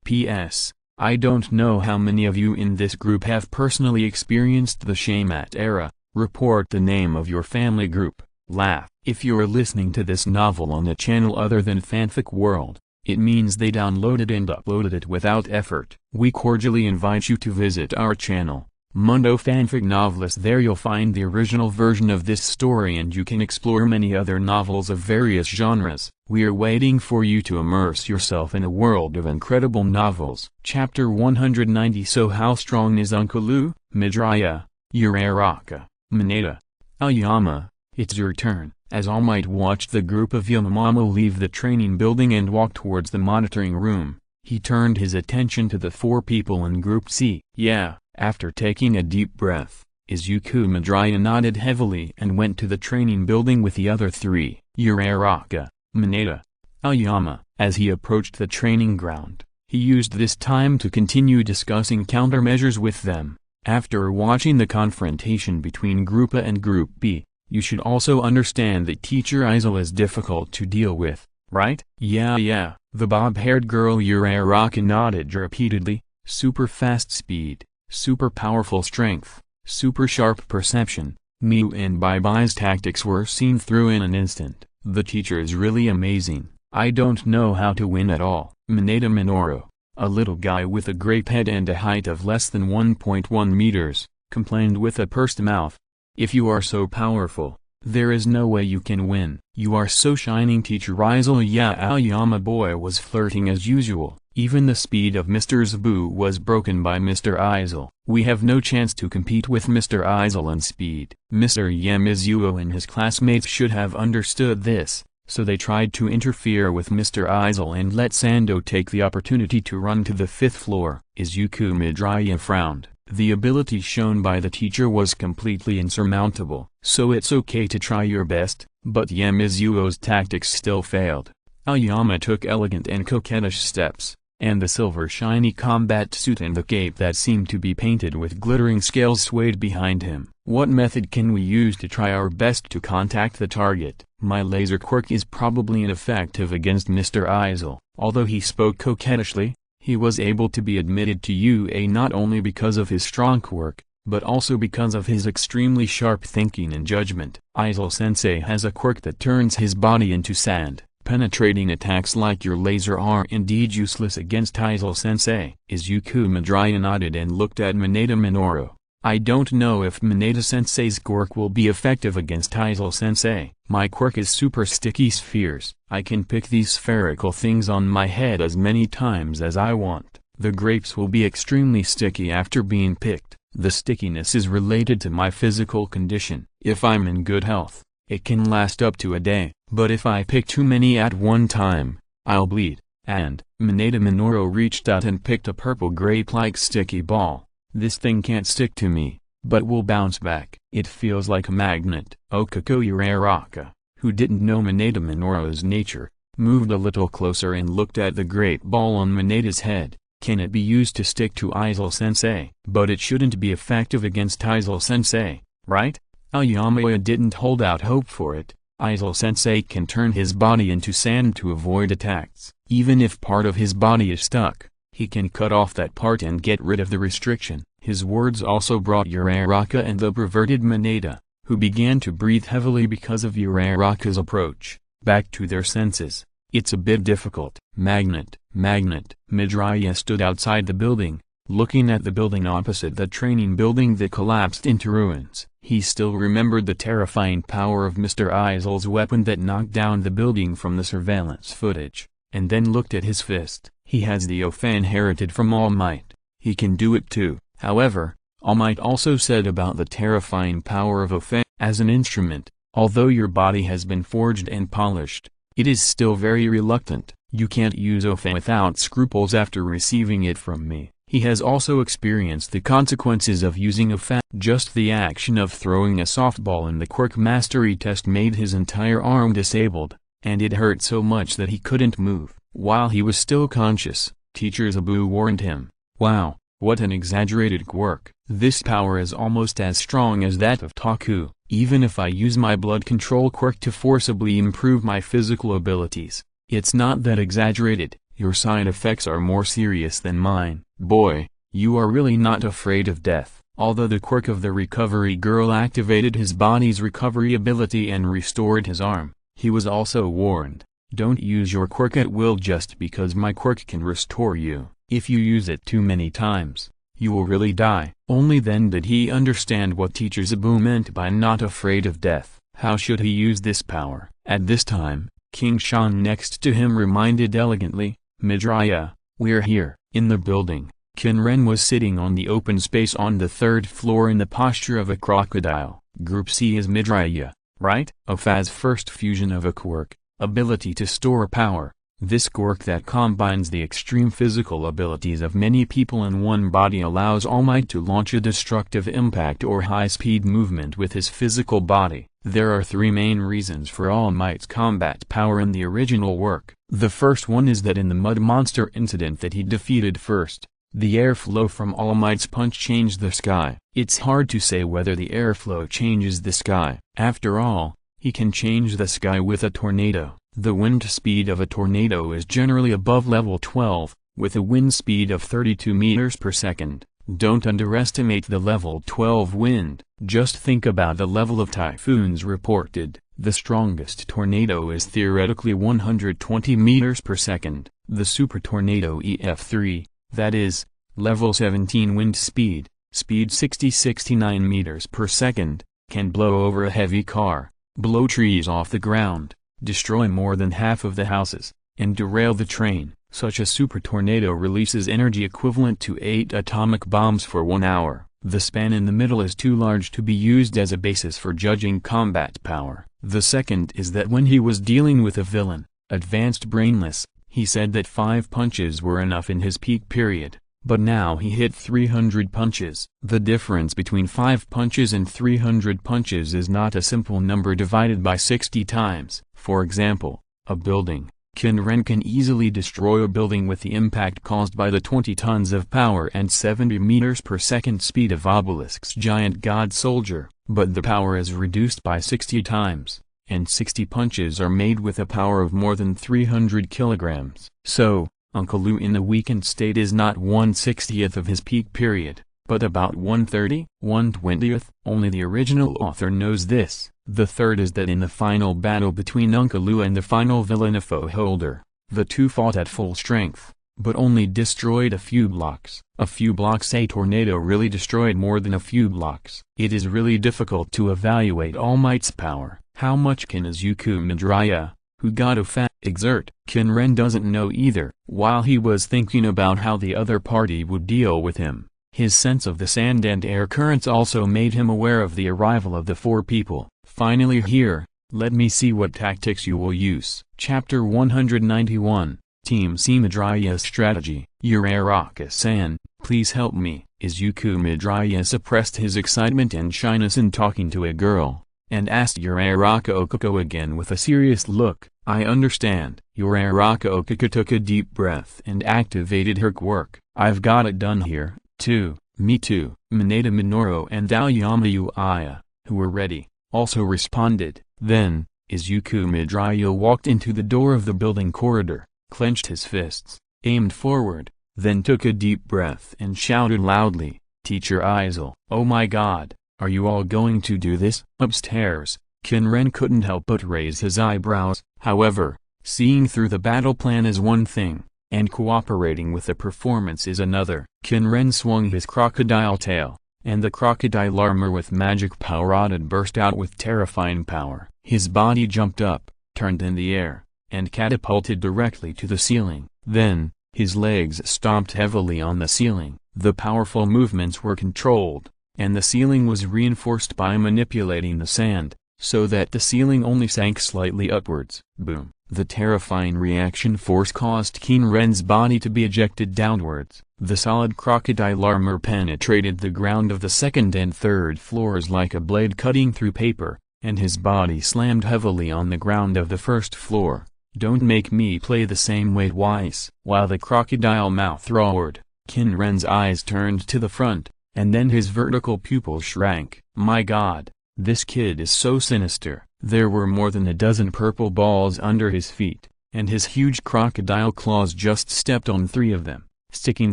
P.S. I don't know how many of you in this group have personally experienced the shaman era. Report the name of your family group. Laugh. If you're listening to this novel on a channel other than Fanfic World, it means they downloaded and uploaded it without effort. We cordially invite you to visit our channel, Mundo Fanfic Novelist. There you'll find the original version of this story and you can explore many other novels of various genres. We are waiting for you to immerse yourself in a world of incredible novels. Chapter 190. So how strong is Uncle Lu? Midoriya, Uraraka, Mineta, Aoyama. It's your turn. As All Might watched the group of Yamamama leave the training building and walk towards the monitoring room, he turned his attention to the 4 people in Group C. Yeah. After taking a deep breath, Izuku Midoriya nodded heavily and went to the training building with the other 3, Uraraka, Mineta, Aoyama. As he approached the training ground, he used this time to continue discussing countermeasures with them. After watching the confrontation between Group A and Group B, you should also understand that Teacher Izil is difficult to deal with, right? Yeah, the bob-haired girl Uraraka nodded repeatedly. Super fast speed, super powerful strength, super sharp perception, Miu and Bye-Bye's tactics were seen through in an instant. The teacher is really amazing. I don't know how to win at all. Mineta Minoru, a little guy with a grape head and a height of less than 1.1 meters, complained with a pursed mouth. If you are so powerful, there is no way you can win. You are so shining, Teacher Izil. Yeah, Aoyama boy was flirting as usual. Even the speed of Mr. Zabu was broken by Mr. Izil. We have no chance to compete with Mr. Izil in speed. Mr. Yamizuo and his classmates should have understood this, so they tried to interfere with Mr. Izil and let Sando take the opportunity to run to the 5th floor. Izuku Midoriya frowned. The ability shown by the teacher was completely insurmountable. So it's okay to try your best, but Yamizuo's tactics still failed. Aoyama took elegant and coquettish steps, and the silver shiny combat suit and the cape that seemed to be painted with glittering scales swayed behind him. What method can we use to try our best to contact the target? My laser quirk is probably ineffective against Mr. Izir. Although he spoke coquettishly, he was able to be admitted to UA not only because of his strong quirk, but also because of his extremely sharp thinking and judgment. Izir-sensei has a quirk that turns his body into sand. Penetrating attacks like your laser are indeed useless against Izir-sensei. Izuku Midoriya nodded and looked at Mineta Minoru. I don't know if Mineta-sensei's quirk will be effective against Izir-sensei. My quirk is super sticky spheres. I can pick these spherical things on my head as many times as I want. The grapes will be extremely sticky after being picked. The stickiness is related to my physical condition. If I'm in good health, it can last up to a day, but if I pick too many at one time, I'll bleed. And Mineta Minoru reached out and picked a purple grape-like sticky ball. This thing can't stick to me, but will bounce back. It feels like a magnet. Okako Uraraka, who didn't know Mineta Minoru's nature, moved a little closer and looked at the grape ball on Mineta's head. Can it be used to stick to Izir-sensei? But it shouldn't be effective against Izir-sensei, right? Aoyama didn't hold out hope for it. Izir-sensei can turn his body into sand to avoid attacks. Even if part of his body is stuck, he can cut off that part and get rid of the restriction. His words also brought Uraraka and the perverted Mineta, who began to breathe heavily because of Uraraka's approach, back to their senses. It's a bit difficult. Magnet. Midoriya stood outside the building, looking at the building opposite the training building that collapsed into ruins. He still remembered the terrifying power of Mr. Izir's weapon that knocked down the building from the surveillance footage, and then looked at his fist. He has the Ofa inherited from All Might. He can do it too. However, All Might also said about the terrifying power of Ofa as an instrument, although your body has been forged and polished, it is still very reluctant. You can't use Ofa without scruples after receiving it from me. He has also experienced the consequences of using Ofa. Just the action of throwing a softball in the quirk mastery test made his entire arm disabled, and it hurt so much that he couldn't move. While he was still conscious, Teacher Zabu warned him, "Wow, what an exaggerated quirk. This power is almost as strong as that of Taku. Even if I use my blood control quirk to forcibly improve my physical abilities, it's not that exaggerated. Your side effects are more serious than mine." Boy, you are really not afraid of death. Although the quirk of the recovery girl activated his body's recovery ability and restored his arm, he was also warned, don't use your quirk at will just because my quirk can restore you. If you use it too many times, you will really die. Only then did he understand what Teacher Zabu meant by not afraid of death. How should he use this power? At this time, King Shan next to him reminded elegantly, "Midoriya, we're here." In the building, Qin Ren was sitting on the open space on the third floor in the posture of a crocodile. Group C is Midoriya, right? Ofa's first fusion of a quirk, ability to store power. This quirk that combines the extreme physical abilities of many people in one body allows All Might to launch a destructive impact or high-speed movement with his physical body. There are three main reasons for All Might's combat power in the original work. The first one is that in the mud monster incident that he defeated first, the airflow from All Might's punch changed the sky. It's hard to say whether the airflow changes the sky. After all, he can change the sky with a tornado. The wind speed of a tornado is generally above level 12, with a wind speed of 32 meters per second. Don't underestimate the level 12 wind. Just think about the level of typhoons reported. The strongest tornado is theoretically 120 meters per second. The super tornado EF3, that is, level 17 wind speed, speed 69 meters per second, can blow over a heavy car, blow trees off the ground, destroy more than half of the houses, and derail the train. Such a super tornado releases energy equivalent to 8 atomic bombs for 1 hour. The span in the middle is too large to be used as a basis for judging combat power. The second is that when he was dealing with a villain, Advanced Brainless, he said that 5 punches were enough in his peak period, but now he hit 300 punches. The difference between 5 punches and 300 punches is not a simple number divided by 60 times. For example, a building, Qin Ren can easily destroy a building with the impact caused by the 20 tons of power and 70 meters per second speed of Obelisk's giant god soldier, but the power is reduced by 60 times, and 60 punches are made with a power of more than 300 kilograms. So, Uncle Lu in the weakened state is not 1/60th of his peak period, but about 1/30, 1/20th. Only the original author knows this. The third is that in the final battle between Uncle Lu and the final villain Foe Holder, the two fought at full strength, but only destroyed a few blocks. A few blocks. A tornado really destroyed more than a few blocks. It is really difficult to evaluate All Might's power. How much can Izuku Midoriya, who got a fat, exert? Qin Ren doesn't know either. While he was thinking about how the other party would deal with him, his sense of the sand and air currents also made him aware of the arrival of the four people. Finally here, let me see what tactics you will use. Chapter 191, Team C Midoriya's Strategy. Uraraka-san, please help me. Izuku Midoriya suppressed his excitement and shyness in talking to a girl, and asked Uraraka Okako again with a serious look. I understand. Uraraka Okako took a deep breath and activated her quirk. I've got it done here, too. Me too. Mineta Minoru and Aoyama Uaya, who were ready, also responded. Then, Izuku Midoriya walked into the door of the building corridor, clenched his fists, aimed forward, then took a deep breath and shouted loudly, Teacher Izil. Oh my god, are you all going to do this? Upstairs, Qin Ren couldn't help but raise his eyebrows. However, seeing through the battle plan is one thing, and cooperating with the performance is another. Qin Ren swung his crocodile tail, and the crocodile armor with magic Powerated burst out with terrifying power. His body jumped up, turned in the air, and catapulted directly to the ceiling. Then, his legs stomped heavily on the ceiling. The powerful movements were controlled, and the ceiling was reinforced by manipulating the sand, so that the ceiling only sank slightly upwards. Boom! The terrifying reaction force caused Qin Ren's body to be ejected downwards. The solid crocodile armor penetrated the ground of the second and third floors like a blade cutting through paper, and his body slammed heavily on the ground of the first floor. Don't make me play the same way twice. While the crocodile mouth roared, Qin Ren's eyes turned to the front, and then his vertical pupils shrank. My god, this kid is so sinister. There were more than a dozen purple balls under his feet, and his huge crocodile claws just stepped on 3 of them, sticking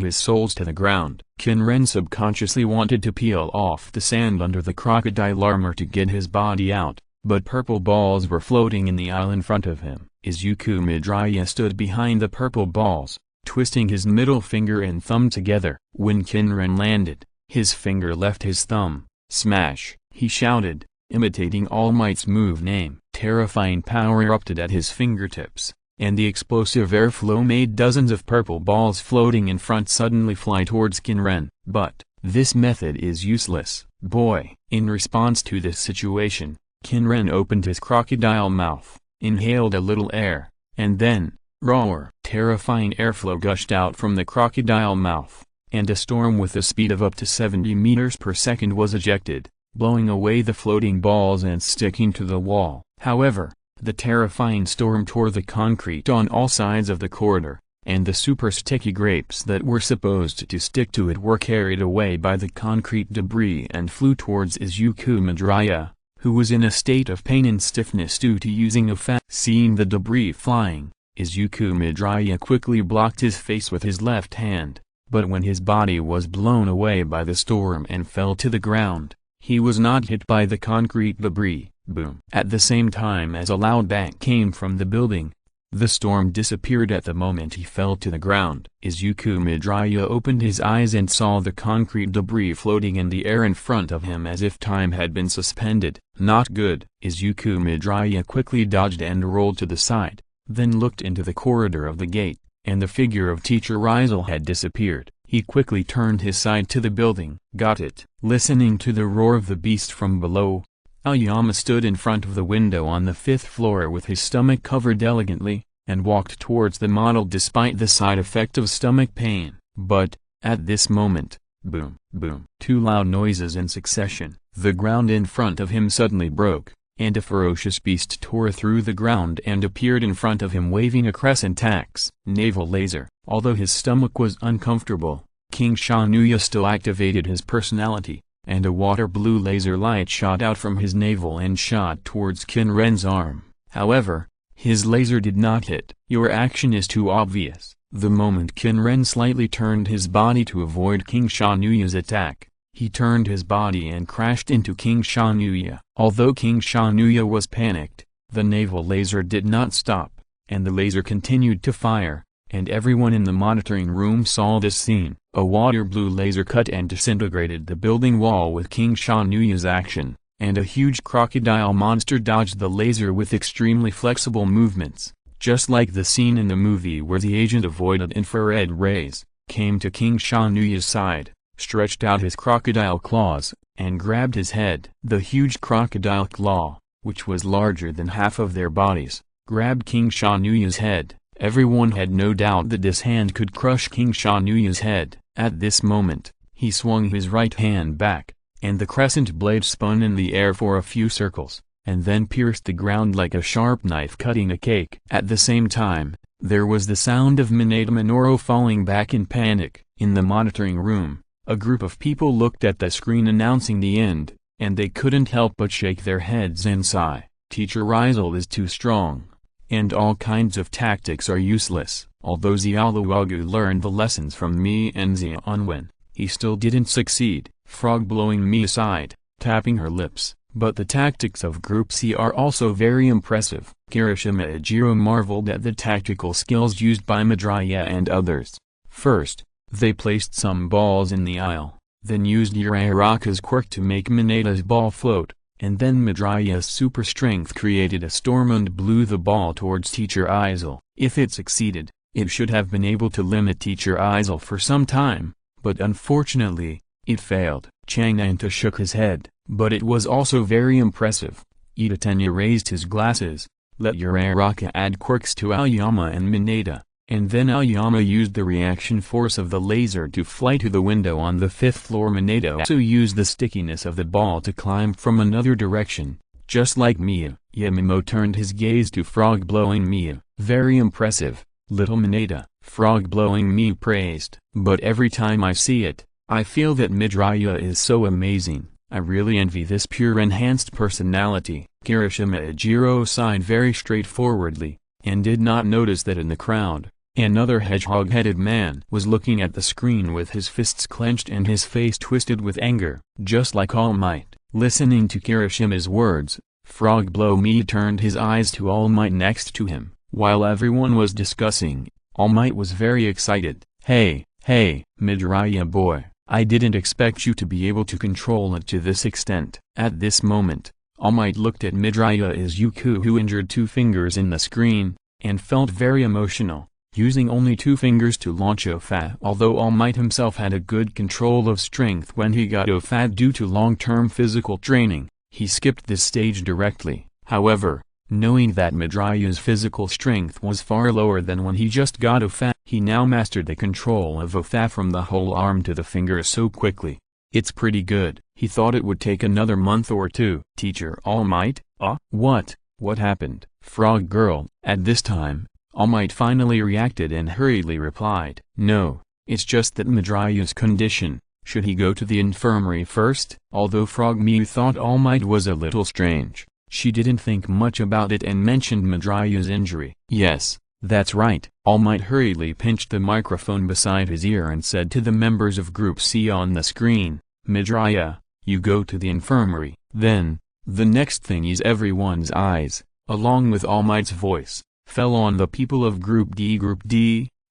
his soles to the ground. Qin Ren subconsciously wanted to peel off the sand under the crocodile armor to get his body out, but purple balls were floating in the aisle in front of him. Izuku Midoriya stood behind the purple balls, twisting his middle finger and thumb together. When Qin Ren landed, his finger left his thumb. Smash! He shouted, imitating All Might's move name. Terrifying power erupted at his fingertips, and the explosive airflow made dozens of purple balls floating in front suddenly fly towards Qin Ren. But, this method is useless, boy. In response to this situation, Qin Ren opened his crocodile mouth, inhaled a little air, and then, roar! Terrifying airflow gushed out from the crocodile mouth, and a storm with a speed of up to 70 meters per second was ejected, blowing away the floating balls and sticking to the wall. However, the terrifying storm tore the concrete on all sides of the corridor, and the super sticky grapes that were supposed to stick to it were carried away by the concrete debris and flew towards Izuku Midoriya, who was in a state of pain and stiffness due to using a fat. Seeing the debris flying, Izuku Midoriya quickly blocked his face with his left hand, but when his body was blown away by the storm and fell to the ground, he was not hit by the concrete debris. Boom! At the same time as a loud bang came from the building, the storm disappeared at the moment he fell to the ground. Izuku Midoriya opened his eyes and saw the concrete debris floating in the air in front of him as if time had been suspended. Not good. Izuku Midoriya quickly dodged and rolled to the side, then looked into the corridor of the gate, and the figure of Teacher Izil had disappeared. He quickly turned his side to the building. Got it. Listening to the roar of the beast from below, Aoyama stood in front of the window on the 5th floor with his stomach covered elegantly, and walked towards the model despite the side effect of stomach pain. But, at this moment, boom, boom, 2 loud noises in succession. The ground in front of him suddenly broke, and a ferocious beast tore through the ground and appeared in front of him waving a crescent axe. Naval laser. Although his stomach was uncomfortable, King Shanuya still activated his personality, and a water blue laser light shot out from his navel and shot towards Qin Ren's arm. However, his laser did not hit. Your action is too obvious. The moment Qin Ren slightly turned his body to avoid King Shanuya's attack, he turned his body and crashed into King Shanuya. Although King Shanuya was panicked, the naval laser did not stop, and the laser continued to fire, and everyone in the monitoring room saw this scene. A water blue laser cut and disintegrated the building wall with King Shanuya's action, and a huge crocodile monster dodged the laser with extremely flexible movements, just like the scene in the movie where the agent avoided infrared rays, came to King Shanuya's side, stretched out his crocodile claws, and grabbed his head. The huge crocodile claw, which was larger than half of their bodies, grabbed King Shanuya's head. Everyone had no doubt that this hand could crush King Shanuya's head. At this moment, he swung his right hand back, and the crescent blade spun in the air for a few circles, and then pierced the ground like a sharp knife cutting a cake. At the same time, there was the sound of Mineta Minoru falling back in panic. In the monitoring room, a group of people looked at the screen announcing the end, and they couldn't help but shake their heads and sigh. Teacher Rizal is too strong, and all kinds of tactics are useless. Although Xiaoluogu learned the lessons from me and Xianwen, he still didn't succeed. Frog blowing me aside, tapping her lips. But the tactics of Group C are also very impressive. Kirishima Ejiro marveled at the tactical skills used by Midoriya and others. First, they placed some balls in the aisle, then used Uraraka's quirk to make Mineta's ball float, and then Midoriya's super strength created a storm and blew the ball towards Teacher Izil. If it succeeded, it should have been able to limit Teacher Izil for some time, but unfortunately, it failed. Chang Nanta shook his head, but it was also very impressive. Itatenya raised his glasses, let Uraraka add quirks to Aoyama and Mineta, and then Aoyama used the reaction force of the laser to fly to the window on the 5th floor. Mineta also used the stickiness of the ball to climb from another direction, just like Mia. Yamimo turned his gaze to Frog blowing Mia. Very impressive, little Mineta, Frog blowing me praised. But every time I see it, I feel that Midoriya is so amazing. I really envy this pure enhanced personality. Kirishima Ejiro sighed very straightforwardly, and did not notice that in the crowd, another hedgehog-headed man was looking at the screen with his fists clenched and his face twisted with anger. Just like All Might. Listening to Kirishima's words, Frog Blow Me turned his eyes to All Might next to him. While everyone was discussing, All Might was very excited. Hey, Midoriya boy. I didn't expect you to be able to control it to this extent. At this moment, All Might looked at Midoriya Izuku, who injured 2 fingers in the screen, and felt very emotional, using only 2 fingers to launch Ofa. Although All Might himself had a good control of strength when he got Ofa due to long-term physical training, he skipped this stage directly. However, knowing that Midoriya's physical strength was far lower than when he just got Ofa, he now mastered the control of Ofa from the whole arm to the fingers so quickly. It's pretty good. He thought it would take another month or 2. Teacher All Might? What happened? Frog Girl. At this time, All Might finally reacted and hurriedly replied. No, it's just that Midoriya's condition. Should he go to the infirmary first? Although Frog Miu thought All Might was a little strange, she didn't think much about it and mentioned Midoriya's injury. Yes, that's right. All Might hurriedly pinched the microphone beside his ear and said to the members of Group C on the screen, Midoriya, you go to the infirmary. Then, the next thing is everyone's eyes, along with All Might's voice, fell on the people of Group D.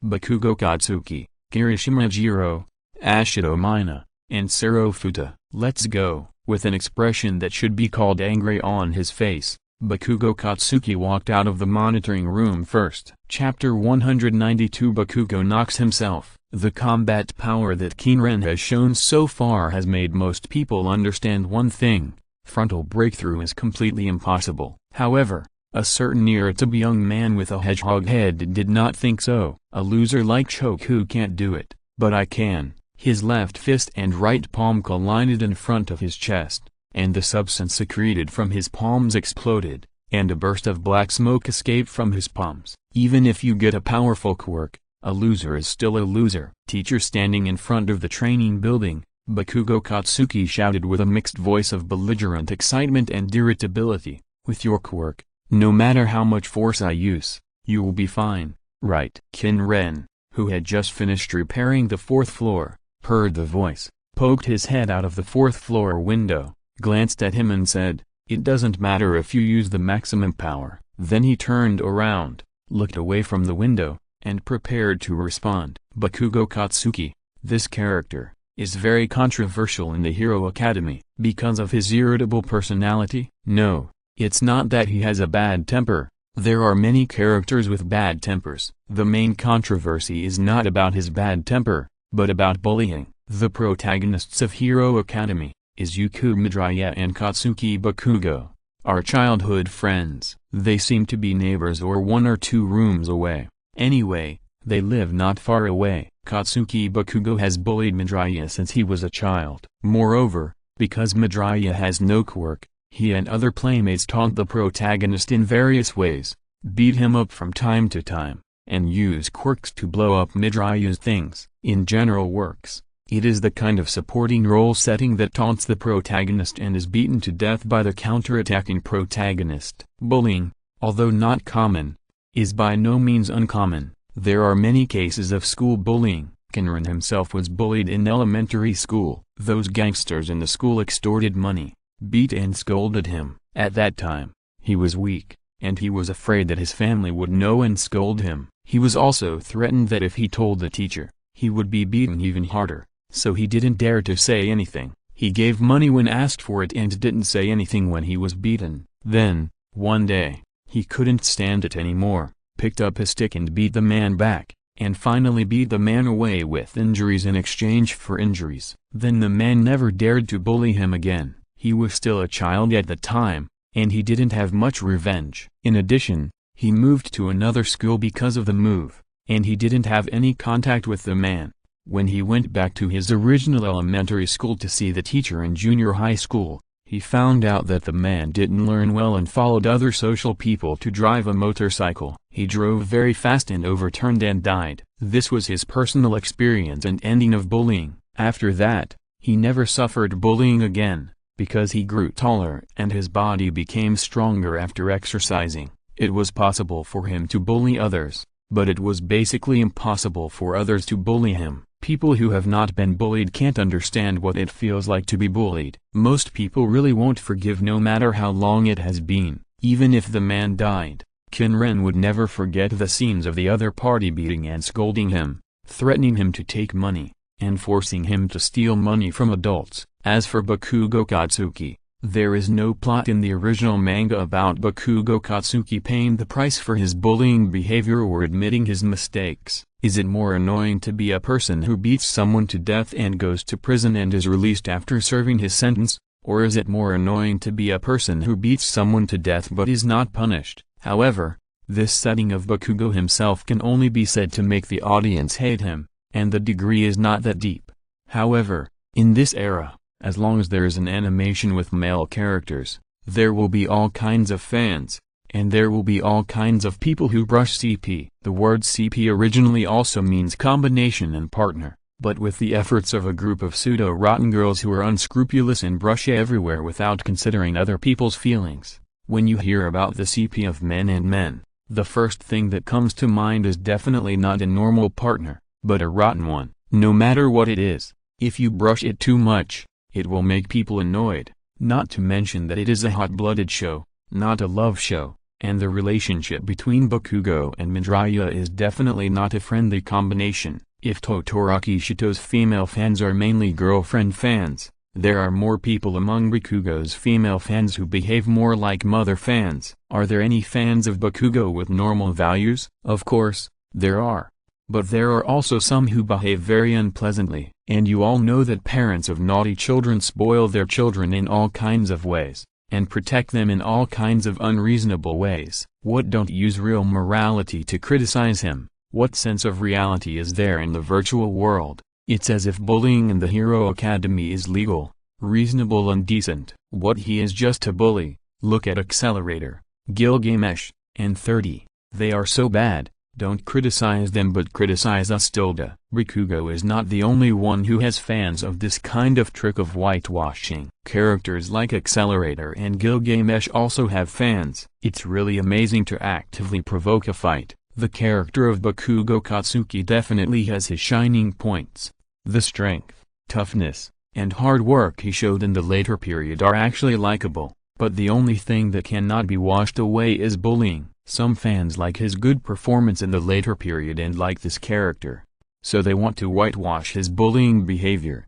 Bakugo Katsuki, Kirishima Jiro, Ashido Mina, and Sero Futa. Let's go. With an expression that should be called angry on his face, Bakugo Katsuki walked out of the monitoring room first. Chapter 192 Bakugo knocks himself. The combat power that Qin Ren has shown so far has made most people understand one thing: frontal breakthrough is completely impossible. However, a certain irritable young man with a hedgehog head did not think so. A loser like Choku can't do it, but I can. His left fist and right palm collided in front of his chest, and the substance secreted from his palms exploded, and a burst of black smoke escaped from his palms. Even if you get a powerful quirk, a loser is still a loser. Teacher standing in front of the training building, Bakugo Katsuki shouted with a mixed voice of belligerent excitement and irritability, "With your quirk, no matter how much force I use, you will be fine, right?" Qin Ren, who had just finished repairing the fourth floor, heard the voice, poked his head out of the fourth floor window, glanced at him and said, "It doesn't matter if you use the maximum power." Then he turned around, looked away from the window, and prepared to respond. Bakugo Katsuki, this character, is very controversial in the Hero Academy. Because of his irritable personality? No, it's not that he has a bad temper. There are many characters with bad tempers. The main controversy is not about his bad temper, but about bullying. The protagonists of Hero Academy, Izuku Midoriya and Katsuki Bakugo, are childhood friends. They seem to be neighbors or 1 or 2 rooms away. Anyway, they live not far away. Katsuki Bakugo has bullied Midoriya since he was a child. Moreover, because Midoriya has no quirk, he and other playmates taunt the protagonist in various ways, beat him up from time to time, and use quirks to blow up Midoriya's things. In general works, it is the kind of supporting role setting that taunts the protagonist and is beaten to death by the counterattacking protagonist. Bullying, although not common, is by no means uncommon. There are many cases of school bullying. Qin Ren himself was bullied in elementary school. Those gangsters in the school extorted money, beat and scolded him. At that time, he was weak, and he was afraid that his family would know and scold him. He was also threatened that if he told the teacher, he would be beaten even harder, so he didn't dare to say anything. He gave money when asked for it and didn't say anything when he was beaten. Then, one day, he couldn't stand it anymore, picked up his stick and beat the man back, and finally beat the man away with injuries in exchange for injuries. Then the man never dared to bully him again. He was still a child at the time, and he didn't have much revenge. In addition, he moved to another school because of the move, and he didn't have any contact with the man. When he went back to his original elementary school to see the teacher in junior high school, he found out that the man didn't learn well and followed other social people to drive a motorcycle. He drove very fast and overturned and died. This was his personal experience and ending of bullying. After that, he never suffered bullying again, because he grew taller and his body became stronger after exercising. It was possible for him to bully others, but it was basically impossible for others to bully him. People who have not been bullied can't understand what it feels like to be bullied. Most people really won't forgive no matter how long it has been. Even if the man died, Qin Ren would never forget the scenes of the other party beating and scolding him, threatening him to take money, and forcing him to steal money from adults. As for Bakugo Katsuki, there is no plot in the original manga about Bakugo Katsuki paying the price for his bullying behavior or admitting his mistakes. Is it more annoying to be a person who beats someone to death and goes to prison and is released after serving his sentence, or is it more annoying to be a person who beats someone to death but is not punished? However, this setting of Bakugo himself can only be said to make the audience hate him, and the degree is not that deep. However, in this era, as long as there is an animation with male characters, there will be all kinds of fans, and there will be all kinds of people who brush CP. The word CP originally also means combination and partner, but with the efforts of a group of pseudo-rotten girls who are unscrupulous and brush everywhere without considering other people's feelings. When you hear about the CP of men and men, the first thing that comes to mind is definitely not a normal partner, but a rotten one. No matter what it is, if you brush it too much, it will make people annoyed. Not to mention that it is a hot-blooded show, not a love show, and the relationship between Bakugo and Midoriya is definitely not a friendly combination. If Todoroki Shito's female fans are mainly girlfriend fans, there are more people among Bakugo's female fans who behave more like mother fans. Are there any fans of Bakugo with normal values? Of course, there are. But there are also some who behave very unpleasantly. And you all know that parents of naughty children spoil their children in all kinds of ways, and protect them in all kinds of unreasonable ways. What don't use real morality to criticize him? What sense of reality is there in the virtual world? It's as if bullying in the Hero Academy is legal, reasonable and decent. What, he is just a bully? Look at Accelerator, Gilgamesh, and 30. They are so bad. Don't criticize them but criticize us. Bakugo is not the only one who has fans of this kind of trick of whitewashing. Characters like Accelerator and Gilgamesh also have fans. It's really amazing to actively provoke a fight. The character of Bakugo Katsuki definitely has his shining points. The strength, toughness, and hard work he showed in the later period are actually likable, but the only thing that cannot be washed away is bullying. Some fans like his good performance in the later period and like this character, so they want to whitewash his bullying behavior.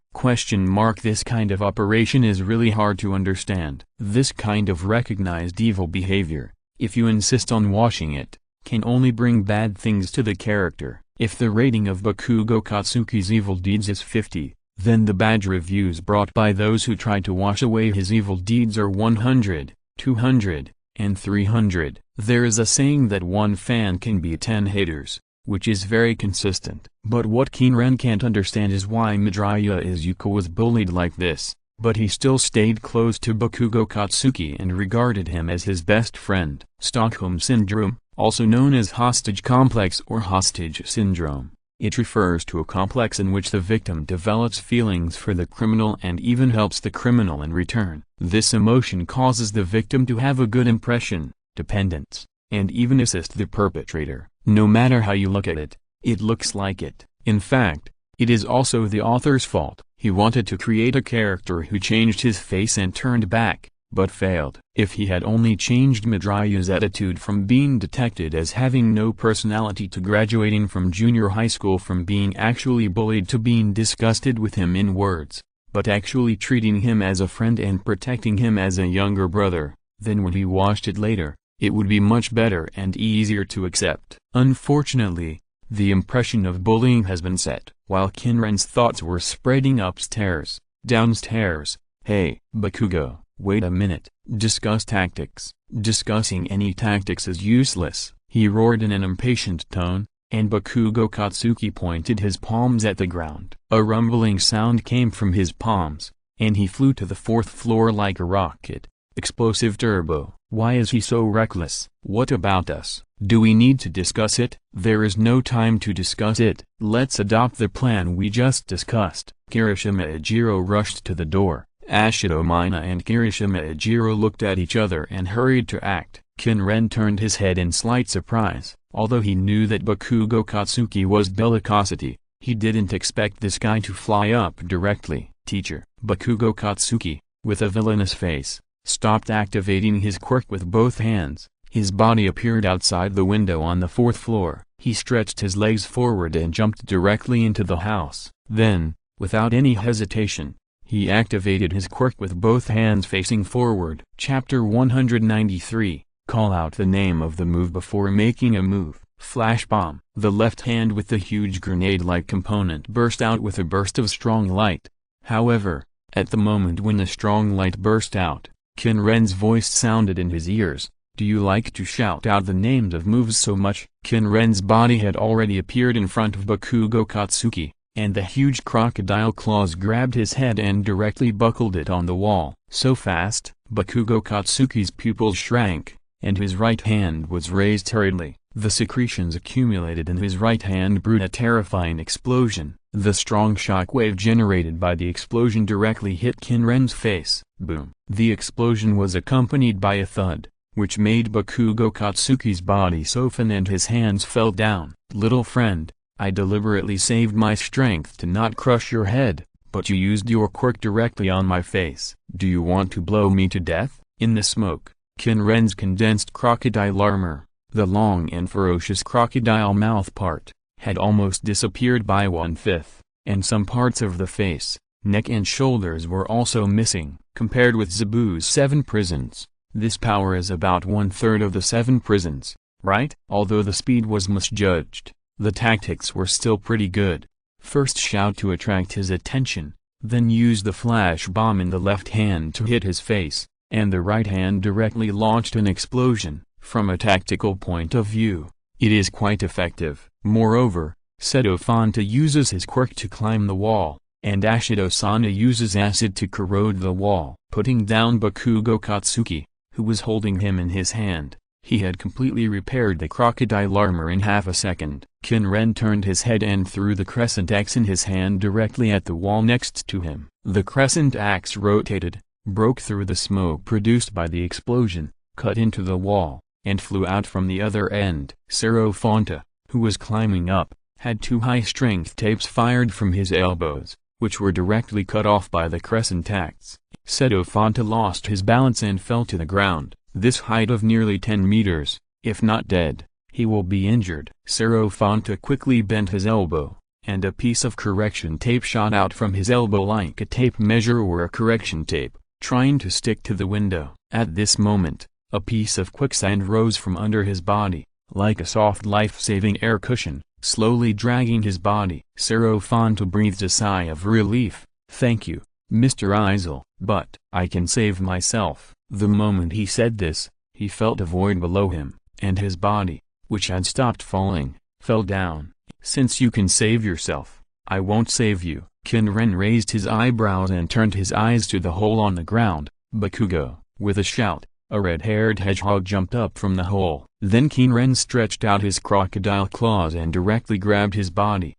This kind of operation is really hard to understand. This kind of recognized evil behavior, if you insist on washing it, can only bring bad things to the character. If the rating of Bakugo Katsuki's evil deeds is 50, then the bad reviews brought by those who try to wash away his evil deeds are 100, 200, and 300. There is a saying that one fan can be 10 haters, which is very consistent. But what Qin Ren can't understand is why Midoriya Izuku was bullied like this, but he still stayed close to Bakugo Katsuki and regarded him as his best friend. Stockholm Syndrome, also known as hostage complex or hostage syndrome. It refers to a complex in which the victim develops feelings for the criminal and even helps the criminal in return. This emotion causes the victim to have a good impression, dependence, and even assist the perpetrator. No matter how you look at it, it looks like it. In fact, it is also the author's fault. He wanted to create a character who changed his face and turned back, but failed. If he had only changed Midoriya's attitude from being detected as having no personality to graduating from junior high school, from being actually bullied to being disgusted with him in words, but actually treating him as a friend and protecting him as a younger brother, then when he washed it later, it would be much better and easier to accept. Unfortunately, the impression of bullying has been set. While Qin Ren's thoughts were spreading upstairs, downstairs, "Hey, Bakugo, wait a minute, discuss tactics." Discussing any tactics is useless, he roared in an impatient tone, and Bakugo Katsuki pointed his palms at the ground. A rumbling sound came from his palms, and he flew to the 4th floor like a rocket. Explosive turbo. Why is he so reckless? What about us? Do we need to discuss it? There is no time to discuss it. Let's adopt the plan we just discussed. Kirishima Ejiro rushed to the door. Ashido Mina and Kirishima Ejiro looked at each other and hurried to act. Qin Ren turned his head in slight surprise. Although he knew that Bakugo Katsuki was bellicosity, he didn't expect this guy to fly up directly. Teacher, Bakugo Katsuki, with a villainous face, stopped activating his quirk with both hands. His body appeared outside the window on the 4th floor. He stretched his legs forward and jumped directly into the house. Then, without any hesitation, he activated his quirk with both hands facing forward. Chapter 193. Call out the name of the move before making a move. Flash bomb. The left hand with the huge grenade-like component burst out with a burst of strong light. However, at the moment when the strong light burst out, Qin Ren's voice sounded in his ears. "Do you like to shout out the names of moves so much?" Qin Ren's body had already appeared in front of Bakugo Katsuki, and the huge crocodile claws grabbed his head and directly buckled it on the wall. So fast, Bakugo Katsuki's pupils shrank, and his right hand was raised hurriedly. The secretions accumulated in his right hand brewed a terrifying explosion. The strong shock wave generated by the explosion directly hit Qin Ren's face. Boom. The explosion was accompanied by a thud, which made Bakugo Katsuki's body soften and his hands fell down. "Little friend, I deliberately saved my strength to not crush your head, but you used your quirk directly on my face. Do you want to blow me to death?" In the smoke, Qin Ren's condensed crocodile armor, the long and ferocious crocodile mouth part, had almost disappeared by 1/5, and some parts of the face, neck and shoulders were also missing. Compared with Zabu's 7 prisons, this power is about 1/3 of the 7 prisons, right? Although the speed was misjudged, the tactics were still pretty good. First shout to attract his attention, then use the flash bomb in the left hand to hit his face, and the right hand directly launched an explosion. From a tactical point of view, it is quite effective. Moreover, Seto Fonta uses his quirk to climb the wall, and Ashido-sana uses acid to corrode the wall. Putting down Bakugo Katsuki, who was holding him in his hand, he had completely repaired the crocodile armor in half a second. Qin Ren turned his head and threw the crescent axe in his hand directly at the wall next to him. The crescent axe rotated, broke through the smoke produced by the explosion, cut into the wall, and flew out from the other end. Serofonta, who was climbing up, had two high-strength tapes fired from his elbows, which were directly cut off by the crescent axe. Serofonta lost his balance and fell to the ground. This height of nearly 10 meters, if not dead, he will be injured. Serofonta quickly bent his elbow, and a piece of correction tape shot out from his elbow like a tape measure or a correction tape, trying to stick to the window. At this moment, a piece of quicksand rose from under his body, like a soft life-saving air cushion, slowly dragging his body. Serofonta breathed a sigh of relief. "Thank you, Mr. Izir, but I can save myself." The moment he said this, he felt a void below him, and his body, which had stopped falling, fell down. "Since you can save yourself, I won't save you." Qin Ren raised his eyebrows and turned his eyes to the hole on the ground. "Bakugo!" With a shout, a red-haired hedgehog jumped up from the hole. Then Qin Ren stretched out his crocodile claws and directly grabbed his body.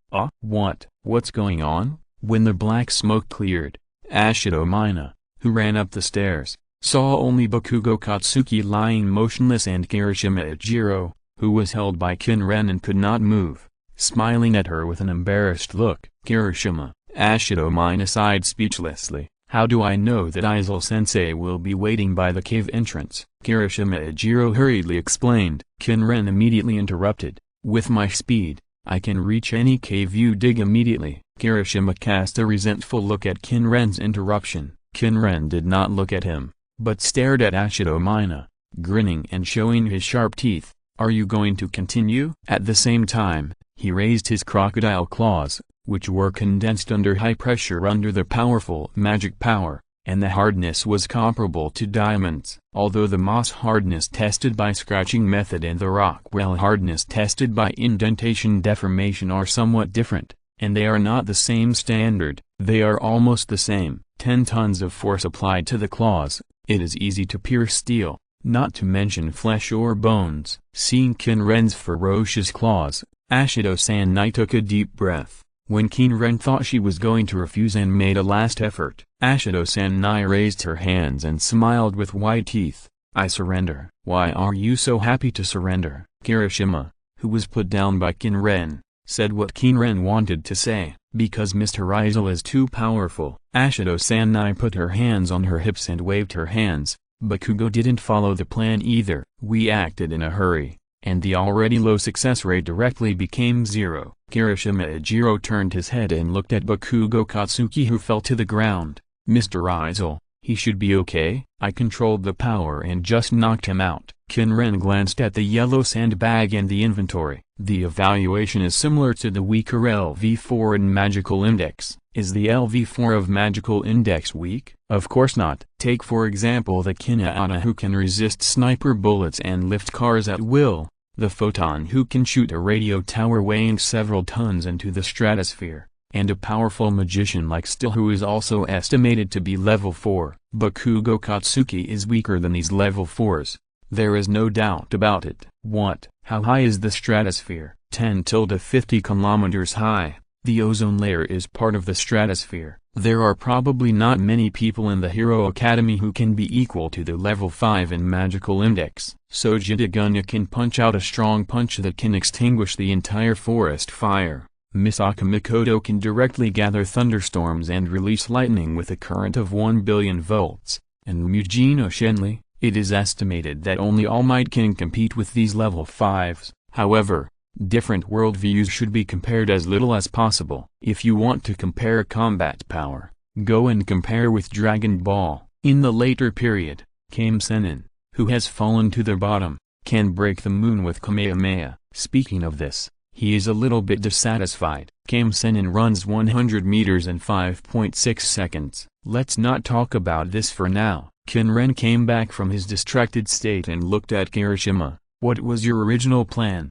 What's going on?" When the black smoke cleared, Ashido Mina, who ran up the stairs, saw only Bakugo Katsuki lying motionless and Kirishima Ijiro, who was held by Qin Ren and could not move, smiling at her with an embarrassed look. "Kirishima," Ashido Mina sighed speechlessly, "how do I know that Izir-sensei will be waiting by the cave entrance?" Kirishima Ijiro hurriedly explained. Qin Ren immediately interrupted, "With my speed, I can reach any cave you dig immediately." Kirishima cast a resentful look at Qin Ren's interruption. Qin Ren did not look at him, but stared at Ashido Mina, grinning and showing his sharp teeth. "Are you going to continue?" At the same time, he raised his crocodile claws, which were condensed under high pressure under the powerful magic power, and the hardness was comparable to diamonds. Although the moss hardness tested by scratching method and the rockwell hardness tested by indentation deformation are somewhat different, and they are not the same standard, they are almost the same. 10 tons of force applied to the claws, it is easy to pierce steel, not to mention flesh or bones. Seeing Qin Ren's ferocious claws, Ashido-sanai took a deep breath. When Qin Ren thought she was going to refuse and made a last effort, Ashido-sanai raised her hands and smiled with white teeth. "I surrender." "Why are you so happy to surrender?" Kirishima, who was put down by Qin Ren, said what Qin Ren wanted to say. "Because Mr. Izir is too powerful." Ashido-sanai put her hands on her hips and waved her hands. Bakugo didn't follow the plan either. "We acted in a hurry, and the already low success rate directly became 0. Kirishima Ijiro turned his head and looked at Bakugo Katsuki, who fell to the ground. "Mr. Izir, he should be okay. I controlled the power and just knocked him out." Qin Ren glanced at the yellow sandbag and the inventory. "The evaluation is similar to the weaker LV4 in Magical Index." "Is the LV4 of Magical Index weak?" "Of course not. Take for example the Kinata, who can resist sniper bullets and lift cars at will, the Photon, who can shoot a radio tower weighing several tons into the stratosphere, and a powerful magician like Still, who is also estimated to be level 4. Bakugo Katsuki is weaker than these level 4s. There is no doubt about it." "What? How high is the stratosphere?" 10-50 kilometers high. The ozone layer is part of the stratosphere. There are probably not many people in the Hero Academy who can be equal to the level 5 in Magical Index. Sojitaguna can punch out a strong punch that can extinguish the entire forest fire. Misaka Mikoto can directly gather thunderstorms and release lightning with a current of 1 billion volts, and Mujino Shenley, it is estimated that only All Might can compete with these level 5s. However, different worldviews should be compared as little as possible. If you want to compare combat power, go and compare with Dragon Ball. In the later period, Kame Sennin, who has fallen to the bottom, can break the moon with Kamehameha. Speaking of this, he is a little bit dissatisfied. Kame Sennin runs 100 meters in 5.6 seconds. Let's not talk about this for now. Qin Ren came back from his distracted state and looked at Kirishima. "What was your original plan?"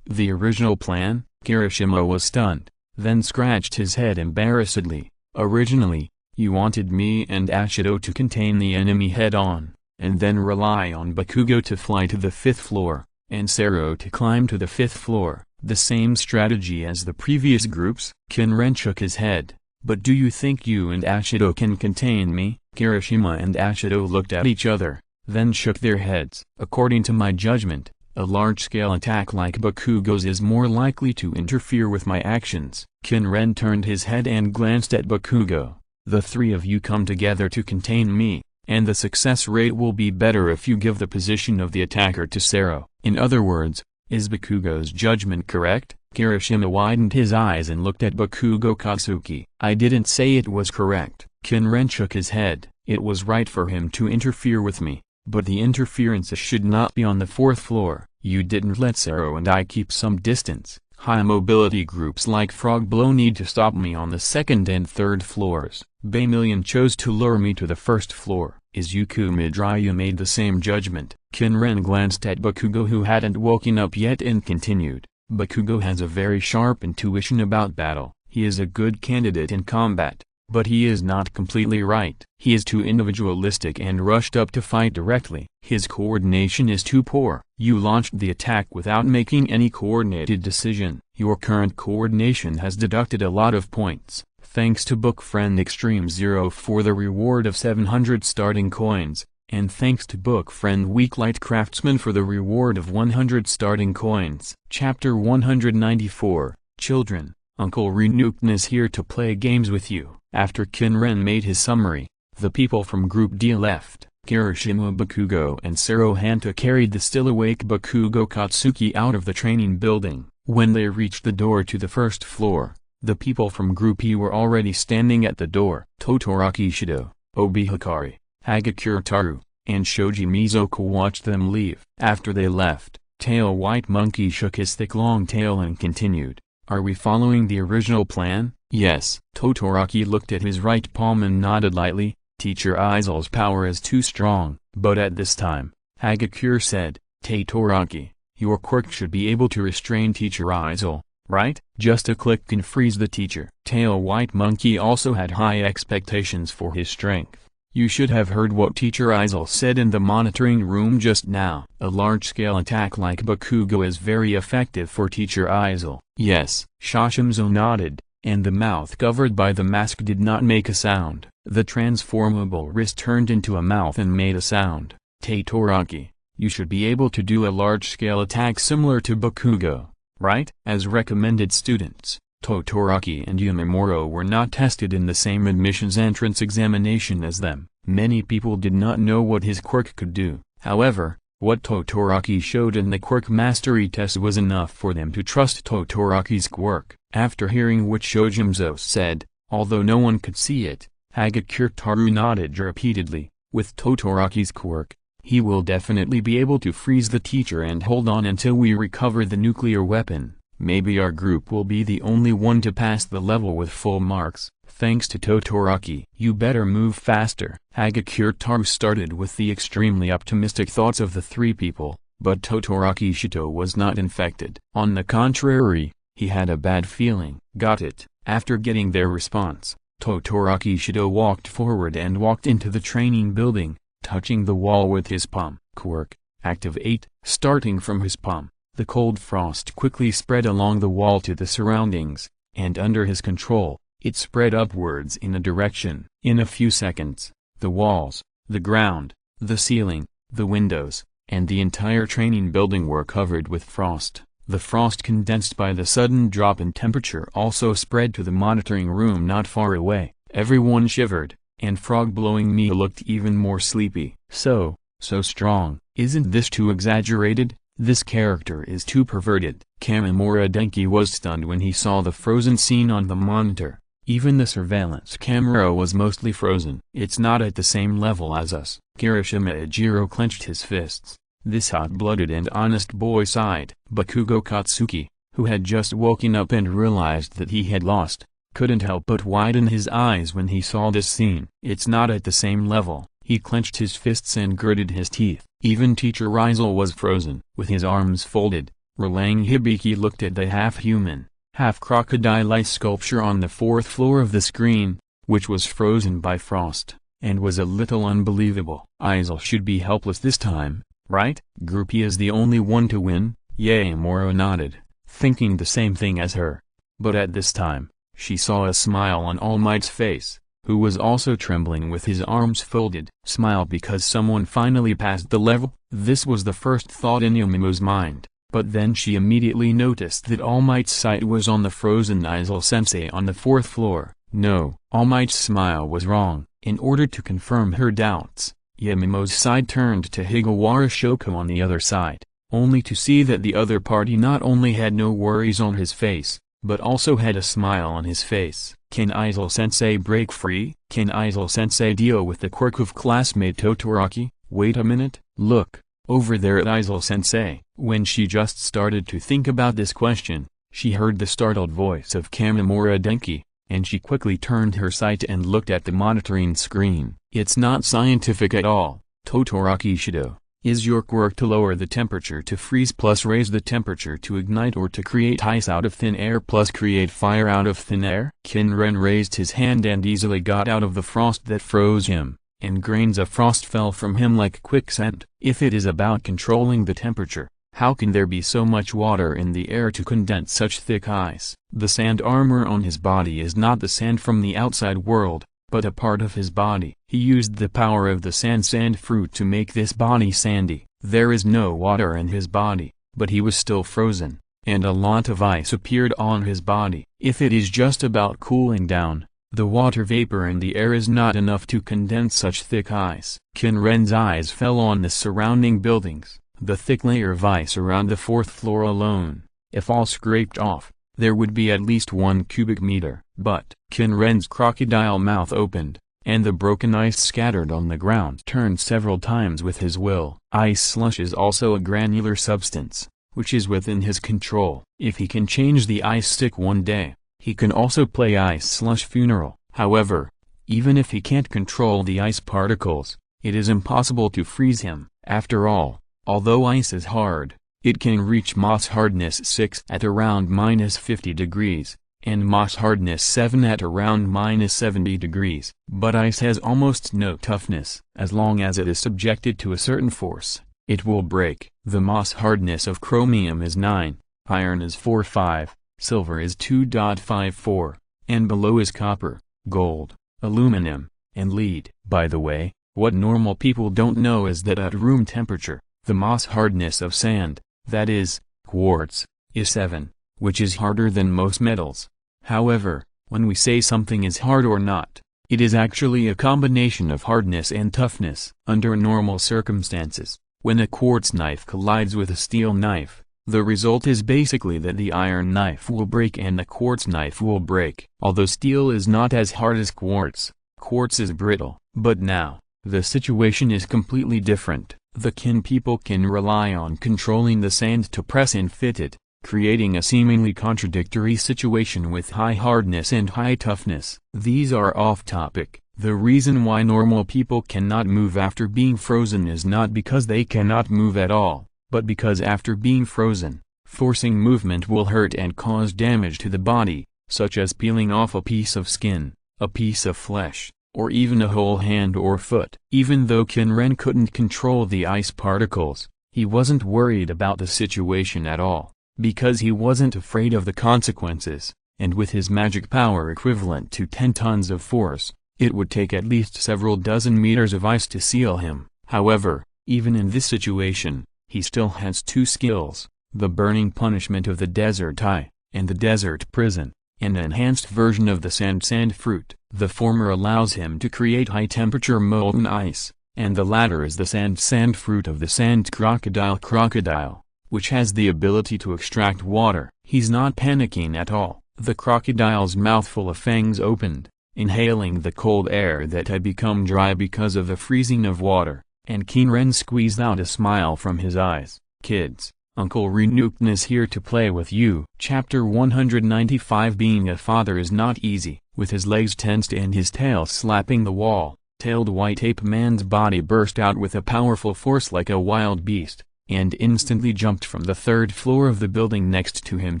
"The original plan?" Kirishima was stunned, then scratched his head embarrassedly. Originally, you wanted me and Ashido to contain the enemy head-on, and then rely on Bakugo to fly to the 5th floor, and Sero to climb to the 5th floor, the same strategy as the previous groups. Qin Ren shook his head. But do you think you and Ashido can contain me? Kirishima and Ashido looked at each other, then shook their heads. According to my judgment, a large-scale attack like Bakugo's is more likely to interfere with my actions. Qin Ren turned his head and glanced at Bakugo. The three of you come together to contain me, and the success rate will be better if you give the position of the attacker to Sero. In other words, is Bakugo's judgment correct? Kirishima widened his eyes and looked at Bakugo Katsuki. I didn't say it was correct. Qin Ren shook his head. It was right for him to interfere with me, but the interference should not be on the 4th floor. You didn't let Sero and I keep some distance. High mobility groups like Frog Blow need to stop me on the 2nd and 3rd floors. Baemillion chose to lure me to the 1st floor. Izuku Midrayu made the same judgment. Qin Ren glanced at Bakugo, who hadn't woken up yet, and continued. Bakugo has a very sharp intuition about battle. He is a good candidate in combat, but he is not completely right. He is too individualistic and rushed up to fight directly. His coordination is too poor. You launched the attack without making any coordinated decision. Your current coordination has deducted a lot of points. Thanks to Book Friend Extreme Zero for the reward of 700 starting coins, and thanks to Book Friend Weaklight Craftsman for the reward of 100 starting coins. Chapter 194, Children, Uncle Renukun is here to play games with you. After Qin Ren made his summary, the people from Group D left. Kirishima, Bakugo and Sero Hanta carried the still-awake Bakugo Katsuki out of the training building. When they reached the door to the 1st floor, the people from Group E were already standing at the door. Todoroki Shido, Obi Hikari, Hagakure Taru, and Shoji Mizoku watched them leave. After they left, Tail White Monkey shook his thick long tail and continued, "Are we following the original plan?" "Yes." Todoroki looked at his right palm and nodded lightly. "Teacher Aizel's power is too strong." But at this time, Hagakure said, "Todoroki, your quirk should be able to restrain Teacher Aizel, right? Just a click can freeze the teacher." Tail White Monkey also had high expectations for his strength. "You should have heard what Teacher Aizel said in the monitoring room just now. A large-scale attack like Bakugo is very effective for Teacher Aizel." "Yes." Shoshinzo nodded, and the mouth covered by the mask did not make a sound. The transformable wrist turned into a mouth and made a sound. "Todoroki, you should be able to do a large-scale attack similar to Bakugo, right?" As recommended students, Todoroki and Yumimuro were not tested in the same admissions entrance examination as them. Many people did not know what his quirk could do. However, what Todoroki showed in the quirk mastery test was enough for them to trust Todoroki's quirk. After hearing what Shojimzo said, although no one could see it, Hagakure Taru nodded repeatedly. With Todoroki's quirk, he will definitely be able to freeze the teacher and hold on until we recover the nuclear weapon. Maybe our group will be the only one to pass the level with full marks, thanks to Todoroki. "You better move faster." Hagakure Taru started with the extremely optimistic thoughts of the three people, but Todoroki Shito was not infected. On the contrary, he had a bad feeling. "Got it." After getting their response, Todoroki Shito walked forward and walked into the training building, touching the wall with his palm. Quirk, activate. Starting from his palm, the cold frost quickly spread along the wall to the surroundings, and under his control, it spread upwards in a direction. In a few seconds, the walls, the ground, the ceiling, the windows, and the entire training building were covered with frost. The frost condensed by the sudden drop in temperature also spread to the monitoring room not far away. Everyone shivered, and Frog Blowing Me looked even more sleepy. So strong. Isn't this too exaggerated? This character is too perverted. Kamimura Denki was stunned when he saw the frozen scene on the monitor. Even the surveillance camera was mostly frozen. "It's not at the same level as us." Kirishima Ejiro clenched his fists. This hot-blooded and honest boy sighed. Bakugo Katsuki, who had just woken up and realized that he had lost, couldn't help but widen his eyes when he saw this scene. "It's not at the same level." He clenched his fists and gritted his teeth. Even Teacher Aizel was frozen. With his arms folded, Relang Hibiki looked at the half-human, half-crocodile-like sculpture on the 4th floor of the screen. which was frozen by frost, and was a little unbelievable. Izir should be helpless this time, right? Groupie is the only one to win. Moro nodded, thinking the same thing as her. But at this time, she saw a smile on All Might's face, who was also trembling with his arms folded. Smile because someone finally passed the level? This was the first thought in Yumimo's mind, but then she immediately noticed that All Might's sight was on the frozen Izir-sensei on the 4th floor. No, All Might's smile was wrong. In order to confirm her doubts, Yumimo's side turned to Higawara Shoko on the other side, only to see that the other party not only had no worries on his face, but also had a smile on his face. Can Izir-sensei break free? Can Izir-sensei deal with the quirk of classmate Todoroki? Wait a minute, look, over there at Izir-sensei. When she just started to think about this question, she heard the startled voice of Kamimura Denki, and she quickly turned her sight and looked at the monitoring screen. It's not scientific at all, Todoroki Shido. Is your quirk to lower the temperature to freeze plus raise the temperature to ignite, or to create ice out of thin air plus create fire out of thin air? Qin Ren raised his hand and easily got out of the frost that froze him, and grains of frost fell from him like quicksand. If it is about controlling the temperature, how can there be so much water in the air to condense such thick ice? The sand armor on his body is not the sand from the outside world, but a part of his body. He used the power of the sand fruit to make this body sandy. There is no water in his body, but he was still frozen, and a lot of ice appeared on his body. If it is just about cooling down, the water vapor in the air is not enough to condense such thick ice. Qin Ren's eyes fell on the surrounding buildings, the thick layer of ice around the 4th floor alone. If all scraped off, there would be at least 1 cubic meter. But Qin Ren's crocodile mouth opened, and the broken ice scattered on the ground turned several times with his will. Ice slush is also a granular substance, which is within his control. If he can change the ice stick one day, he can also play ice slush funeral. However, even if he can't control the ice particles, it is impossible to freeze him. After all, although ice is hard, it can reach Moss hardness 6 at around -50 degrees, and Moss hardness 7 at around -70 degrees. But ice has almost no toughness. As long as it is subjected to a certain force, it will break. The Moss hardness of chromium is 9, iron is 4.5, silver is 2.54, and below is copper, gold, aluminum, and lead. By the way, what normal people don't know is that at room temperature, the Moss hardness of sand, that is, quartz, is 7, which is harder than most metals. However, when we say something is hard or not, it is actually a combination of hardness and toughness. Under normal circumstances, when a quartz knife collides with a steel knife, the result is basically that the iron knife will break and the quartz knife will break. Although steel is not as hard as quartz, quartz is brittle. But now, the situation is completely different. The Qin people can rely on controlling the sand to press and fit it, creating a seemingly contradictory situation with high hardness and high toughness. These are off-topic. The reason why normal people cannot move after being frozen is not because they cannot move at all, but because after being frozen, forcing movement will hurt and cause damage to the body, such as peeling off a piece of skin, a piece of flesh, or even a whole hand or foot. Even though Qin Ren couldn't control the ice particles, he wasn't worried about the situation at all, because he wasn't afraid of the consequences, and with his magic power equivalent to 10 tons of force, it would take at least several dozen meters of ice to seal him. However, even in this situation, he still has 2 skills, the burning punishment of the desert eye, and the desert prison, an enhanced version of the sand fruit. The former allows him to create high-temperature molten ice, and the latter is the sand fruit of the sand crocodile, which has the ability to extract water. He's not panicking at all. The crocodile's mouthful of fangs opened, inhaling the cold air that had become dry because of the freezing of water, and Qin Ren squeezed out a smile from his eyes. Kids, Uncle Renukun is here to play with you. Chapter 195. Being a father is not easy. With his legs tensed and his tail slapping the wall, tailed white ape man's body burst out with a powerful force like a wild beast, and instantly jumped from the 3rd floor of the building next to him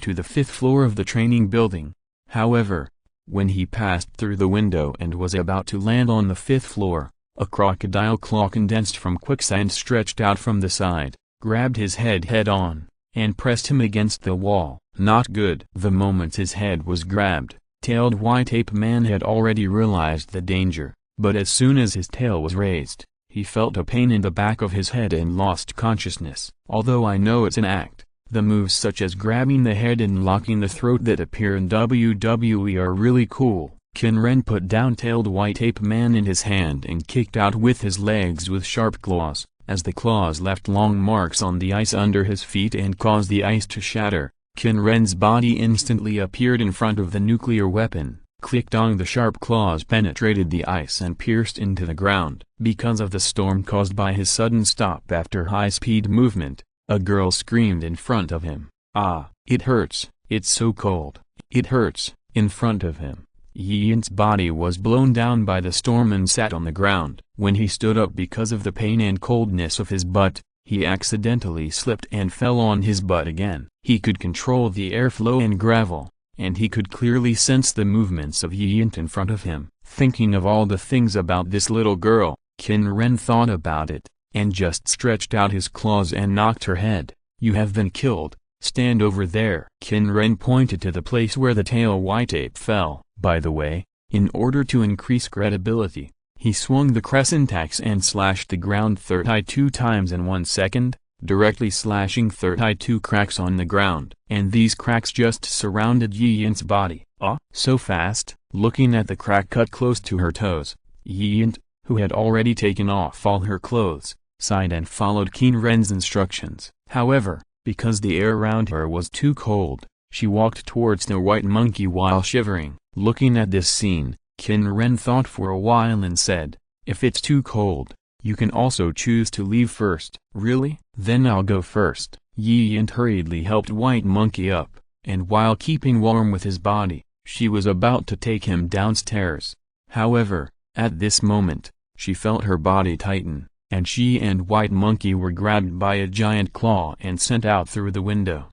to the 5th floor of the training building. However, When he passed through the window and was about to land on the 5th floor, a crocodile claw condensed from quicksand stretched out from the side, grabbed his head head-on, and pressed him against the wall. Not good. The moment his head was grabbed, tailed white ape man had already realized the danger, but as soon as his tail was raised, he felt a pain in the back of his head and lost consciousness. Although I know it's an act, the moves such as grabbing the head and locking the throat that appear in WWE are really cool. Qin Ren put down tailed white ape man in his hand and kicked out with his legs with sharp claws, as the claws left long marks on the ice under his feet and caused the ice to shatter. Qin Ren's body instantly appeared in front of the nuclear weapon. Click-dong, the sharp claws penetrated the ice and pierced into the ground. Because of the storm caused by his sudden stop after high-speed movement, a girl screamed in front of him. "Ah, it hurts, it's so cold, it hurts," in front of him. Yin's body was blown down by the storm and sat on the ground. When he stood up because of the pain and coldness of his butt, he accidentally slipped and fell on his butt again. He could control the airflow and gravel, and he could clearly sense the movements of Yin in front of him. Thinking of all the things about this little girl, Qin Ren thought about it, and just stretched out his claws and knocked her head. "You have been killed, stand over there." Qin Ren pointed to the place where the tail white ape fell. By the way, in order to increase credibility, he swung the crescent axe and slashed the ground 32 times in 1 second, directly slashing 32 cracks on the ground. And these cracks just surrounded Yin's body. So fast. Looking at the crack cut close to her toes, Yin, who had already taken off all her clothes, sighed and followed Qin Ren's instructions. However, because the air around her was too cold, she walked towards the white monkey while shivering. Looking at this scene, Qin Ren thought for a while and said, "If it's too cold, you can also choose to leave first." "Really? Then I'll go first." Yin hurriedly helped White Monkey up, and while keeping warm with his body, she was about to take him downstairs. However, at this moment, she felt her body tighten, and she and White Monkey were grabbed by a giant claw and sent out through the window.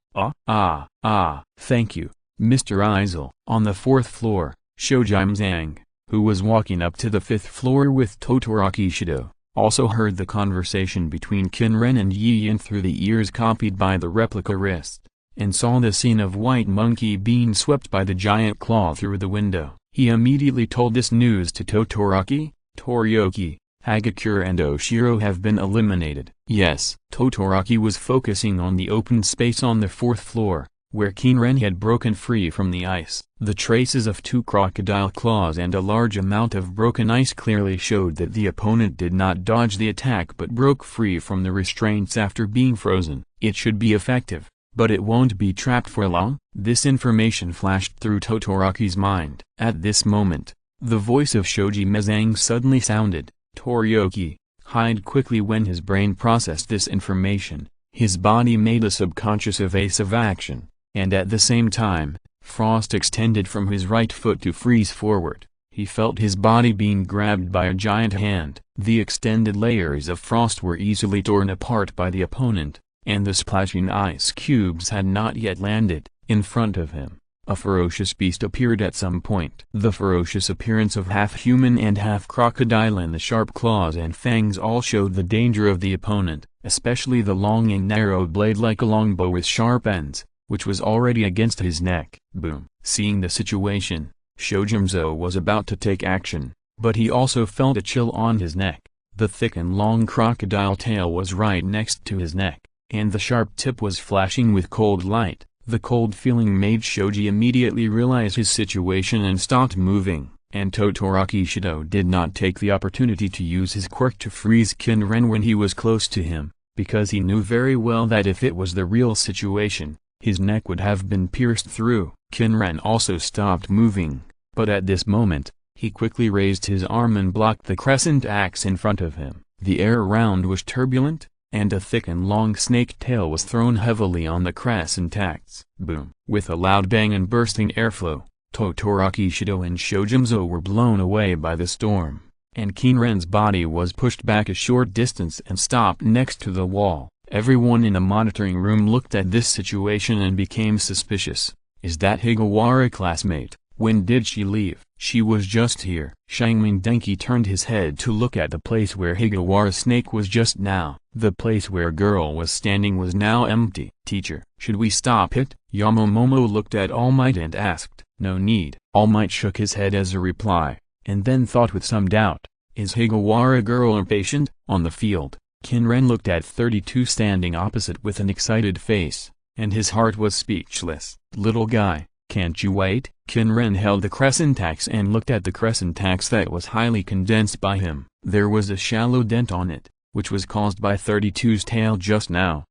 Thank you, Mr. Izil." On the 4th floor, Shojimzang, who was walking up to the 5th floor with Todoroki Shido, also heard the conversation between Qin Ren and Yin through the ears copied by the replica wrist, and saw the scene of White Monkey being swept by the giant claw through the window. He immediately told this news to Todoroki. "Torioki, Hagakure and Oshiro have been eliminated." Yes, Todoroki was focusing on the open space on the 4th floor, where Qin Ren had broken free from the ice. The traces of 2 crocodile claws and a large amount of broken ice clearly showed that the opponent did not dodge the attack but broke free from the restraints after being frozen. It should be effective, but it won't be trapped for long. This information flashed through Todoroki's mind. At this moment, the voice of Shoji Mezang suddenly sounded. Torioki, hide quickly. When his brain processed this information, his body made a subconscious evasive action, and at the same time, frost extended from his right foot to freeze forward. He felt his body being grabbed by a giant hand. The extended layers of frost were easily torn apart by the opponent, and the splashing ice cubes had not yet landed. In front of him, a ferocious beast appeared at some point. The ferocious appearance of half human and half crocodile and the sharp claws and fangs all showed the danger of the opponent, especially the long and narrow blade like a longbow with sharp ends, which was already against his neck. Boom! Seeing the situation, Shojimzo was about to take action, but he also felt a chill on his neck. The thick and long crocodile tail was right next to his neck, and the sharp tip was flashing with cold light. The cold feeling made Shoji immediately realize his situation and stopped moving, and Todoroki Shido did not take the opportunity to use his quirk to freeze Qin Ren when he was close to him, because he knew very well that if it was the real situation, his neck would have been pierced through. Qin Ren also stopped moving, but at this moment, he quickly raised his arm and blocked the crescent axe in front of him. The air around was turbulent, and a thick and long snake tail was thrown heavily on the crescent axe. Boom! With a loud bang and bursting airflow, Todoroki Shido and Shojimzo were blown away by the storm, and Qin Ren's body was pushed back a short distance and stopped next to the wall. Everyone in the monitoring room looked at this situation and became suspicious. Is that Higawara classmate? When did she leave? She was just here. Shangming Denki turned his head to look at the place where Higawara's snake was just now. The place where girl was standing was now empty. Teacher, should we stop it? Yamamomo looked at All Might and asked. No need. All Might shook his head as a reply, and then thought with some doubt. Is Higawara girl impatient? On the field, Qin Ren looked at 32 standing opposite with an excited face, and his heart was speechless. Little guy, can't you wait? Qin Ren held the crescent axe and looked at the crescent axe that was highly condensed by him. There was a shallow dent on it, which was caused by 32's tail just now.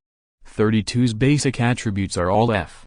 32's basic attributes are all F.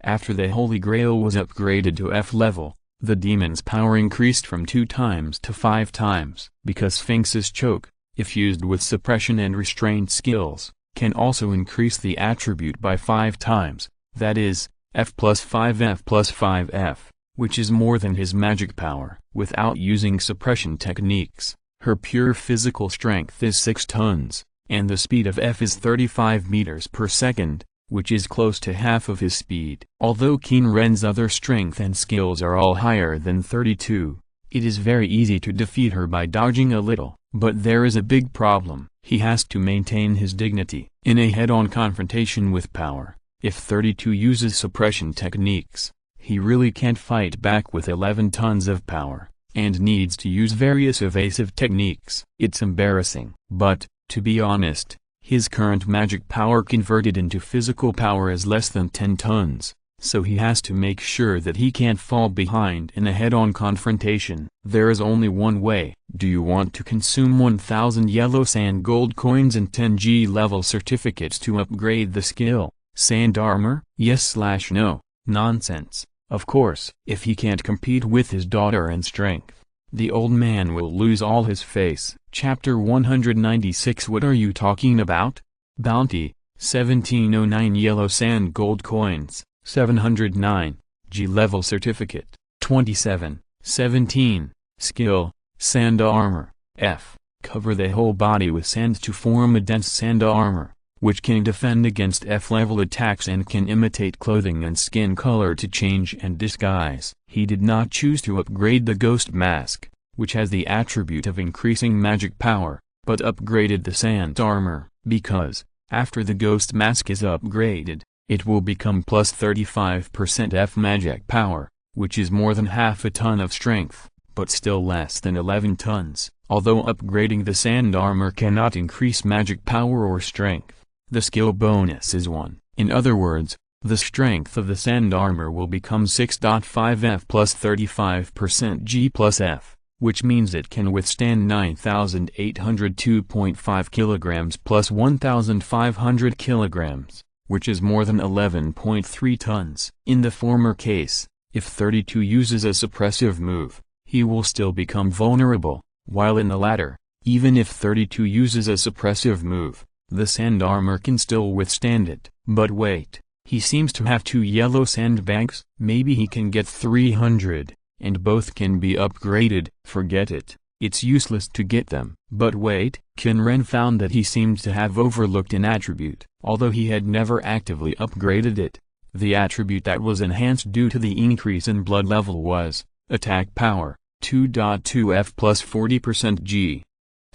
After the Holy Grail was upgraded to F level, the demon's power increased from 2 times to 5 times. Because Sphinx's choke, if used with suppression and restraint skills, can also increase the attribute by 5 times, that is, F plus 5F plus 5F, which is more than his magic power. Without using suppression techniques, her pure physical strength is 6 tons, and the speed of F is 35 meters per second, which is close to half of his speed. Although Qin Ren's other strength and skills are all higher than 32, it is very easy to defeat her by dodging a little. But there is a big problem. He has to maintain his dignity. In a head-on confrontation with power, if 32 uses suppression techniques, he really can't fight back with 11 tons of power, and needs to use various evasive techniques. It's embarrassing. But, to be honest, his current magic power converted into physical power is less than 10 tons, so he has to make sure that he can't fall behind in a head-on confrontation. There is only one way. Do you want to consume 1000 yellow sand gold coins and 10 G-level certificates to upgrade the skill, sand armor? Yes/no. Nonsense. Of course. If he can't compete with his daughter in strength, the old man will lose all his face. Chapter 196. What are you talking about? Bounty, 1709 yellow sand gold coins, 709, G-level certificate, 27, 17, skill, sand armor, F, cover the whole body with sand to form a dense sand armor, which can defend against F-level attacks and can imitate clothing and skin color to change and disguise. He did not choose to upgrade the ghost mask, which has the attribute of increasing magic power, but upgraded the sand armor, because, after the ghost mask is upgraded, it will become plus 35% F magic power, which is more than half a ton of strength, but still less than 11 tons. Although upgrading the sand armor cannot increase magic power or strength, the skill bonus is 1. In other words, the strength of the sand armor will become 6.5 F plus 35% G plus F, which means it can withstand 9,802.5 kilograms plus 1,500 kilograms, which is more than 11.3 tons. In the former case, if 32 uses a suppressive move, he will still become vulnerable, while in the latter, even if 32 uses a suppressive move, the sand armor can still withstand it. But wait, he seems to have 2 yellow sandbags. Maybe he can get 300, and both can be upgraded. Forget it, it's useless to get them. But wait, Qin Ren found that he seemed to have overlooked an attribute. Although he had never actively upgraded it, the attribute that was enhanced due to the increase in blood level was, attack power, 2.2 F plus 40% G.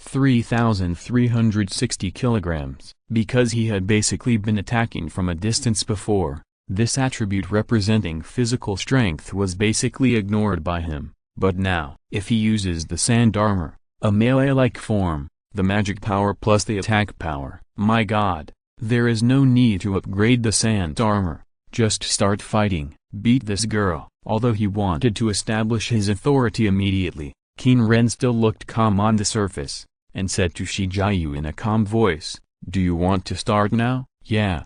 3,360 kilograms. Because he had basically been attacking from a distance before, this attribute representing physical strength was basically ignored by him. But now, if he uses the sand armor, a melee-like form, the magic power plus the attack power, my god, there is no need to upgrade the sand armor. Just start fighting, beat this girl. Although he wanted to establish his authority immediately, Qin Ren still looked calm on the surface, and said to Shijiao in a calm voice, "Do you want to start now?" Yeah.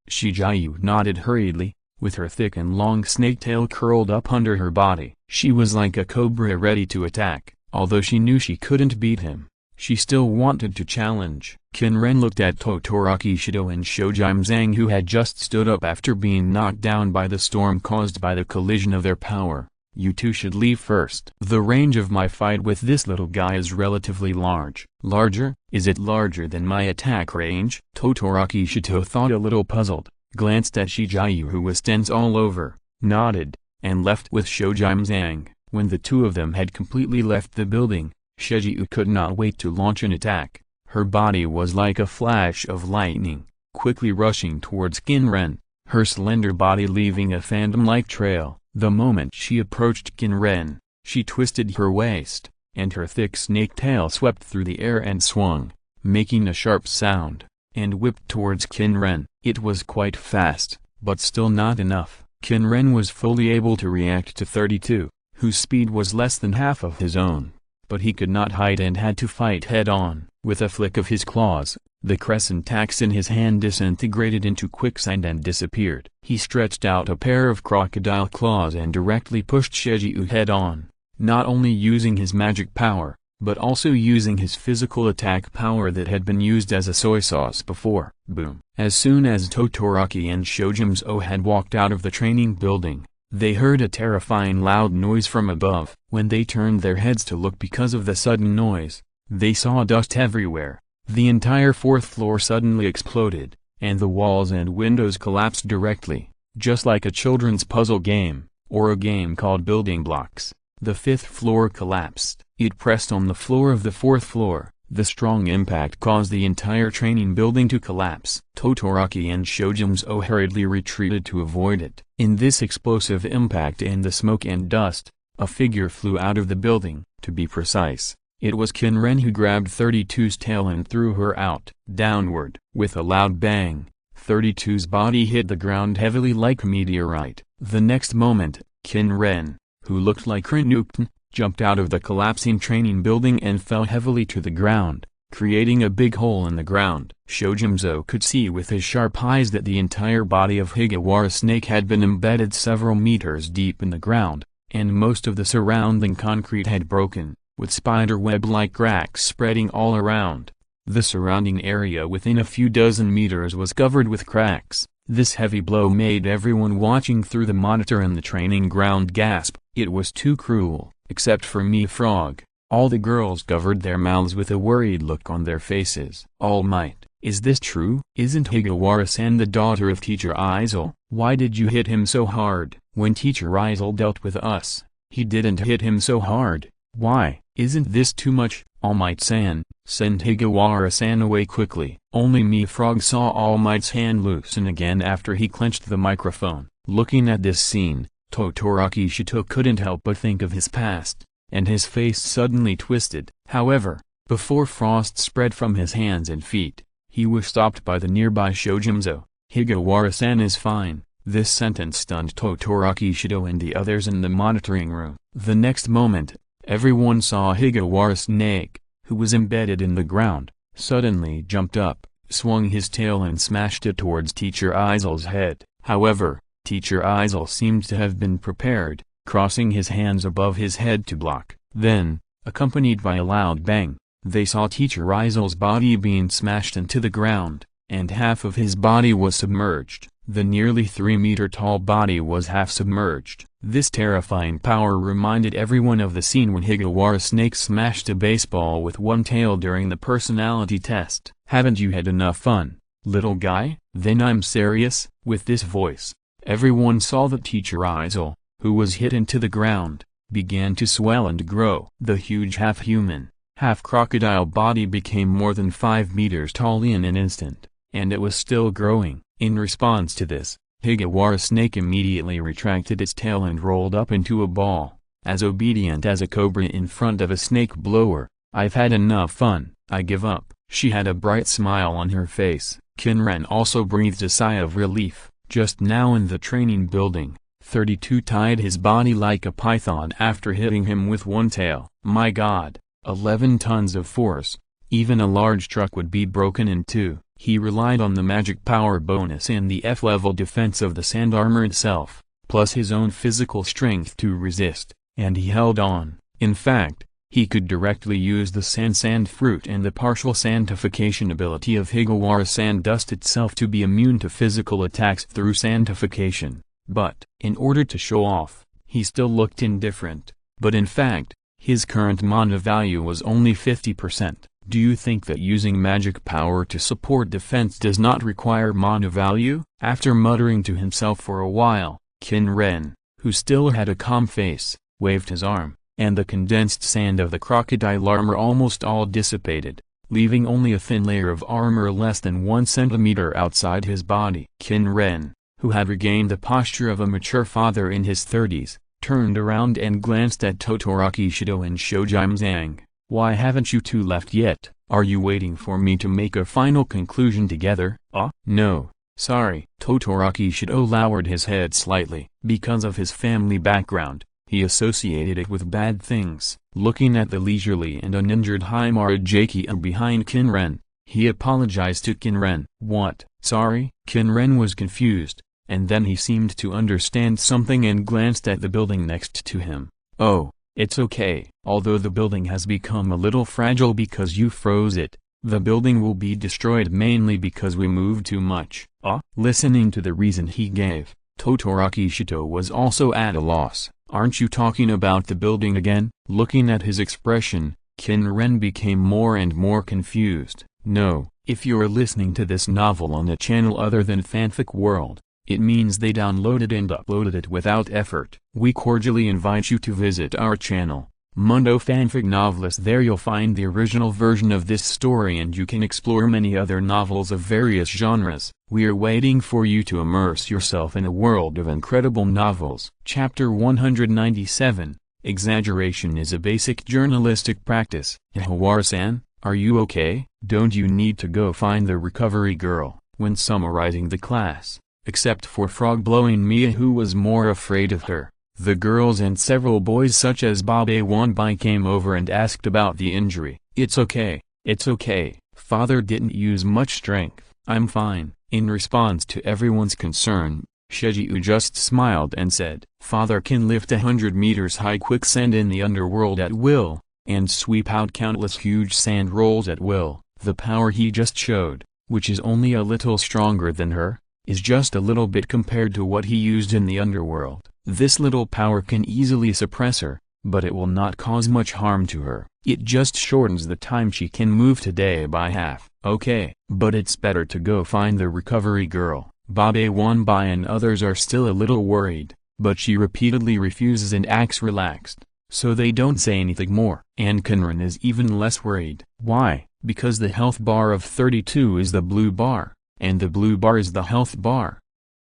Shijiao nodded hurriedly, with her thick and long snake tail curled up under her body. She was like a cobra ready to attack. Although she knew she couldn't beat him, she still wanted to challenge. Qin Ren looked at Todoroki Shido and Shojime Zhang, who had just stood up after being knocked down by the storm caused by the collision of their power. You two should leave first. The range of my fight with this little guy is relatively large. Larger? Is it larger than my attack range? Todoroki Shido thought, a little puzzled, glanced at Shijiao, who was tense all over, nodded, and left with Shojimzang. When the two of them had completely left the building, Shejiu could not wait to launch an attack. Her body was like a flash of lightning, quickly rushing towards Qin Ren, her slender body leaving a phantom-like trail. The moment she approached Qin Ren, she twisted her waist, and her thick snake tail swept through the air and swung, making a sharp sound, and whipped towards Qin Ren. It was quite fast, but still not enough. Qin Ren was fully able to react to 32, whose speed was less than half of his own, but he could not hide and had to fight head-on. With a flick of his claws, the crescent axe in his hand disintegrated into quicksand and disappeared. He stretched out a pair of crocodile claws and directly pushed Shejiu head-on, not only using his magic power, but also using his physical attack power that had been used as a soy sauce before. Boom! As soon as Todoroki and Shojimzo had walked out of the training building, they heard a terrifying loud noise from above. When they turned their heads to look because of the sudden noise, they saw dust everywhere. The entire fourth floor suddenly exploded, and the walls and windows collapsed directly, just like a children's puzzle game, or a game called Building Blocks. The fifth floor collapsed. It pressed on the floor of the fourth floor. The strong impact caused the entire training building to collapse. Todoroki and Shojimzo hurriedly retreated to avoid it. In this explosive impact and the smoke and dust, a figure flew out of the building. To be precise, it was Qin Ren who grabbed 32's tail and threw her out, downward. With a loud bang, 32's body hit the ground heavily like a meteorite. The next moment, Qin Ren, who looked like Ren, jumped out of the collapsing training building and fell heavily to the ground, creating a big hole in the ground. Shojimzo could see with his sharp eyes that the entire body of Higawara Snake had been embedded several meters deep in the ground, and most of the surrounding concrete had broken, with spiderweb-like cracks spreading all around. The surrounding area within a few dozen meters was covered with cracks. This heavy blow made everyone watching through the monitor in the training ground gasp. It was too cruel. Except for me Frog, all the girls covered their mouths with a worried look on their faces. All Might, is this true? Isn't Higawara-san the daughter of Teacher Izil? Why did you hit him so hard? When Teacher Izil dealt with us, he didn't hit him so hard. Why? Isn't this too much? All Might-san, send Higawara-san away quickly. Only me Frog saw All Might's hand loosen again after he clenched the microphone. Looking at this scene, Todoroki Shito couldn't help but think of his past, and his face suddenly twisted. However, before frost spread from his hands and feet, he was stopped by the nearby Shojimzo. Higawara-san is fine. This sentence stunned Todoroki Shito and the others in the monitoring room. The next moment, everyone saw Higawara Snake, who was embedded in the ground, suddenly jumped up, swung his tail and smashed it towards Teacher Izil's head. However, Teacher Izil seemed to have been prepared, crossing his hands above his head to block. Then, accompanied by a loud bang, they saw Teacher Izil's body being smashed into the ground, and half of his body was submerged. The nearly 3-meter-tall body was half submerged. This terrifying power reminded everyone of the scene when Higawara Snake smashed a baseball with one tail during the personality test. Haven't you had enough fun, little guy? Then I'm serious. With this voice, everyone saw that Teacher Izil, who was hit into the ground, began to swell and grow. The huge half-human, half-crocodile body became more than 5 meters tall in an instant, and it was still growing. In response to this, Higawara Snake immediately retracted its tail and rolled up into a ball, as obedient as a cobra in front of a snake blower. I've had enough fun, I give up. She had a bright smile on her face. Qin Ren also breathed a sigh of relief. Just now in the training building, 32 tied his body like a python after hitting him with one tail. My god, 11 tons of force. Even a large truck would be broken in two. He relied on the magic power bonus and the F-level defense of the sand armor itself, plus his own physical strength to resist, and he held on. In fact, he could directly use the sand fruit and the partial sandification ability of Higawara sand dust itself to be immune to physical attacks through sandification. But, in order to show off, he still looked indifferent. But in fact, his current mana value was only 50%. Do you think that using magic power to support defense does not require mana value? After muttering to himself for a while, Qin Ren, who still had a calm face, waved his arm, and the condensed sand of the crocodile armor almost all dissipated, leaving only a thin layer of armor less than 1 centimeter outside his body. Qin Ren, who had regained the posture of a mature father in his 30s, turned around and glanced at Todoroki Shido and Shojime Zhang. "Why haven't you two left yet? Are you waiting for me to make a final conclusion together?" No, sorry." Todoroki Shido lowered his head slightly. Because of his family background, he associated it with bad things. Looking at the leisurely and uninjured Himara Jiki behind Qin Ren, he apologized to Qin Ren. "What? Sorry?" Qin Ren was confused, and then he seemed to understand something and glanced at the building next to him. "Oh, it's okay. Although the building has become a little fragile because you froze it, the building will be destroyed mainly because we moved too much." Listening to the reason he gave, Todoroki Shido was also at a loss. "Aren't you talking about the building again?" Looking at his expression, Qin Ren became more and more confused. "No, if you're listening to this novel on a channel other than Fanfic World, it means they downloaded and uploaded it without effort. We cordially invite you to visit our channel, Mundo Fanfic Novelist. There you'll find the original version of this story and you can explore many other novels of various genres. We are waiting for you to immerse yourself in a world of incredible novels." Chapter 197, Exaggeration is a Basic Journalistic Practice. "Hawar-san, are you okay? Don't you need to go find the recovery girl?" When summarizing the class, except for frog-blowing Mia who was more afraid of her, the girls and several boys such as Babe Wanbai came over and asked about the injury. "It's okay, it's okay. Father didn't use much strength. I'm fine." In response to everyone's concern, Shejiu just smiled and said, "Father can lift 100 meters high quicksand in the underworld at will, and sweep out countless huge sand rolls at will. The power he just showed, which is only a little stronger than her, is just a little bit compared to what he used in the underworld. This little power can easily suppress her, but it will not cause much harm to her. It just shortens the time she can move today by half." "Okay, but it's better to go find the recovery girl." Babe Wanbai and others are still a little worried, but she repeatedly refuses and acts relaxed, so they don't say anything more. And Qin Ren is even less worried. Why? Because the health bar of 32 is the blue bar, and the blue bar is the health bar.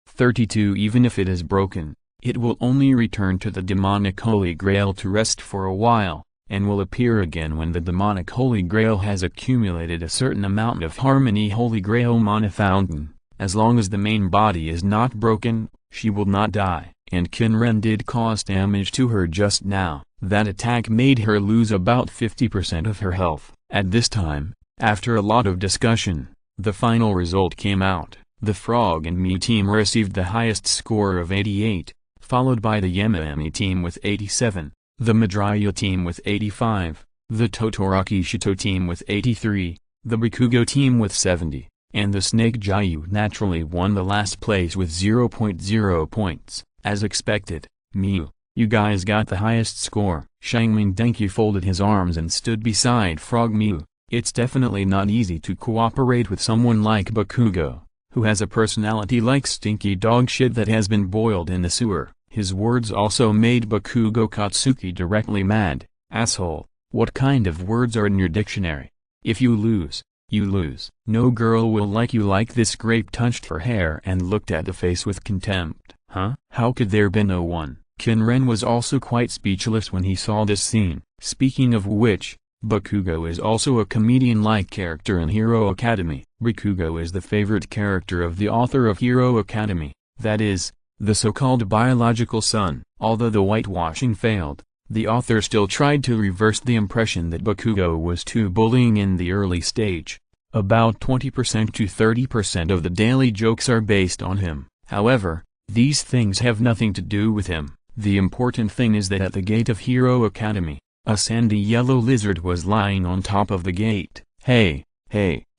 32, even if it is broken, it will only return to the demonic Holy Grail to rest for a while, and will appear again when the demonic Holy Grail has accumulated a certain amount of Harmony Holy Grail Mana Fountain. As long as the main body is not broken, she will not die. And Qin Ren did cause damage to her just now. That attack made her lose about 50% of her health. At this time, after a lot of discussion, the final result came out. The Frog and Me team received the highest score of 88, followed by the Yamami team with 87, the Madrya team with 85, the Todoroki Shido team with 83, the Bakugo team with 70, and the Snake Jiu naturally won the last place with 0.0 points. As expected, Miu, you guys got the highest score. Shangming Denki folded his arms and stood beside Frog Miu. It's definitely not easy to cooperate with someone like Bakugo, who has a personality like stinky dog shit that has been boiled in the sewer. His words also made Bakugo Katsuki directly mad. Asshole, what kind of words are in your dictionary? If you lose, you lose. No girl will like you like this. Grape touched her hair and looked at the face with contempt. Huh? How could there be no one? Qin Ren was also quite speechless when he saw this scene. Speaking of which, Bakugo is also a comedian-like character in Hero Academy. Bakugo is the favorite character of the author of Hero Academy, that is, the so-called biological son. Although the whitewashing failed, the author still tried to reverse the impression that Bakugo was too bullying in the early stage. About 20% to 30% of the daily jokes are based on him. However, these things have nothing to do with him. The important thing is that at the gate of Hero Academy, a sandy yellow lizard was lying on top of the gate. Hey,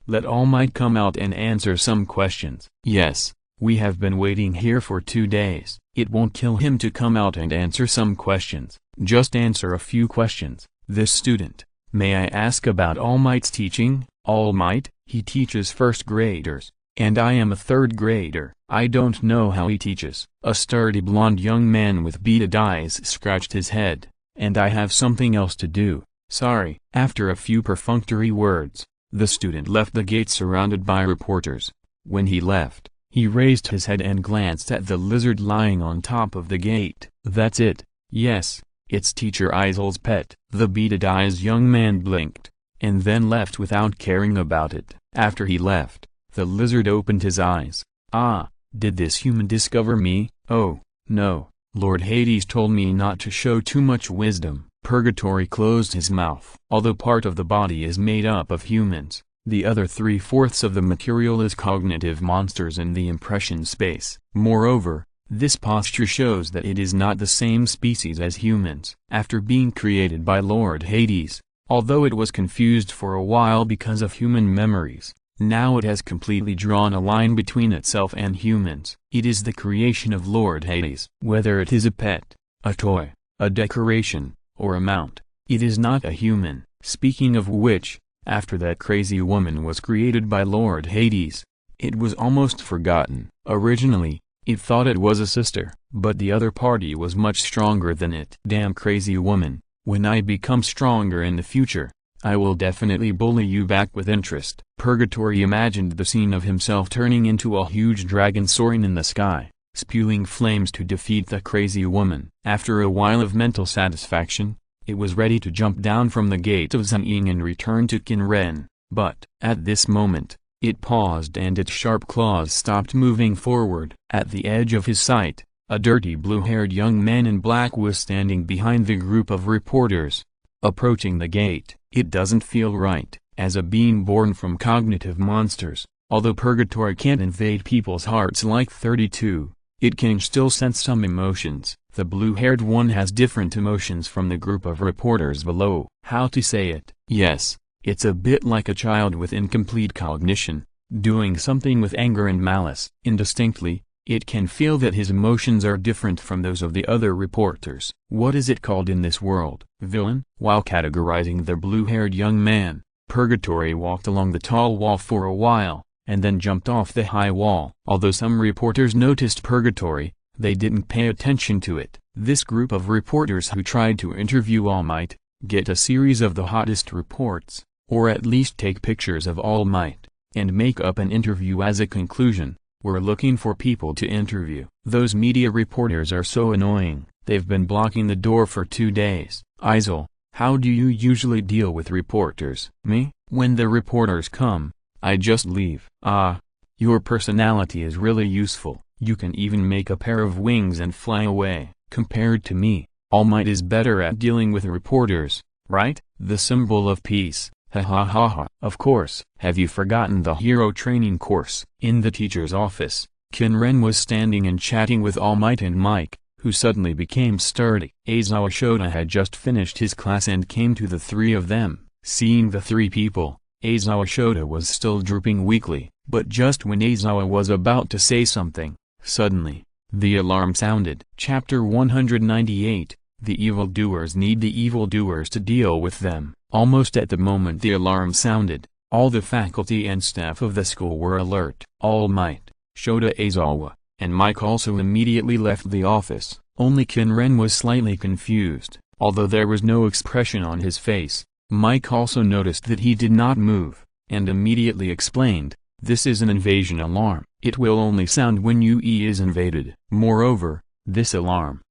let All Might come out and answer some questions. Yes, we have been waiting here for 2 days. It won't kill him to come out and answer some questions. Just answer a few questions. This student, may I ask about All Might's teaching? All Might, he teaches first graders. And I am a third grader. I don't know how he teaches. A sturdy blond young man with beaded eyes scratched his head. And I have something else to do. Sorry. After a few perfunctory words, the student left the gate surrounded by reporters. When he left, he raised his head and glanced at the lizard lying on top of the gate. That's it. Yes, it's Teacher Izil's pet. The beaded eyes young man blinked, and then left without caring about it. After he left, the lizard opened his eyes. Ah, did this human discover me? Oh, no, Lord Hades told me not to show too much wisdom. Purgatory closed his mouth. Although part of the body is made up of humans, the other 3/4 of the material is cognitive monsters in the impression space. Moreover, this posture shows that it is not the same species as humans. After being created by Lord Hades, although it was confused for a while because of human memories, now it has completely drawn a line between itself and humans. It is the creation of Lord Hades. Whether it is a pet, a toy, a decoration, or a mount, it is not a human. Speaking of which, after that crazy woman was created by Lord Hades, it was almost forgotten. Originally, it thought it was a sister, but the other party was much stronger than it. Damn crazy woman, when I become stronger in the future, I will definitely bully you back with interest. Purgatory imagined the scene of himself turning into a huge dragon soaring in the sky, spewing flames to defeat the crazy woman. After a while of mental satisfaction, it was ready to jump down from the gate of Xianying and return to Qin Ren. But, at this moment, it paused and its sharp claws stopped moving forward. At the edge of his sight, a dirty blue-haired young man in black was standing behind the group of reporters. Approaching the gate, it doesn't feel right. As a being born from cognitive monsters, although Purgatory can't invade people's hearts like 32, it can still sense some emotions. The blue-haired one has different emotions from the group of reporters below. How to say it? Yes, it's a bit like a child with incomplete cognition, doing something with anger and malice. Indistinctly, it can feel that his emotions are different from those of the other reporters. What is it called in this world? Villain? While categorizing the blue-haired young man, Purgatory walked along the tall wall for a while, and then jumped off the high wall. Although some reporters noticed Purgatory, they didn't pay attention to it. This group of reporters who tried to interview All Might, get a series of the hottest reports, or at least take pictures of All Might, and make up an interview as a conclusion. We're looking for people to interview. Those media reporters are so annoying. They've been blocking the door for 2 days. Izil, how do you usually deal with reporters? Me? When the reporters come, I just leave. Ah, your personality is really useful. You can even make a pair of wings and fly away. Compared to me, All Might is better at dealing with reporters, right? The symbol of peace. Ha ha ha ha. Of course. Have you forgotten the hero training course? In the teacher's office, Qin Ren was standing and chatting with All Might and Mike, who suddenly became sturdy. Aizawa Shota had just finished his class and came to the three of them. Seeing the three people, Aizawa Shota was still drooping weakly, but just when Aizawa was about to say something, suddenly, the alarm sounded. Chapter 198, The Evildoers Need the Evildoers to Deal with Them. Almost at the moment the alarm sounded, all the faculty and staff of the school were alert. All Might, Shota Aizawa, and Mike also immediately left the office. Only Qin Ren was slightly confused. Although there was no expression on his face, Mike also noticed that he did not move, and immediately explained, "This is an invasion alarm. It will only sound when UE is invaded. Moreover, this alarm.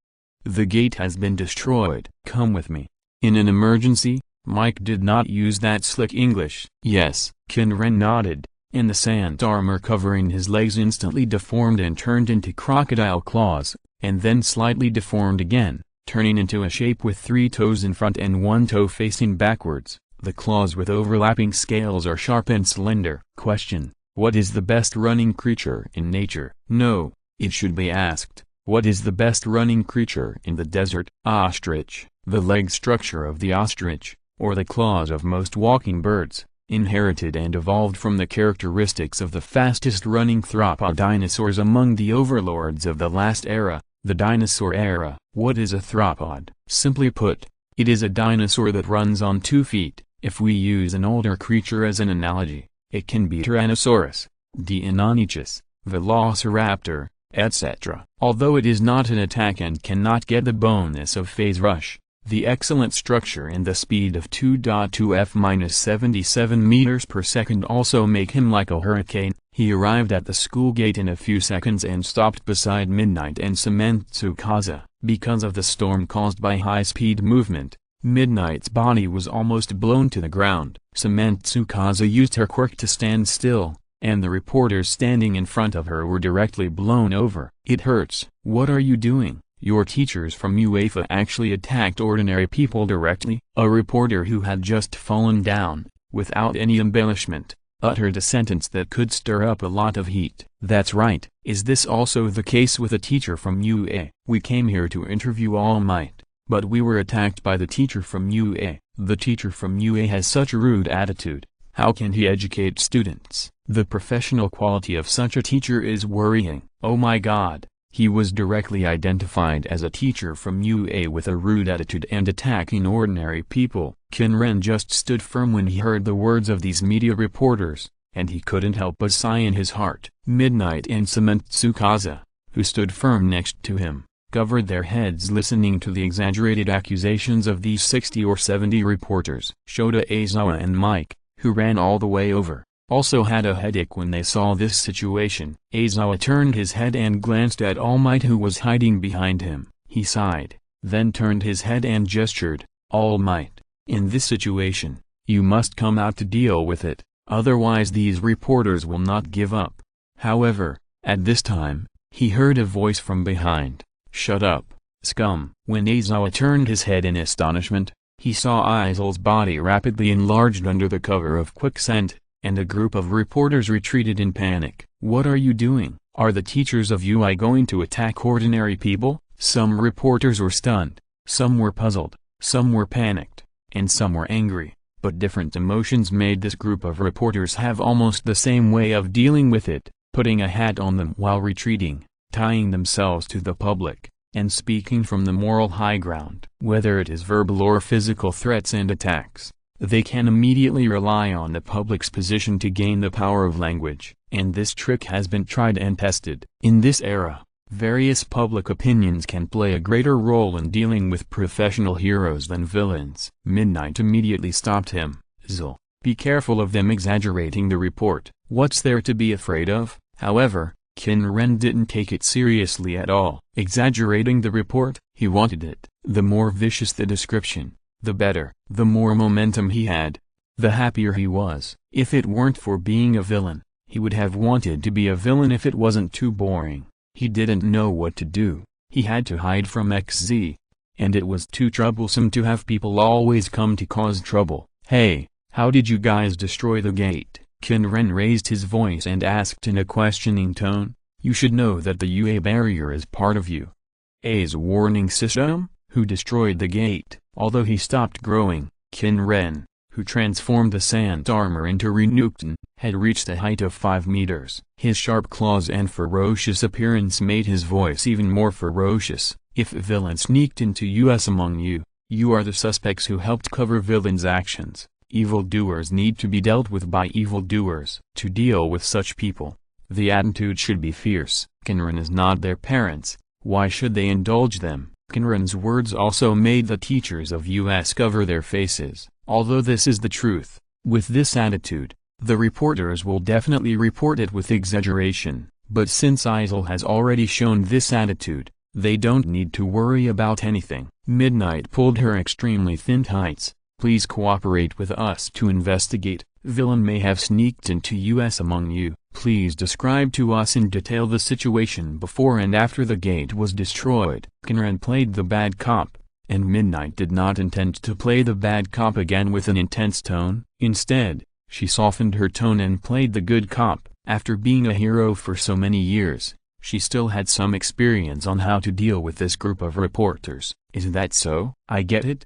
The gate has been destroyed. Come with me." In an emergency, Mike did not use that slick English. Yes, Qin Ren nodded, and the sand armor covering his legs instantly deformed and turned into crocodile claws, and then slightly deformed again, turning into a shape with 3 toes in front and 1 toe facing backwards. The claws with overlapping scales are sharp and slender. Question: what is the best running creature in nature? No, it should be asked, what is the best running creature in the desert? Ostrich. The leg structure of the ostrich, or the claws of most walking birds, inherited and evolved from the characteristics of the fastest running theropod dinosaurs among the overlords of the last era, the dinosaur era. What is a theropod? Simply put, it is a dinosaur that runs on 2 feet. If we use an older creature as an analogy, it can be Tyrannosaurus, Deinonychus, Velociraptor, etc. Although it is not an attack and cannot get the bonus of phase rush, the excellent structure and the speed of 2.2 f-77 meters per second also make him like a hurricane. He arrived at the school gate in a few seconds and stopped beside Midnight and Cement Tsukasa. Because of the storm caused by high-speed movement, Midnight's body was almost blown to the ground. Cement Tsukasa used her quirk to stand still, and the reporters standing in front of her were directly blown over. It hurts. What are you doing? Your teachers from UEFA actually attacked ordinary people directly. A reporter who had just fallen down, without any embellishment, uttered a sentence that could stir up a lot of heat. That's right. Is this also the case with a teacher from UA? We came here to interview All Might, but we were attacked by the teacher from UA. The teacher from UA has such a rude attitude. How can he educate students? The professional quality of such a teacher is worrying. Oh my God. He was directly identified as a teacher from UA with a rude attitude and attacking ordinary people. Qin Ren just stood firm when he heard the words of these media reporters, and he couldn't help but sigh in his heart. Midnight and Cement Tsukasa, who stood firm next to him, covered their heads listening to the exaggerated accusations of these 60 or 70 reporters. Shota Aizawa and Mike, who ran all the way over, also had a headache when they saw this situation. Aizawa turned his head and glanced at All Might who was hiding behind him. He sighed, then turned his head and gestured. All Might, in this situation, you must come out to deal with it, otherwise these reporters will not give up. However, at this time, he heard a voice from behind. Shut up, scum. When Aizawa turned his head in astonishment, he saw Aizel's body rapidly enlarged under the cover of quicksand, and a group of reporters retreated in panic. What are you doing? Are the teachers of UI going to attack ordinary people? Some reporters were stunned, some were puzzled, some were panicked, and some were angry, but different emotions made this group of reporters have almost the same way of dealing with it, putting a hat on them while retreating, tying themselves to the public, and speaking from the moral high ground. Whether it is verbal or physical threats and attacks, they can immediately rely on the public's position to gain the power of language, and this trick has been tried and tested. In this era, various public opinions can play a greater role in dealing with professional heroes than villains. Midnight immediately stopped him. Zil, be careful of them exaggerating the report. What's there to be afraid of? However, Qin Ren didn't take it seriously at all. Exaggerating the report, he wanted it. The more vicious the description, the better. The more momentum he had, the happier he was. If it weren't for being a villain, he would have wanted to be a villain if it wasn't too boring. He didn't know what to do. He had to hide from XZ, and it was too troublesome to have people always come to cause trouble. Hey, how did you guys destroy the gate? Qin Ren raised his voice and asked in a questioning tone. You should know that the UA barrier is part of UA's warning system. Who destroyed the gate? Although he stopped growing, Qin Ren, who transformed the sand armor into Renukton, had reached a height of 5 meters. His sharp claws and ferocious appearance made his voice even more ferocious. If a villain sneaked into US among you, you are the suspects who helped cover villains' actions. Evildoers need to be dealt with by evildoers. To deal with such people, the attitude should be fierce. Qin Ren is not their parents, why should they indulge them? Qin Ren's words also made the teachers of US cover their faces. Although this is the truth, with this attitude, the reporters will definitely report it with exaggeration. But since Aizel has already shown this attitude, they don't need to worry about anything. Midnight pulled her extremely thin tights. Please cooperate with us to investigate. Villain may have sneaked into US among you. Please describe to us in detail the situation before and after the gate was destroyed. Qin Ren played the bad cop, and Midnight did not intend to play the bad cop again with an intense tone. Instead, she softened her tone and played the good cop. After being a hero for so many years, she still had some experience on how to deal with this group of reporters. Is that so? I get it.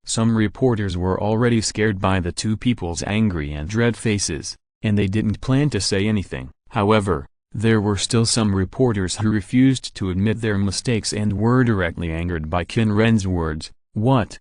Some reporters were already scared by the two people's angry and dread faces, and they didn't plan to say anything. However, there were still some reporters who refused to admit their mistakes and were directly angered by Qin Ren's words. What?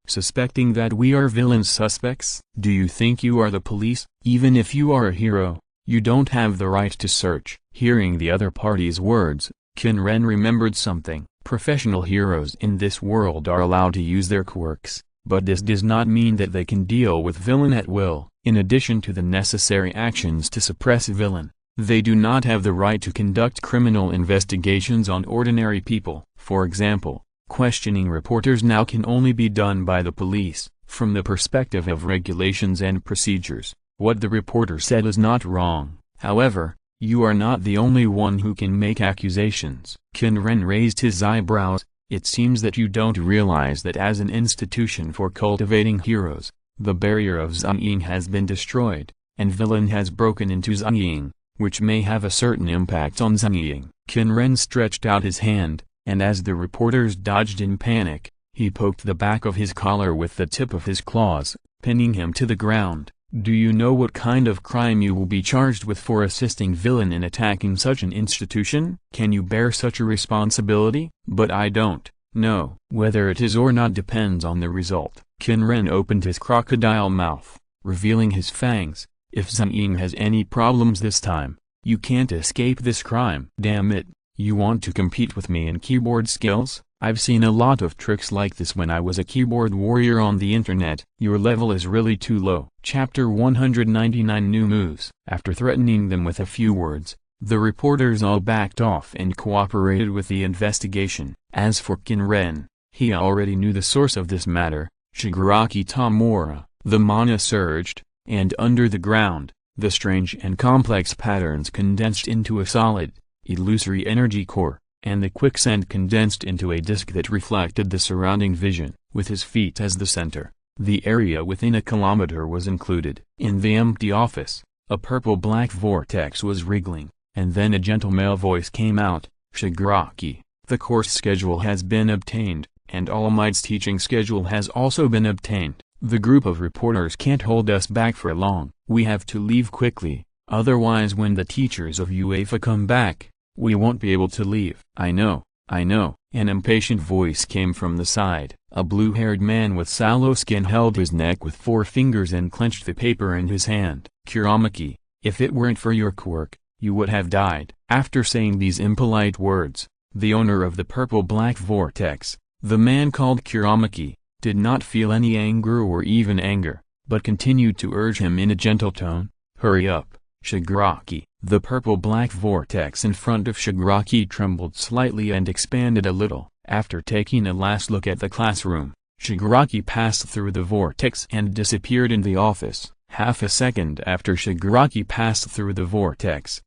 Suspecting that we are villain suspects? Do you think you are the police? Even if you are a hero, You don't have the right to search. Hearing the other party's words, Qin Ren remembered something. Professional heroes in this world are allowed to use their quirks, but this does not mean that they can deal with villain at will. In addition to the necessary actions to suppress a villain, they do not have the right to conduct criminal investigations on ordinary people. For example, questioning reporters now can only be done by the police, from the perspective of regulations and procedures. What the reporter said is not wrong. However, you are not the only one who can make accusations. Qin Ren raised his eyebrows. It seems that you don't realize that as an institution for cultivating heroes, the barrier of Xianying has been destroyed, and villain has broken into Xianying, which may have a certain impact on Xianying. Qin Ren stretched out his hand, and as the reporters dodged in panic, he poked the back of his collar with the tip of his claws, pinning him to the ground. Do you know what kind of crime you will be charged with for assisting villain in attacking such an institution? Can you bear such a responsibility? But I don't. No. Whether it is or not depends on the result. Qin Ren opened his crocodile mouth, revealing his fangs. If Xianying has any problems this time, you can't escape this crime. Damn it, you want to compete with me in keyboard skills? I've seen a lot of tricks like this when I was a keyboard warrior on the internet. Your level is really too low. Chapter 199 New Moves. After threatening them with a few words, the reporters all backed off and cooperated with the investigation. As for Qin Ren, he already knew the source of this matter, Shigaraki Tamura. The mana surged, and under the ground, the strange and complex patterns condensed into a solid, illusory energy core, and the quicksand condensed into a disk that reflected the surrounding vision. With his feet as the center, the area within a kilometer was included. In the empty office, a purple-black vortex was wriggling, and then a gentle male voice came out, Shigaraki, the course schedule has been obtained, and All Might's teaching schedule has also been obtained. The group of reporters can't hold us back for long. We have to leave quickly, otherwise when the teachers of UEFA come back, we won't be able to leave. I know. An impatient voice came from the side. A blue-haired man with sallow skin held his neck with 4 fingers and clenched the paper in his hand. Kuramaki, if it weren't for your quirk, you would have died. After saying these impolite words, the owner of the purple-black vortex, the man called Kuramaki, did not feel any anger or even anger, but continued to urge him in a gentle tone, hurry up, Shigaraki. The purple-black vortex in front of Shigaraki trembled slightly and expanded a little. After taking a last look at the classroom, Shigaraki passed through the vortex and disappeared in the office. Half a second after Shigaraki passed through the vortex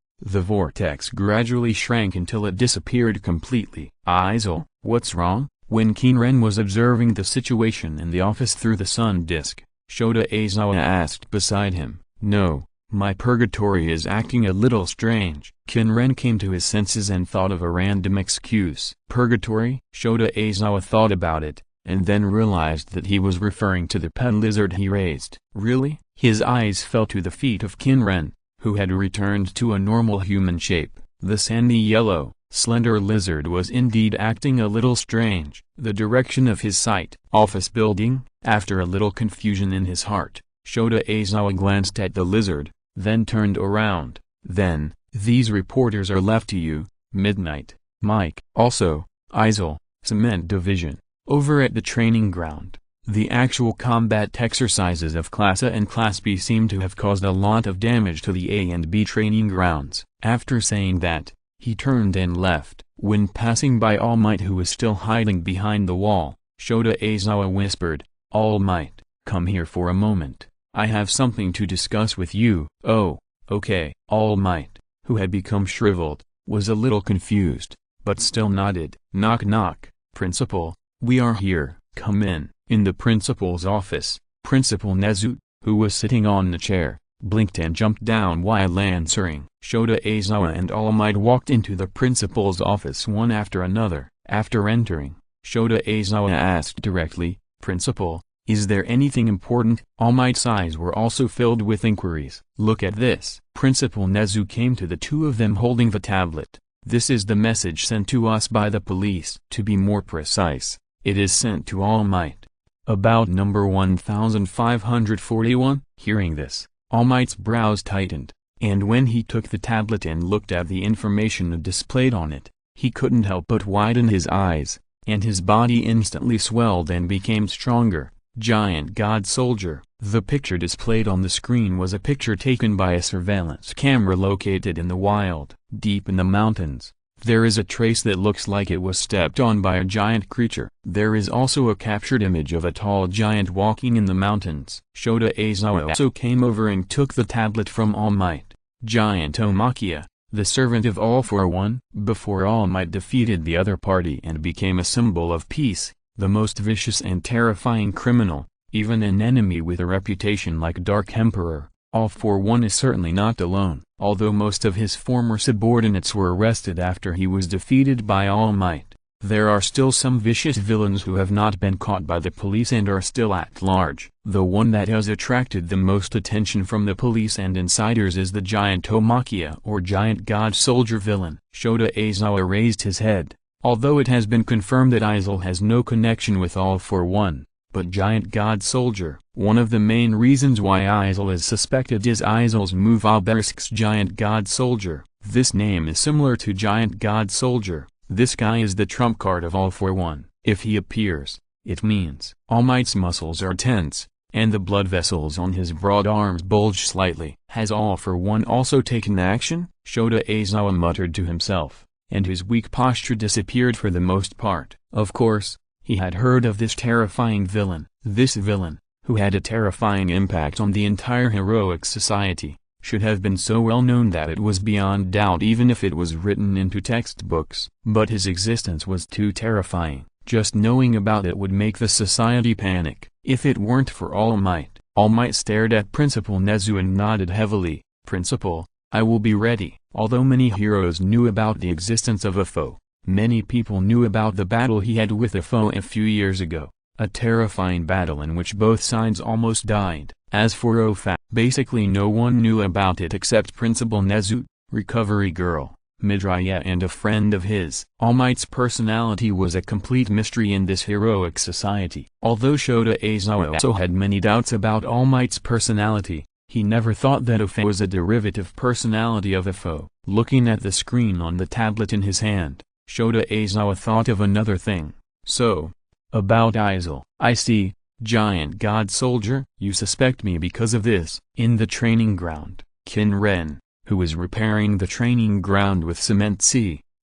gradually shrank until it disappeared completely. Izil, what's wrong? When Qin Ren was observing the situation in the office through the sun disk, Shota Aizawa asked beside him. No. My purgatory is acting a little strange. Qin Ren came to his senses and thought of a random excuse. Purgatory? Shota Aizawa thought about it, and then realized that he was referring to the pet lizard he raised. Really? His eyes fell to the feet of Qin Ren, who had returned to a normal human shape. The sandy yellow, slender lizard was indeed acting a little strange. The direction of his sight. Office building? After a little confusion in his heart, Shota Aizawa glanced at the lizard, then turned around. Then, these reporters are left to you, Midnight, Mike. Also, Izil, Cement Division. Over at the training ground, the actual combat exercises of Class A and Class B seem to have caused a lot of damage to the A and B training grounds. After saying that, he turned and left. When passing by All Might, who was still hiding behind the wall, Shota Aizawa whispered, All Might, come here for a moment. I have something to discuss with you. Oh, okay. All Might, who had become shriveled, was a little confused, but still nodded. Knock knock. Principal, we are here. Come in. In the principal's office, Principal Nezu, who was sitting on the chair, blinked and jumped down while answering. Shota Aizawa and All Might walked into the principal's office one after another. After entering, Shota Aizawa asked directly, Principal, is there anything important? All Might's eyes were also filled with inquiries. Look at this. Principal Nezu came to the two of them holding the tablet. This is the message sent to us by the police. To be more precise, it is sent to All Might. About number 1541. Hearing this, All Might's brows tightened, And when he took the tablet and looked at the information displayed on it, he couldn't help but widen his eyes, and his body instantly swelled and became stronger. Giant God Soldier. The picture displayed on the screen was a picture taken by a surveillance camera located in the wild, deep in the mountains. There is a trace that looks like it was stepped on by a giant creature. There is also a captured image of a tall giant walking in the mountains. Shota Aizawa also came over and took the tablet from All Might. Giant Omakia, the servant of All for One, before All Might defeated the other party and became a symbol of peace, the most vicious and terrifying criminal, even an enemy with a reputation like Dark Emperor. All for One is certainly not alone, although most of his former subordinates were arrested after he was defeated by All Might. There are still some vicious villains who have not been caught by the police and are still at large. The one that has attracted the most attention from the police and insiders is the Giant Omakia or Giant God Soldier villain. Shota Aizawa raised his head. Although it has been confirmed that Izir has no connection with All for One, but Giant God Soldier. One of the main reasons why Izir is suspected is Izir's move Obelisks Giant God Soldier. This name is similar to Giant God Soldier. This guy is the trump card of All for One. If he appears, it means All Might's muscles are tense, and the blood vessels on his broad arms bulge slightly. Has All for One also taken action? Shota Aizawa muttered to himself, and his weak posture disappeared for the most part. Of course, he had heard of this terrifying villain. This villain, who had a terrifying impact on the entire heroic society, should have been so well known that it was beyond doubt even if it was written into textbooks. But his existence was too terrifying. Just knowing about it would make the society panic. If it weren't for All Might stared at Principal Nezu and nodded heavily. Principal, I will be ready. Although many heroes knew about the existence of a foe, many people knew about the battle he had with a foe a few years ago. A terrifying battle in which both sides almost died. As for Ofa, basically no one knew about it except Principal Nezu, Recovery Girl, Midoriya and a friend of his. All Might's personality was a complete mystery in this heroic society. Although Shota Aizawa also had many doubts about All Might's personality, he never thought that Ofa was a derivative personality of a foe. Looking at the screen on the tablet in his hand, Shota Aizawa thought of another thing. So, about Izir. I see, Giant God Soldier. You suspect me because of this. In the training ground, Qin Ren, who was repairing the training ground with cement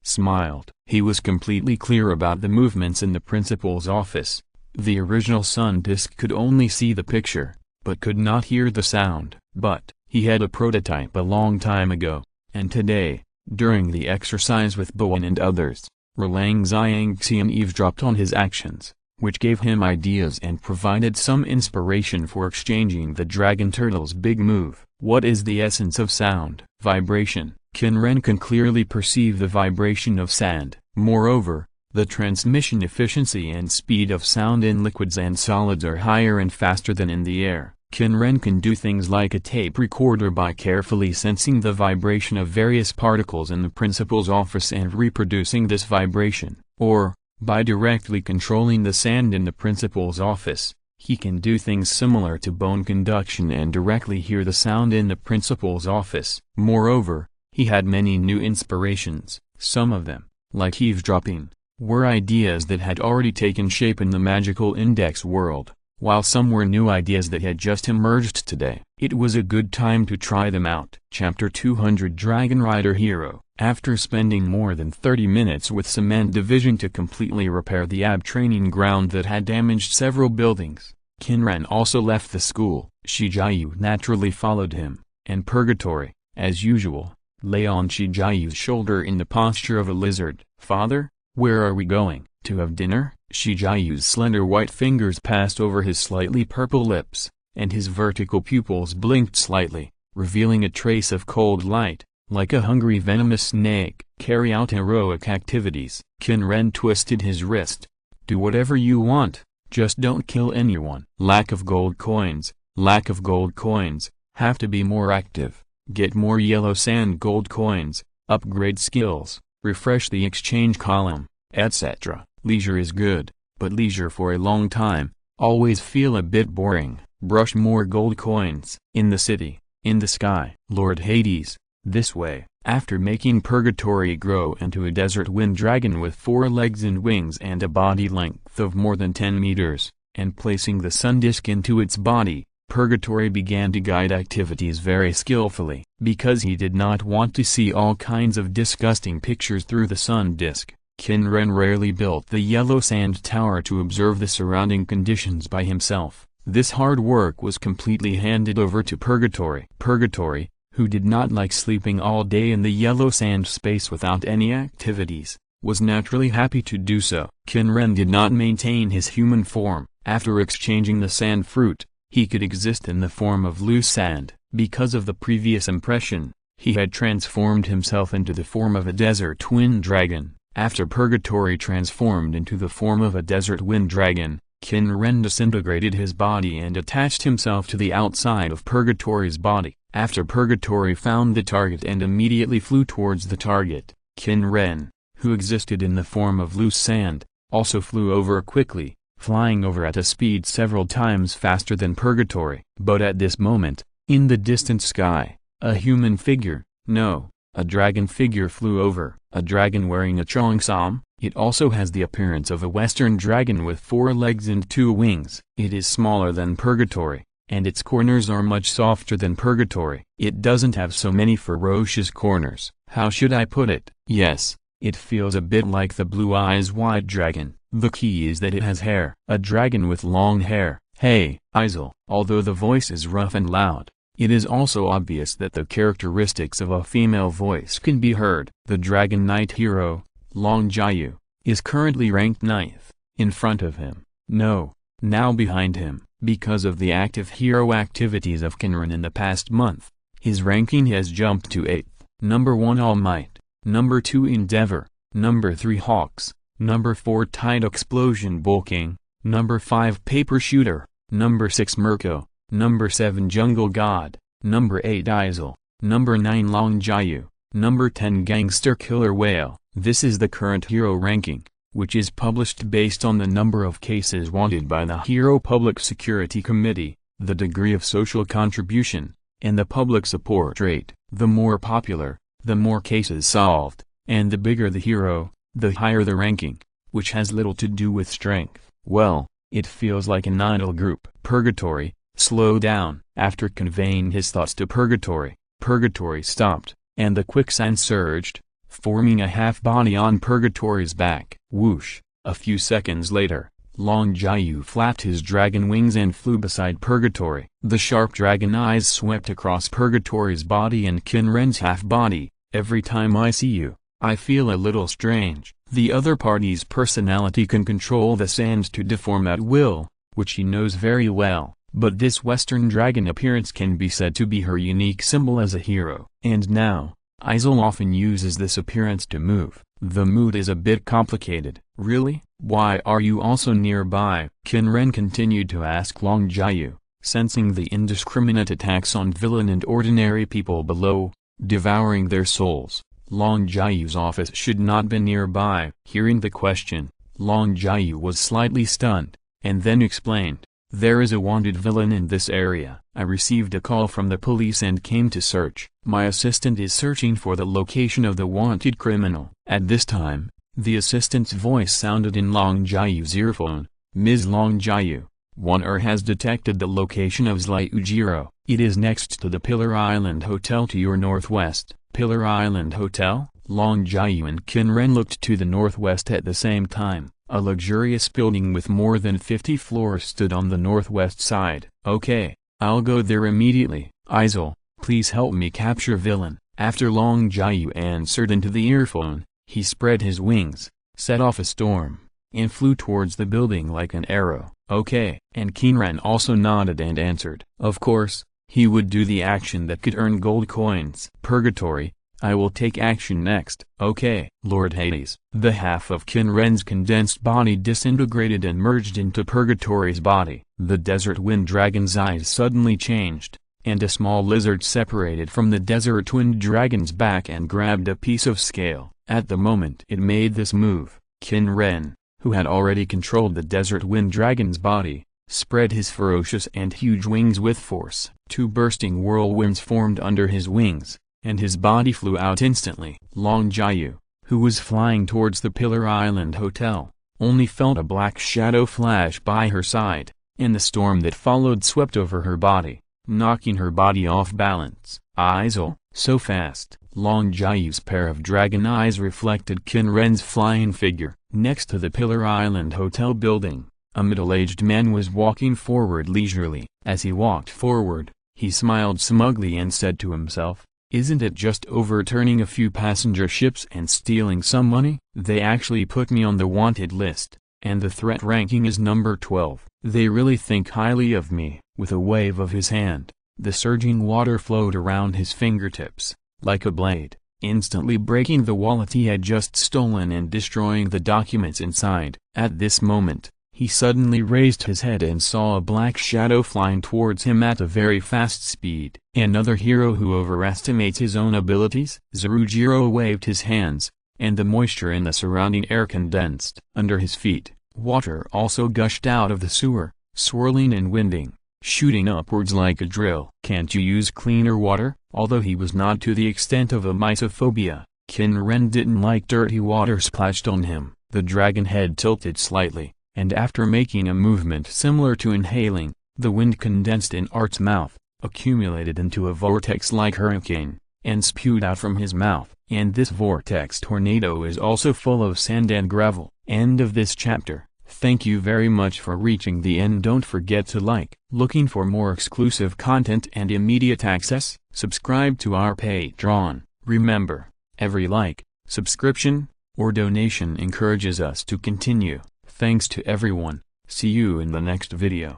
smiled. He was completely clear about the movements in the principal's office. The original Sun Disk could only see the picture, but could not hear the sound. But, he had a prototype a long time ago, and today, during the exercise with Bowen and others, Relang Xiangxian eavesdropped on his actions, which gave him ideas and provided some inspiration for exchanging the Dragon Turtle's big move. What is the essence of sound? Vibration. Qin Ren can clearly perceive the vibration of sand. Moreover, the transmission efficiency and speed of sound in liquids and solids are higher and faster than in the air. Qin Ren can do things like a tape recorder by carefully sensing the vibration of various particles in the principal's office and reproducing this vibration, or, by directly controlling the sand in the principal's office, he can do things similar to bone conduction and directly hear the sound in the principal's office. Moreover, he had many new inspirations. Some of them, like eavesdropping, were ideas that had already taken shape in the magical index world, while some were new ideas that had just emerged today. It was a good time to try them out. Chapter 200 Dragon Rider Hero. After spending more than 30 minutes with Cement Division to completely repair the AB training ground that had damaged several buildings, Qin Ren also left the school. Shijiu naturally followed him, and Purgatory, as usual, lay on Shijiu's shoulder in the posture of a lizard. Father, where are we going? To have dinner? Shijiu's slender white fingers passed over his slightly purple lips, and his vertical pupils blinked slightly, revealing a trace of cold light. Like a hungry venomous snake. Carry out heroic activities. Qin Ren twisted his wrist. Do whatever you want, just don't kill anyone. Lack of gold coins. Lack of gold coins. Have to be more active. Get more yellow sand gold coins. Upgrade skills. Refresh the exchange column, etc. Leisure is good, but leisure for a long time, always feel a bit boring. Brush more gold coins. In the city, In the sky. Lord Hades, this way. After making Purgatory grow into a desert wind dragon with 4 legs and wings and a body length of more than 10 meters, and placing the sun disk into its body, Purgatory began to guide activities very skillfully. Because he did not want to see all kinds of disgusting pictures through the sun disk, Qin Ren rarely built the yellow sand tower to observe the surrounding conditions by himself. This hard work was completely handed over to Purgatory. Purgatory, who did not like sleeping all day in the yellow sand space without any activities, was naturally happy to do so. Qin Ren did not maintain his human form. After exchanging the sand fruit, he could exist in the form of loose sand. Because of the previous impression, he had transformed himself into the form of a desert wind dragon. After Purgatory transformed into the form of a desert wind dragon, Qin Ren disintegrated his body and attached himself to the outside of Purgatory's body. After Purgatory found the target and immediately flew towards the target, Qin Ren, who existed in the form of loose sand, also flew over quickly, flying over at a speed several times faster than Purgatory. But at this moment, in the distant sky, a human figure, no, a dragon figure flew over. A dragon wearing a cheongsam. It also has the appearance of a western dragon with 4 legs and 2 wings. It is smaller than Purgatory, and its corners are much softer than Purgatory. It doesn't have so many ferocious corners. How should I put it? Yes, it feels a bit like the Blue Eyes White Dragon. The key is that it has hair. A dragon with long hair. Hey, Izir. Although the voice is rough and loud, it is also obvious that the characteristics of a female voice can be heard. The Dragon Knight hero, Long Jiayu, is currently ranked 9th. In front of him, no, now behind him, because of the active hero activities of Qin Ren in the past month, his ranking has jumped to 8th. Number 1 All Might, number 2 Endeavor, number 3 Hawks, number 4 Tide Explosion Bulking, number 5 Paper Shooter, number 6 Mirko, number 7 Jungle God, number 8 Izir, number 9 Long Jiayu, number 10 Gangster Killer Whale. This is the current hero ranking, which is published based on the number of cases wanted by the Hero Public Security Committee, the degree of social contribution, and the public support rate. The more popular, the more cases solved, and the bigger the hero, the higher the ranking, which has little to do with strength. Well, it feels like an idle group. Purgatory, slow down. After conveying his thoughts to Purgatory, Purgatory stopped, and the quicksand surged, forming a half-body on Purgatory's back. Whoosh! A few seconds later, Long Jiayu flapped his dragon wings and flew beside Purgatory. The sharp dragon eyes swept across Purgatory's body and Qin Ren's half-body. Every time I see you, I feel a little strange. The other party's personality can control the sands to deform at will, which he knows very well, but this Western dragon appearance can be said to be her unique symbol as a hero. And now, Izir often uses this appearance to move. The mood is a bit complicated. Really? Why are you also nearby? Qin Ren continued to ask Long Jiayu, sensing the indiscriminate attacks on villain and ordinary people below, devouring their souls. Long Jiayu's office should not be nearby. Hearing the question, Long Jiayu was slightly stunned, and then explained, "There is a wanted villain in this area. I received a call from the police and came to search. My assistant is searching for the location of the wanted criminal." At this time, the assistant's voice sounded in Long Jiayu's earphone. "Ms. Long Jiayu, One has detected the location of Ujiro. It is next to the Pillar Island Hotel to your northwest." Pillar Island Hotel? Long Jiayu and Qin Ren looked to the northwest at the same time. A luxurious building with more than 50 floors stood on the northwest side. "Okay, I'll go there immediately. Izir, please help me capture villain." After Long Jiayu answered into the earphone, he spread his wings, set off a storm, and flew towards the building like an arrow. "Okay." And Qin Ren also nodded and answered. Of course, he would do the action that could earn gold coins. "Purgatory, I will take action next." "Okay." Lord Hades. The half of Qin Ren's condensed body disintegrated and merged into Purgatory's body. The desert wind dragon's eyes suddenly changed, and a small lizard separated from the desert wind dragon's back and grabbed a piece of scale. At the moment it made this move, Qin Ren, who had already controlled the desert wind dragon's body, spread his ferocious and huge wings with force. 2 bursting whirlwinds formed under his wings, and his body flew out instantly. Long Jiayu, who was flying towards the Pillar Island Hotel, only felt a black shadow flash by her side, and the storm that followed swept over her body, knocking her body off balance. Izil, so fast. Long Jiayu's pair of dragon eyes reflected Qin Ren's flying figure. Next to the Pillar Island Hotel building, a middle-aged man was walking forward leisurely. As he walked forward, he smiled smugly and said to himself, "Isn't it just overturning a few passenger ships and stealing some money? They actually put me on the wanted list, and the threat ranking is number 12. They really think highly of me." With a wave of his hand, the surging water flowed around his fingertips, like a blade, instantly breaking the wallet he had just stolen and destroying the documents inside. At this moment, he suddenly raised his head and saw a black shadow flying towards him at a very fast speed. Another hero who overestimates his own abilities? Zerujiro waved his hands, and the moisture in the surrounding air condensed. Under his feet, water also gushed out of the sewer, swirling and winding, shooting upwards like a drill. "Can't you use cleaner water?" Although he was not to the extent of a mysophobia, Qin Ren didn't like dirty water splashed on him. The dragon head tilted slightly, and after making a movement similar to inhaling, the wind condensed in Art's mouth, accumulated into a vortex-like hurricane, and spewed out from his mouth. And this vortex tornado is also full of sand and gravel. End of this chapter. Thank you very much for reaching the end. Don't forget to like. Looking for more exclusive content and immediate access? Subscribe to our Patreon. Remember, every like, subscription, or donation encourages us to continue. Thanks to everyone. See you in the next video.